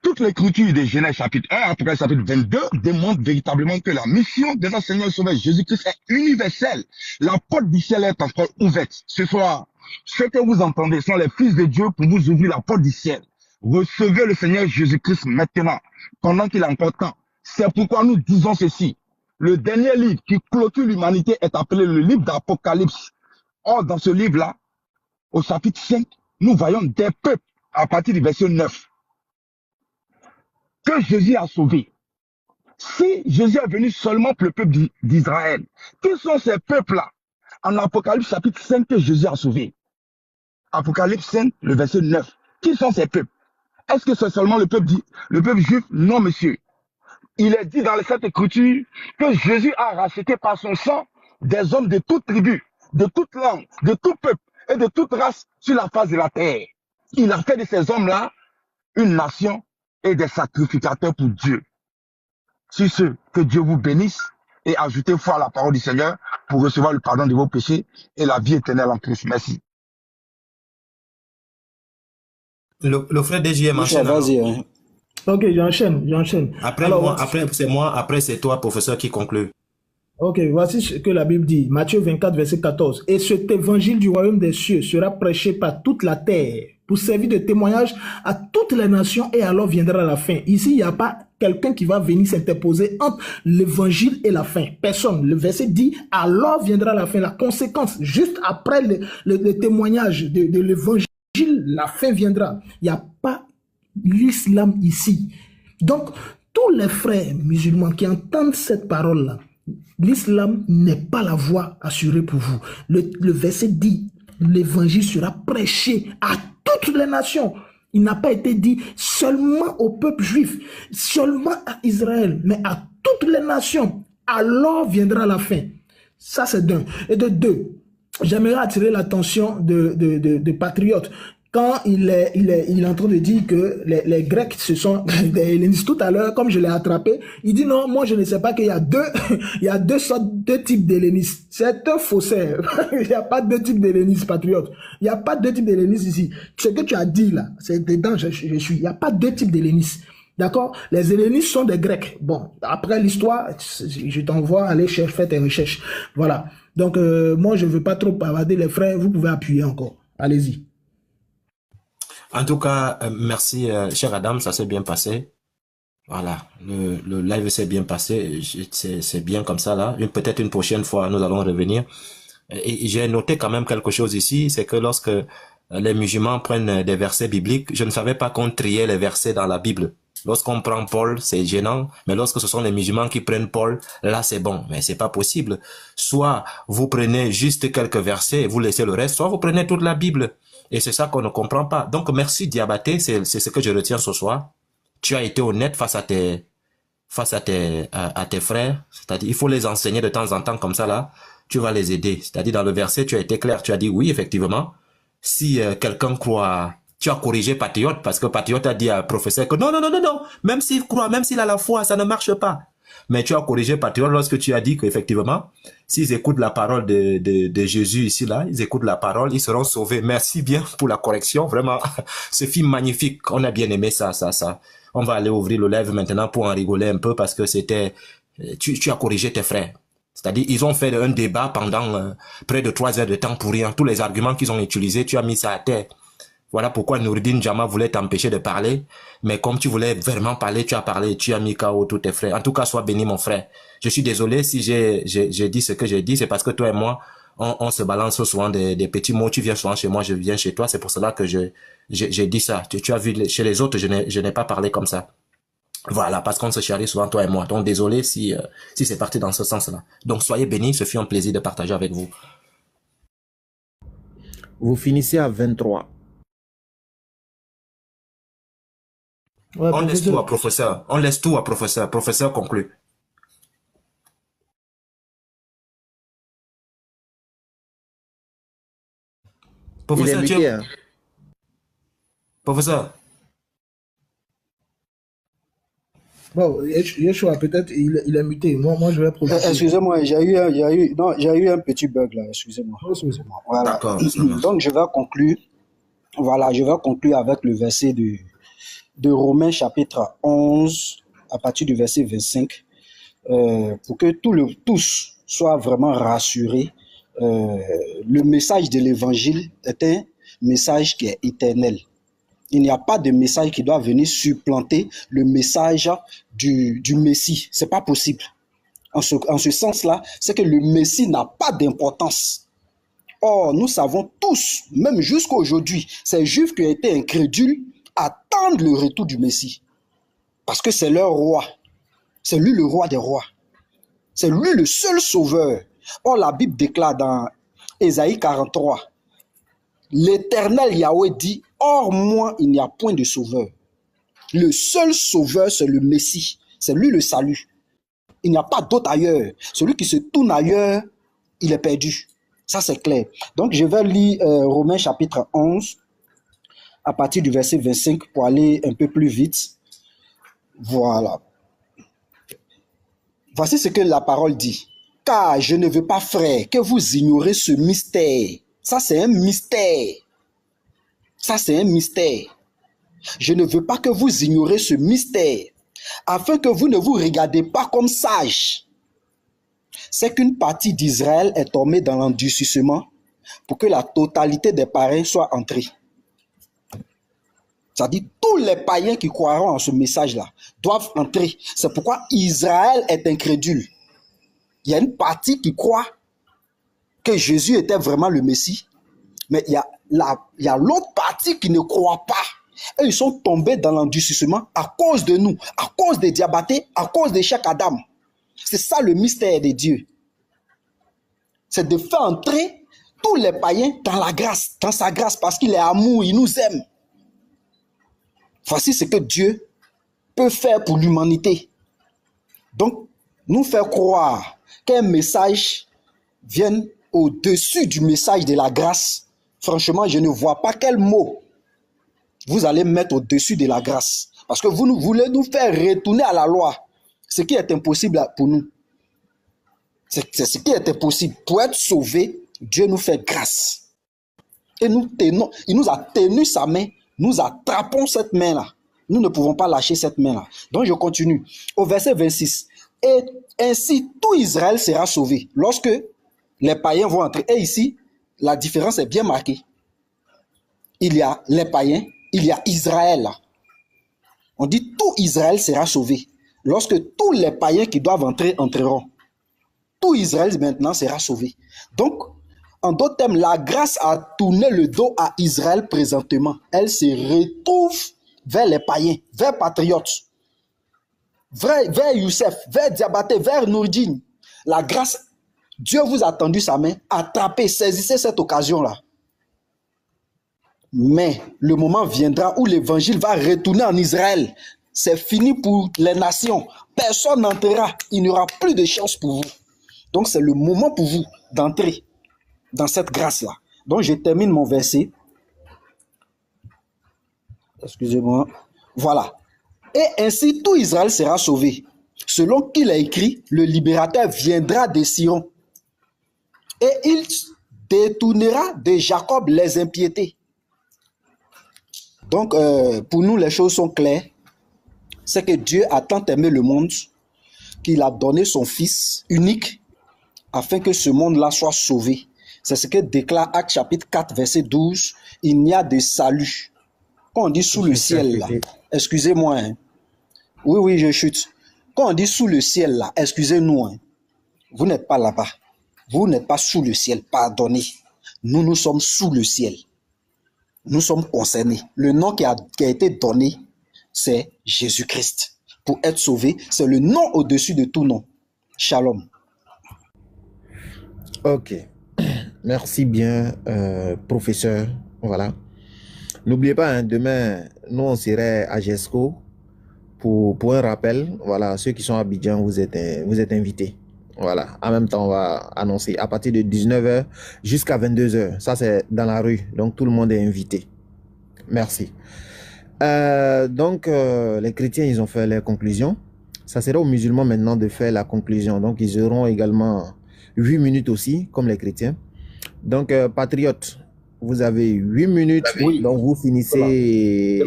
Speaker 3: Toute l'écriture de Genèse chapitre 1, Apocalypse chapitre 22 démontre véritablement que la mission de notre Seigneur Sauveur Jésus-Christ est universelle. La porte du ciel est encore ouverte. Ce soir, ce que vous entendez sont les fils de Dieu pour vous ouvrir la porte du ciel. Recevez le Seigneur Jésus-Christ maintenant, pendant qu'il est encore temps. C'est pourquoi nous disons ceci. Le dernier livre qui clôture l'humanité est appelé le livre d'Apocalypse. Or, dans ce livre-là, au chapitre 5, nous voyons des peuples à partir du verset 9 que Jésus a sauvés. Si Jésus est venu seulement pour le peuple d'Israël, qui sont ces peuples-là en Apocalypse chapitre 5 que Jésus a sauvés? Apocalypse 5, le verset 9. Qui sont ces peuples? Est-ce que c'est seulement le peuple juif? Non, monsieur. Il est dit dans cette écriture que Jésus a racheté par son sang des hommes de toute tribu, de toute langue, de tout peuple et de toute race sur la face de la terre. Il a fait de ces hommes-là une nation et des sacrificateurs pour Dieu. Sur ce, que Dieu vous bénisse et ajoutez foi à la parole du Seigneur pour recevoir le pardon de vos péchés et la vie éternelle en Christ. Merci.
Speaker 8: Le frère DJM enchaîne.
Speaker 2: Vas-y. Hein.
Speaker 1: Ok, j'enchaîne.
Speaker 8: Après, après c'est toi, professeur, qui conclut.
Speaker 1: Ok, voici ce que la Bible dit. Matthieu 24, verset 14. Et cet évangile du royaume des cieux sera prêché par toute la terre pour servir de témoignage à toutes les nations et alors viendra la fin. Ici, il n'y a pas quelqu'un qui va venir s'interposer entre l'évangile et la fin. Personne. Le verset dit, alors viendra la fin. La conséquence, juste après le témoignage de l'évangile, la fin viendra. Il n'y a pas l'islam ici. Donc, tous les frères musulmans qui entendent cette parole-là, l'islam n'est pas la voie assurée pour vous. Le verset dit, l'évangile sera prêché à toutes les nations. Il n'a pas été dit seulement au peuple juif, seulement à Israël, mais à toutes les nations. Alors viendra la fin. Ça, c'est d'un. Et de deux, j'aimerais attirer l'attention de patriotes. Quand il est en train de dire que les Grecs, ce sont des hellénistes, tout à l'heure, comme je l'ai attrapé, il dit non, moi je ne sais pas qu'il y a deux types d'hellénistes. C'est un faussaire. Il n'y a pas deux types d'hellénistes, patriotes. Il n'y a pas deux types d'hellénistes ici. Ce que tu as dit là, c'est dedans je suis. Il n'y a pas deux types d'hellénistes. D'accord? Les hellénistes sont des Grecs. Bon, après l'histoire, je t'envoie aller faire tes recherches. Voilà. Donc, moi je ne veux pas trop bavarder les frères, vous pouvez appuyer encore. Allez-y.
Speaker 8: En tout cas, merci, cher Adam, ça s'est bien passé. Voilà, le live s'est bien passé, c'est bien comme ça là. Peut-être une prochaine fois, nous allons revenir. Et j'ai noté quand même quelque chose ici, c'est que lorsque les musulmans prennent des versets bibliques, je ne savais pas qu'on triait les versets dans la Bible. Lorsqu'on prend Paul, c'est gênant, mais lorsque ce sont les musulmans qui prennent Paul, là c'est bon, mais c'est pas possible. Soit vous prenez juste quelques versets et vous laissez le reste, soit vous prenez toute la Bible. Et c'est ça qu'on ne comprend pas. Donc merci Diabaté, c'est ce que je retiens ce soir. Tu as été honnête face à tes frères. C'est-à-dire, il faut les enseigner de temps en temps comme ça là. Tu vas les aider. C'est-à-dire dans le verset, tu as été clair. Tu as dit oui, effectivement. Si quelqu'un croit, tu as corrigé Patriote parce que Patriote a dit à professeur que non. Même s'il croit, même s'il a la foi, ça ne marche pas. Mais tu as corrigé Patriote lorsque tu as dit qu'effectivement, s'ils écoutent la parole de Jésus ici, là, ils écoutent la parole, ils seront sauvés. Merci bien pour la correction. Vraiment, ce film magnifique. On a bien aimé ça. On va aller ouvrir le live maintenant pour en rigoler un peu parce que c'était, tu as corrigé tes frères. C'est-à-dire, ils ont fait un débat pendant près de 3 heures de temps pour rien. Tous les arguments qu'ils ont utilisés, tu as mis ça à terre. Voilà pourquoi Noureddin Jama voulait t'empêcher de parler. Mais comme tu voulais vraiment parler, tu as parlé, tu as mis KO tous tes frères. En tout cas, sois béni, mon frère. Je suis désolé si j'ai dit ce que j'ai dit. C'est parce que toi et moi, on se balance souvent des petits mots. Tu viens souvent chez moi, je viens chez toi. C'est pour cela que j'ai dit ça. Tu as vu, chez les autres, je n'ai pas parlé comme ça. Voilà, parce qu'on se charrie souvent, toi et moi. Donc, désolé si c'est parti dans ce sens-là. Donc, soyez bénis. Ce fut un plaisir de partager avec vous.
Speaker 4: Vous finissez à 23.
Speaker 1: Ouais,
Speaker 8: on laisse tout à professeur. On laisse tout à professeur. Professeur conclut. Professeur,
Speaker 4: il est muté, hein.
Speaker 8: Professeur.
Speaker 1: Bon, Yeshua, peut-être il est muté. Moi, je vais profiter.
Speaker 2: Excusez-moi, j'ai eu un petit bug là. Excusez-moi. Voilà.
Speaker 8: D'accord.
Speaker 2: Donc, je vais conclure. Voilà, je vais conclure avec le verset de Romains chapitre 11, à partir du verset 25, pour que tous soient vraiment rassurés. Le message de l'évangile est un message qui est éternel. Il n'y a pas de message qui doit venir supplanter le message du Messie. C'est pas possible. En ce sens-là, c'est que le Messie n'a pas d'importance. Or, nous savons tous, même jusqu'à aujourd'hui, ces Juifs qui ont été incrédules attendent le retour du Messie. Parce que c'est leur roi. C'est lui le roi des rois. C'est lui le seul sauveur. Or, la Bible déclare dans Ésaïe 43, l'Éternel Yahweh dit, hors moi, il n'y a point de sauveur. Le seul sauveur, c'est le Messie. C'est lui le salut. Il n'y a pas d'autre ailleurs. Celui qui se tourne ailleurs, il est perdu. Ça, c'est clair. Donc, je vais lire Romains chapitre 11, à partir du verset 25, pour aller un peu plus vite. Voilà. Voici ce que la parole dit. Car je ne veux pas, frère, que vous ignorez ce mystère. Ça, c'est un mystère. Ça, c'est un mystère. Je ne veux pas que vous ignorez ce mystère, afin que vous ne vous regardez pas comme sages. C'est qu'une partie d'Israël est tombée dans l'endurcissement pour que la totalité des païens soit entrée. C'est-à-dire tous les païens qui croiront en ce message-là doivent entrer. C'est pourquoi Israël est incrédule. Il y a une partie qui croit que Jésus était vraiment le Messie, mais il y a l'autre partie qui ne croit pas. Et ils sont tombés dans l'endurcissement à cause de nous, à cause des diabatés, à cause de chaque Adam. C'est ça le mystère de Dieu. C'est de faire entrer tous les païens dans la grâce, dans sa grâce, parce qu'il est amour, il nous aime. Voici ce que Dieu peut faire pour l'humanité. Donc, nous faire croire qu'un message vienne au-dessus du message de la grâce. Franchement, je ne vois pas quel mot vous allez mettre au-dessus de la grâce. Parce que vous voulez nous faire retourner à la loi. Ce qui est impossible pour nous. C'est ce qui est impossible. Pour être sauvé, Dieu nous fait grâce. Et nous tenons, il nous a tenu sa main. Nous attrapons cette main-là. Nous ne pouvons pas lâcher cette main-là. Donc je continue. Au verset 26. Et ainsi, tout Israël sera sauvé lorsque les païens vont entrer. Et ici, la différence est bien marquée. Il y a les païens, il y a Israël. On dit tout Israël sera sauvé lorsque tous les païens qui doivent entrer entreront. Tout Israël maintenant sera sauvé. Donc, en d'autres termes, la grâce a tourné le dos à Israël présentement. Elle se retrouve vers les païens, vers patriotes, vers Youssef, vers Diabaté, vers Nourdine. La grâce, Dieu vous a tendu sa main, attrapez, saisissez cette occasion-là. Mais le moment viendra où l'évangile va retourner en Israël. C'est fini pour les nations. Personne n'entrera. Il n'y aura plus de chance pour vous. Donc c'est le moment pour vous d'entrer dans cette grâce-là. Donc je termine mon verset. Excusez-moi. Voilà. Et ainsi tout Israël sera sauvé. Selon qu'il a écrit, le libérateur viendra de Sion. Et il détournera de Jacob les impiétés. Donc pour nous les choses sont claires. C'est que Dieu a tant aimé le monde qu'il a donné son Fils unique afin que ce monde-là soit sauvé. C'est ce que déclare Actes chapitre 4, verset 12. Il n'y a de salut. Quand on dit sous le ciel, là, excusez-moi. Hein. Oui, je chute. Quand on dit sous le ciel, là, excusez-nous. Hein. Vous n'êtes pas là-bas. Vous n'êtes pas sous le ciel. Pardonnez. Nous sommes sous le ciel. Nous sommes concernés. Le nom qui a été donné, c'est Jésus-Christ. Pour être sauvé, c'est le nom au-dessus de tout nom. Shalom.
Speaker 4: Ok. Merci bien, professeur. Voilà. N'oubliez pas, hein, demain, nous, on serait à GESCO pour un rappel. Voilà, ceux qui sont à Abidjan, vous êtes invités. Voilà. En même temps, on va annoncer à partir de 19h jusqu'à 22h. Ça, c'est dans la rue. Donc, tout le monde est invité. Merci. Donc, les chrétiens, ils ont fait leur conclusion. Ça sera aux musulmans maintenant de faire la conclusion. Donc, ils auront également 8 minutes aussi, comme les chrétiens. Donc, patriotes, vous avez 8 minutes. Oui. Donc, vous finissez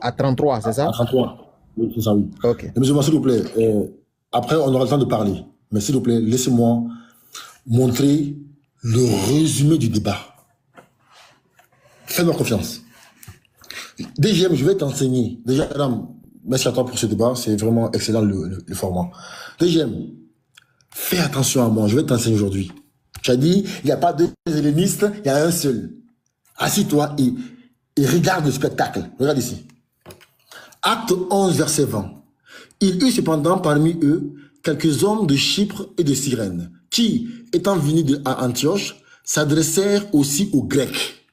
Speaker 4: à 33, c'est ça?
Speaker 10: À 33. Oui, c'est ça, oui.
Speaker 4: Ok.
Speaker 10: Les musulmans, s'il vous plaît, après, on aura le temps de parler. Mais s'il vous plaît, laissez-moi montrer le résumé du débat. Faites-moi confiance. DGM, je vais t'enseigner. Déjà, madame, merci à toi pour ce débat. C'est vraiment excellent le format. DGM, fais attention à moi. Je vais t'enseigner aujourd'hui. Tu as dit, il n'y a pas deux hellénistes, il y a un seul. Assis-toi et regarde le spectacle. Regarde ici. Acte 11, verset 20. Il eut cependant parmi eux quelques hommes de Chypre et de Cyrène, qui, étant venus à Antioche, s'adressèrent aussi aux Grecs.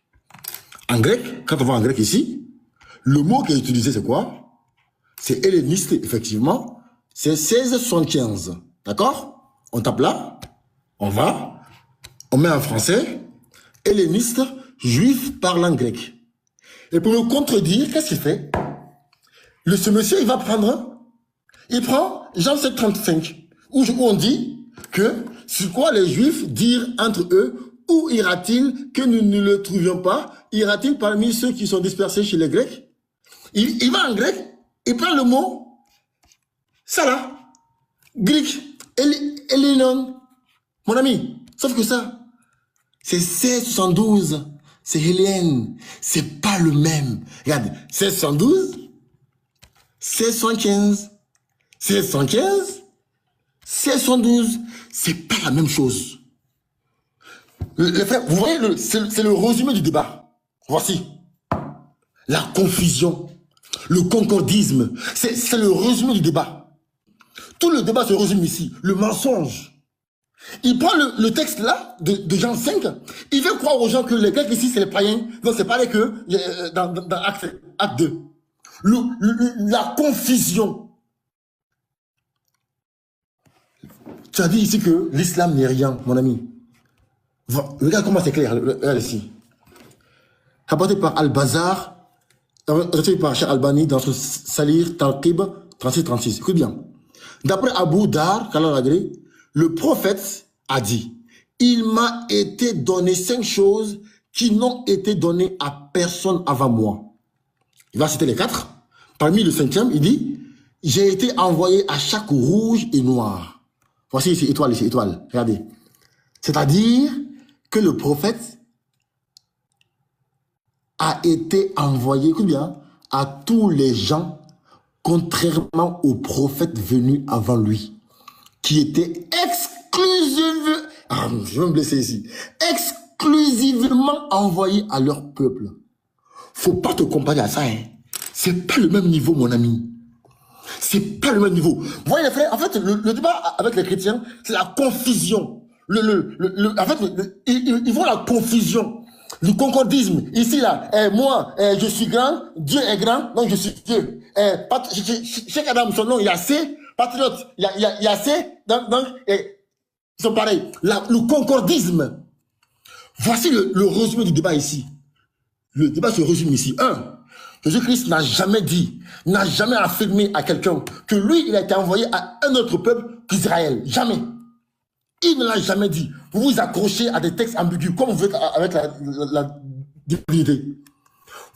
Speaker 10: En grec, quand on va en grec ici, le mot qui est utilisé, c'est quoi? C'est helléniste, effectivement. C'est 1675. D'accord? On tape là, on va, On met en français, helléniste, juif parlant grec. Et pour me contredire, qu'est-ce qu'il fait? Ce monsieur, il prend Jean 7,35, où on dit que sur quoi les Juifs dirent entre eux, où ira-t-il que nous ne le trouvions pas? Ira-t-il parmi ceux qui sont dispersés chez les Grecs? Il va en grec, il prend le mot Salah, grec, Elinon, mon ami. Sauf que ça, c'est 1672, c'est Hélène, c'est pas le même. Regarde, 1612, 1615, 1615, 1612, c'est pas la même chose. Les frères, vous voyez, c'est le résumé du débat. Voici. La confusion, le concordisme, c'est le résumé du débat. Tout le débat se résume ici. Le mensonge. Il prend le texte là, de Jean 5, il veut croire aux gens que les Grecs ici, c'est les païens. Non, c'est pareil que dans Acte 2. La confusion. Tu as dit ici que l'islam n'est rien, mon ami. Regarde comment c'est clair. Regarde ici. Rapporté par Al-Bazar, rapporté par Cheikh Albani dans son Salir Talqib 36-36. Écoute bien. D'après Abu Dar, le prophète a dit, il m'a été donné 5 choses qui n'ont été données à personne avant moi. Il va citer les 4. Parmi le 5e, il dit, j'ai été envoyé à chaque rouge et noir. Voici ici, étoile, regardez. C'est-à-dire que le prophète a été envoyé, écoute bien, à tous les gens, contrairement aux prophètes venus avant lui, qui étaient je vais me blesser ici, exclusivement envoyés à leur peuple. Faut pas te comparer à ça, hein. C'est pas le même niveau, mon ami. C'est pas le même niveau. Vous voyez les frères, en fait, le débat avec les chrétiens, c'est la confusion. En fait, ils font la confusion. Le concordisme. Ici, là, moi, je suis grand, Dieu est grand, donc je suis Dieu. Cheikh Adam, son nom, il y a C, patriote, il y a C, donc ils sont pareils. Le concordisme. Voici le résumé du débat ici. Le débat se résume ici. 1. Jésus-Christ n'a jamais dit, n'a jamais affirmé à quelqu'un que lui, il a été envoyé à un autre peuple qu'Israël. Jamais. Il ne l'a jamais dit. Vous vous accrochez à des textes ambigus, comme vous êtes avec la divinité.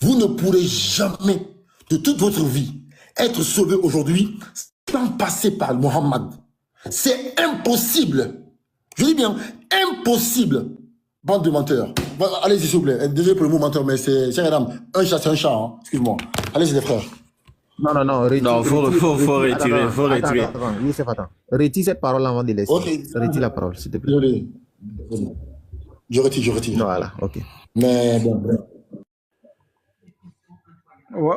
Speaker 10: Vous ne pourrez jamais, de toute votre vie, être sauvé aujourd'hui sans passer par Mohammed. C'est impossible. Je dis bien, impossible. Bande de menteurs. Allez-y, s'il vous plaît. Désolé pour le mot menteur, mais c'est madame. Un chat, c'est un chat. Hein. Excuse-moi. Allez-y, les frères.
Speaker 4: Non, faut retirer.
Speaker 2: Attends, Youssef, attends. Retire cette parole avant de laisser.
Speaker 10: Okay.
Speaker 2: Retire la parole, s'il te plaît.
Speaker 10: Désolé. Je retire.
Speaker 2: Voilà, ok.
Speaker 10: Mais bon.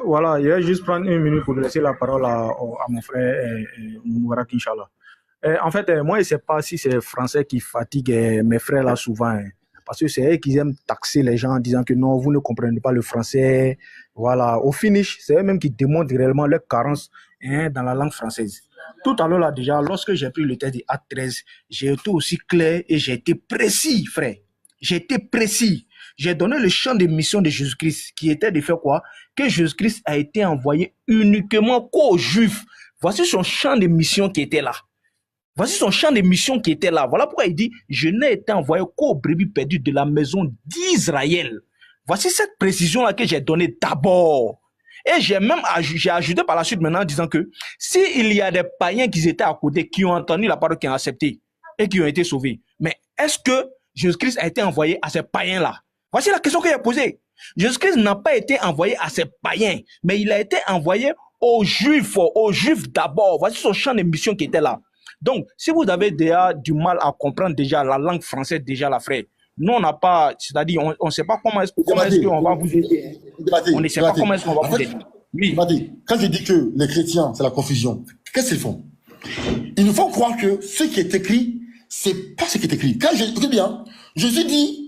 Speaker 11: Voilà, je vais juste prendre 1 minute pour laisser la parole à mon frère Moubarak, Inch'Allah. En fait, moi, je ne sais pas si c'est français qui fatigue mes frères là souvent. Hein, parce que c'est eux qui aiment taxer les gens en disant que non, vous ne comprenez pas le français. Voilà, au finish, c'est eux-mêmes qui démontrent réellement leur carence dans la langue française. Tout à l'heure, là, déjà, lorsque j'ai pris le texte de Acte 13, j'ai été aussi clair et j'ai été précis, frère. J'ai été précis. J'ai donné le champ de mission de Jésus-Christ, qui était de faire quoi? Que Jésus-Christ a été envoyé uniquement qu'aux Juifs. Voici son champ de mission qui était là. Voici son champ de mission qui était là. Voilà pourquoi il dit, je n'ai été envoyé qu'aux brebis perdues de la maison d'Israël. Voici cette précision-là que j'ai donnée d'abord. Et j'ai ajouté par la suite maintenant en disant que s'il y a des païens qui étaient à côté, qui ont entendu la parole, qui ont accepté et qui ont été sauvés, mais est-ce que Jésus-Christ a été envoyé à ces païens-là? Voici la question que j'ai posée. Jésus-Christ n'a pas été envoyé à ces païens, mais il a été envoyé aux Juifs d'abord. Voici son champ de mission qui était là. Donc, si vous avez déjà du mal à comprendre déjà la langue française, déjà la frère, nous on n'a pas, c'est-à-dire on ne sait pas comment est-ce qu'on va vous aider. On ne sait pas comment est-ce qu'on va vous aider. Oui.
Speaker 10: Quand je dis que les chrétiens, c'est la confusion, qu'est-ce qu'ils font? Ils nous font croire que ce qui est écrit, c'est pas ce qui est écrit. Quand écoutez bien, Jésus dit,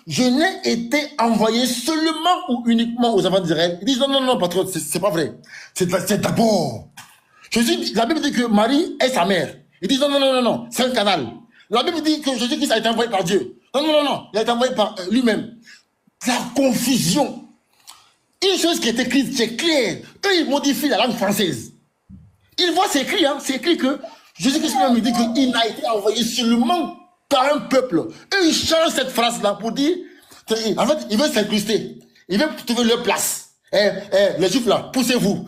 Speaker 10: je n'ai été envoyé seulement ou uniquement aux enfants d'Israël. Ils disent non, patron, c'est pas vrai. C'est d'abord. Jésus, la Bible dit que Marie est sa mère. Ils disent non, c'est un canal. La Bible dit que Jésus-Christ a été envoyé par Dieu. Non. Il a été envoyé par lui-même. La confusion. Une chose qui est écrite, c'est clair. Eux, ils modifient la langue française. Ils voient, c'est écrit, hein, c'est écrit que Jésus-Christ lui-même dit qu'il n'a été envoyé seulement par un peuple. Eux, ils changent cette phrase-là pour dire, en fait, ils veulent s'incruster. Ils veulent trouver leur place. Les Juifs là, poussez-vous.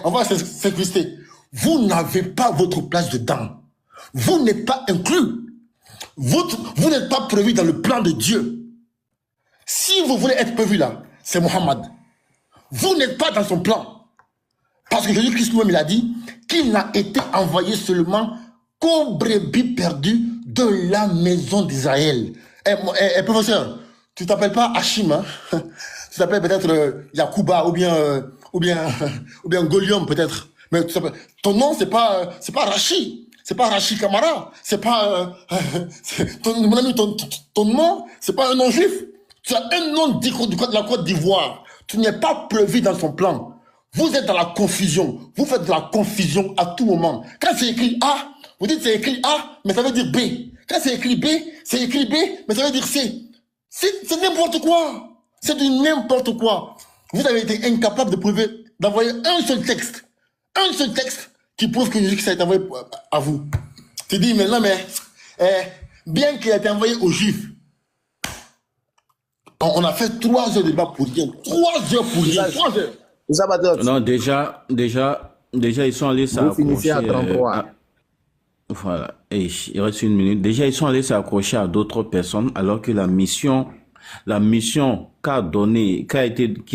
Speaker 10: On va s'incruster. Vous n'avez pas votre place dedans. Vous n'êtes pas inclus. Vous n'êtes pas prévu dans le plan de Dieu. Si vous voulez être prévu là, c'est Mohammed. Vous n'êtes pas dans son plan. Parce que Jésus-Christ lui-même, il a dit qu'il n'a été envoyé seulement qu'aux brebis perdues de la maison d'Israël. Professeur, tu t'appelles pas Hachim, hein? Tu t'appelles peut-être Yacouba ou bien Golium peut-être. Mais ton nom, c'est pas Rachid. C'est pas Rachid Kamara. C'est pas mon ami, ton nom, c'est pas un nom juif. Tu as un nom de la Côte d'Ivoire. Tu n'es pas prévu dans son plan. Vous êtes dans la confusion. Vous faites de la confusion à tout moment. Quand c'est écrit A, vous dites c'est écrit A, mais ça veut dire B. Quand c'est écrit B, mais ça veut dire C. C'est n'importe quoi. C'est du n'importe quoi. Vous avez été incapable d'envoyer un seul texte qui prouve que Jésus-Christ a été envoyé à vous. Tu dis, mais non, bien qu'il ait été envoyé aux Juifs, on a fait 3 heures de débat pour rien. 3 heures pour rien. 3 heures.
Speaker 7: Non, déjà, ils sont allés s'accrocher.
Speaker 4: Vous finissez à 33.
Speaker 7: Voilà. Et il reste 1 minute. Déjà, ils sont allés s'accrocher à d'autres personnes, alors que la mission qui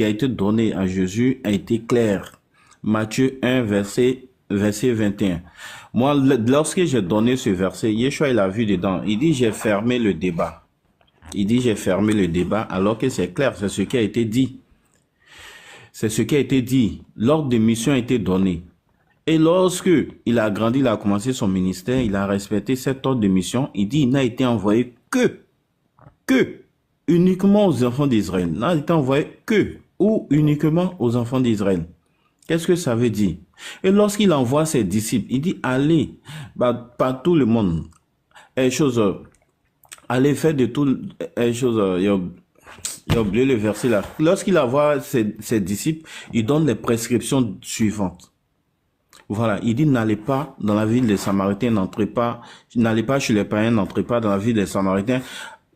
Speaker 7: a été donnée à Jésus a été claire. Matthieu 1, verset 21. Moi, lorsque j'ai donné ce verset, Yeshua, il a vu dedans. Il dit, j'ai fermé le débat. Alors que c'est clair, c'est ce qui a été dit. L'ordre de mission a été donné. Et lorsque il a grandi, il a commencé son ministère, il a respecté cet ordre de mission. Il dit, il n'a été envoyé uniquement aux enfants d'Israël. Il n'a été envoyé uniquement aux enfants d'Israël. Qu'est-ce que ça veut dire? Et lorsqu'il envoie ses disciples, il dit, allez, par tout le monde. Allez faire de tout, il a oublié le verset là. Lorsqu'il envoie ses disciples, il donne les prescriptions suivantes. Voilà, il dit, n'allez pas dans la ville des Samaritains, n'allez pas chez les païens, n'entrez pas dans la ville des Samaritains,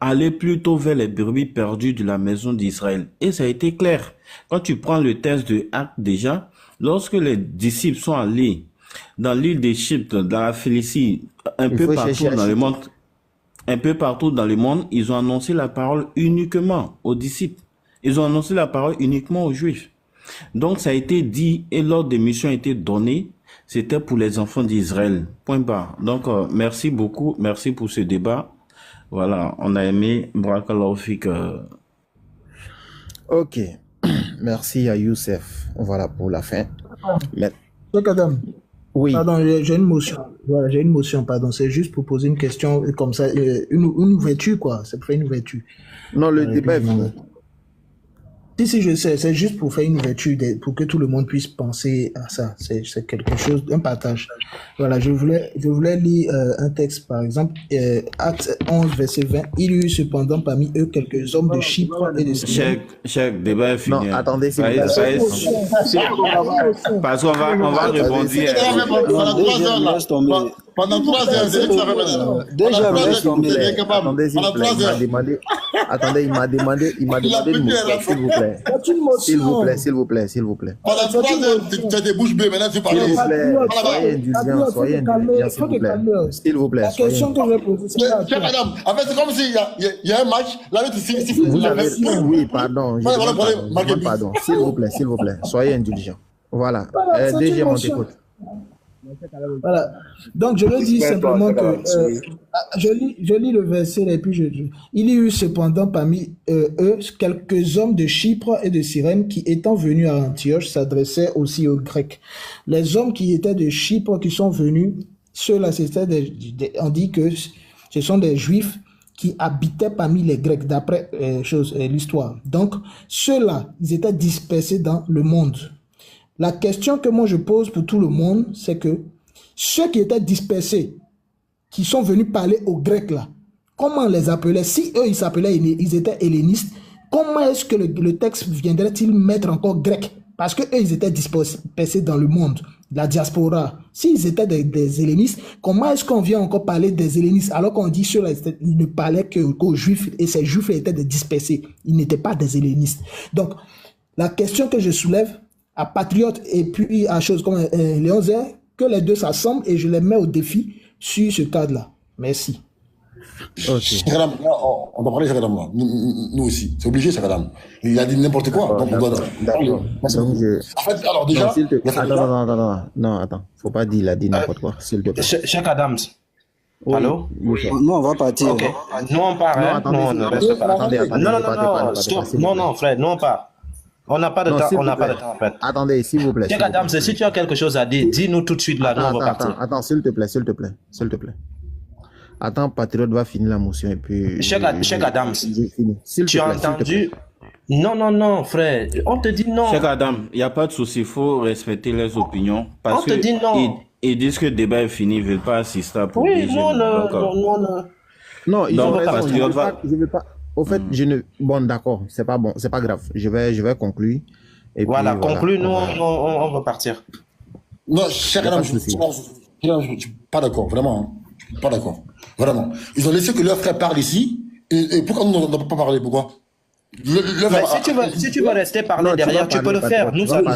Speaker 7: allez plutôt vers les brebis perdues de la maison d'Israël. Et ça a été clair. Quand tu prends le texte de Actes déjà, lorsque les disciples sont allés dans l'île d'Égypte, dans la Phénicie, un peu partout dans le monde, ils ont annoncé la parole uniquement aux disciples. Ils ont annoncé la parole uniquement aux Juifs. Donc ça a été dit et l'ordre de mission a été donné. C'était pour les enfants d'Israël. Point barre. Donc merci beaucoup. Merci pour ce débat. Voilà, on a aimé. Barakallahu fik.
Speaker 4: Ok. Merci à Youssef. Voilà pour la fin.
Speaker 1: Adam.
Speaker 4: Oui.
Speaker 1: Pardon, j'ai une motion. Voilà, j'ai une motion, pardon. C'est juste pour poser une question comme ça, une ouverture, quoi. C'est pour faire une ouverture.
Speaker 4: Non, le débat est fini.
Speaker 1: Si, je sais. C'est juste pour faire une ouverture, pour que tout le monde puisse penser à ça. C'est quelque chose, un partage. Voilà, je voulais lire un texte, par exemple, Acte 11, verset 20. Il y eut cependant parmi eux quelques hommes de Chypre et de Cyrène.
Speaker 7: Chaque débat est fini.
Speaker 4: Non, attendez, c'est
Speaker 7: parce qu'on va rebondir.
Speaker 10: Pendant 3 heures, c'est que ça va
Speaker 4: déjà, attendez, il m'a demandé une motion, s'il vous plaît.
Speaker 10: Pendant 3 heures, tu as des bouches bées, maintenant tu parles.
Speaker 4: Soyez indulgent, s'il vous plaît.
Speaker 1: La question que je vais poser, c'est
Speaker 10: Cheikh Adam, en fait, c'est comme s'il y a un match, là, tu siffles.
Speaker 4: Oui, pardon. Pardon, s'il vous plaît, soyez indulgent. Voilà, DG, on t'écoute.
Speaker 1: Voilà. Donc, je le dis simplement que je lis le verset et puis il y eut cependant parmi eux quelques hommes de Chypre et de Cyrène qui, étant venus à Antioche, s'adressaient aussi aux Grecs. Les hommes qui étaient de Chypre qui sont venus, ceux-là, on dit que ce sont des Juifs qui habitaient parmi les Grecs, d'après l'histoire. Donc, ceux-là, ils étaient dispersés dans le monde. La question que moi je pose pour tout le monde, c'est que ceux qui étaient dispersés, qui sont venus parler aux Grecs là, comment on les appelait? Si eux, ils étaient hellénistes, comment est-ce que le texte viendrait-il mettre encore grec? Parce qu'eux, ils étaient dispersés dans le monde, la diaspora. S'ils étaient des hellénistes, comment est-ce qu'on vient encore parler des hellénistes alors qu'on dit ceux-là, ils ne parlaient qu'aux juifs et ces juifs-là étaient des dispersés. Ils n'étaient pas des hellénistes. Donc, la question que je soulève à Patriote et puis à choses comme Léon Zé, que les deux s'assemblent et je les mets au défi sur ce cadre-là. Merci.
Speaker 10: Shakadam, on doit parler de Shakadam là. Nous aussi. C'est obligé, Shakadam. Il a dit n'importe quoi. Donc on doit. En fait, alors déjà.
Speaker 4: Attends. Faut pas dire il a dit n'importe quoi. S'il te plaît.
Speaker 8: Cheikh Adams. Allô?
Speaker 2: Nous, on va partir.
Speaker 8: Ok. Nous, on part. Hein? Non, on ne reste pas. Non, stop. Non, frère, nous, on part. On n'a pas de temps. On n'a pas de temps, en fait.
Speaker 4: Attendez, s'il vous plaît.
Speaker 8: Cheikh Adams, si tu as quelque chose à dire, dis-nous tout de suite là. Nous, on va partir.
Speaker 4: Attends, s'il te plaît. Attends, Patriote va finir la motion et puis...
Speaker 8: Cheikh Adams, tu as entendu... Non, frère. On te dit non.
Speaker 7: Cheikh Adam, il n'y a pas de souci. Il faut respecter les opinions. Parce
Speaker 8: on te dit non.
Speaker 7: Ils disent que le débat est fini. Ils ne veulent pas assister pour
Speaker 8: oui, non.
Speaker 4: Non, ils ont raison. Je veux pas... Au fait, je ne... Bon, d'accord. C'est pas bon. C'est pas grave. Je vais conclure. Et
Speaker 8: voilà,
Speaker 4: puis,
Speaker 8: conclue. Nous, on va partir.
Speaker 10: Non, Cheikh Adam, je suis pas d'accord. Vraiment. Pas d'accord. Vraiment. Ils ont laissé que leur frère parle ici. Et pourquoi nous n'avons pas parlé? Pourquoi?
Speaker 8: Si tu veux rester parler derrière, tu peux le faire. Nous, ça ne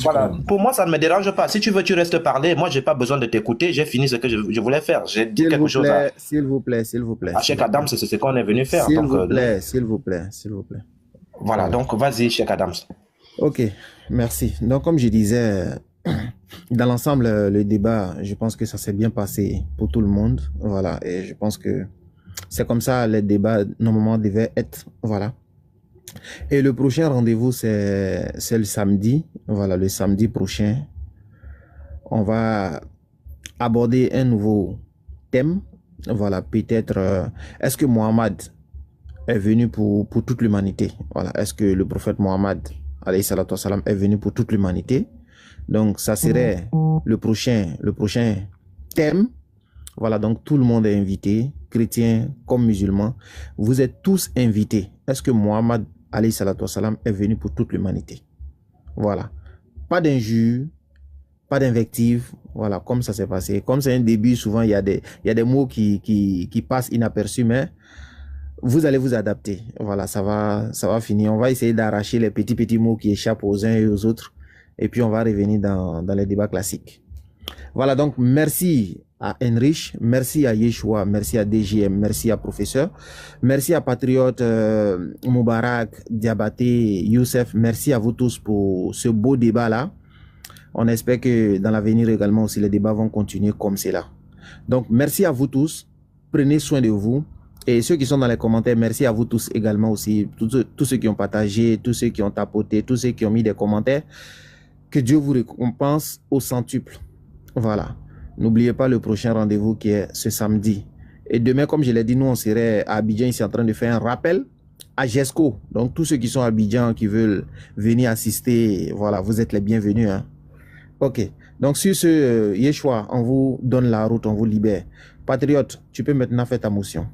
Speaker 8: Voilà. Pour moi, ça ne me dérange pas. Si tu veux, tu restes parler. Moi, je n'ai pas besoin de t'écouter. J'ai fini ce que je voulais faire. J'ai dit quelque chose.
Speaker 4: S'il vous plaît.
Speaker 8: À Cheikh Adams, c'est ce qu'on est venu faire.
Speaker 4: S'il vous plaît.
Speaker 8: Voilà. Donc, vas-y, Cheikh Adams.
Speaker 4: Ok. Merci. Donc, comme je disais... Dans l'ensemble, le débat, je pense que ça s'est bien passé pour tout le monde. Voilà. Et je pense que c'est comme ça les débats, normalement, devaient être. Voilà. Et le prochain rendez-vous, c'est le samedi. Voilà, le samedi prochain. On va aborder un nouveau thème. Voilà, peut-être, est-ce que Mohammed est venu pour toute l'humanité? Voilà. Est-ce que le prophète Mohammed, alayhi salatu wassalam, est venu pour toute l'humanité? Donc, ça serait le prochain thème. Voilà, donc tout le monde est invité, chrétiens comme musulmans. Vous êtes tous invités. Est-ce que Mohammed, alayhi salatu wassalam, est venu pour toute l'humanité? Voilà. Pas d'injures, pas d'invectives. Voilà, comme ça s'est passé. Comme c'est un début, souvent, il y a des mots qui passent inaperçus, mais vous allez vous adapter. Voilà, ça va finir. On va essayer d'arracher les petits mots qui échappent aux uns et aux autres. Et puis, on va revenir dans les débats classiques. Voilà, donc, merci à Enrich, merci à Yeshua, merci à DGM, merci à Professeur, merci à Patriote, Moubarak, Diabaté, Youssef, merci à vous tous pour ce beau débat-là. On espère que dans l'avenir également aussi, les débats vont continuer comme c'est là. Donc, merci à vous tous, prenez soin de vous. Et ceux qui sont dans les commentaires, merci à vous tous également aussi, tous ceux qui ont partagé, tous ceux qui ont tapoté, tous ceux qui ont mis des commentaires. Que Dieu vous récompense au centuple. Voilà. N'oubliez pas le prochain rendez-vous qui est ce samedi. Et demain, comme je l'ai dit, nous, on serait à Abidjan, ici en train de faire un rappel à GESCO. Donc, tous ceux qui sont à Abidjan, qui veulent venir assister, voilà, vous êtes les bienvenus. Hein. Ok. Donc, sur ce, Yeshua, on vous donne la route, on vous libère. Patriote, tu peux maintenant faire ta motion.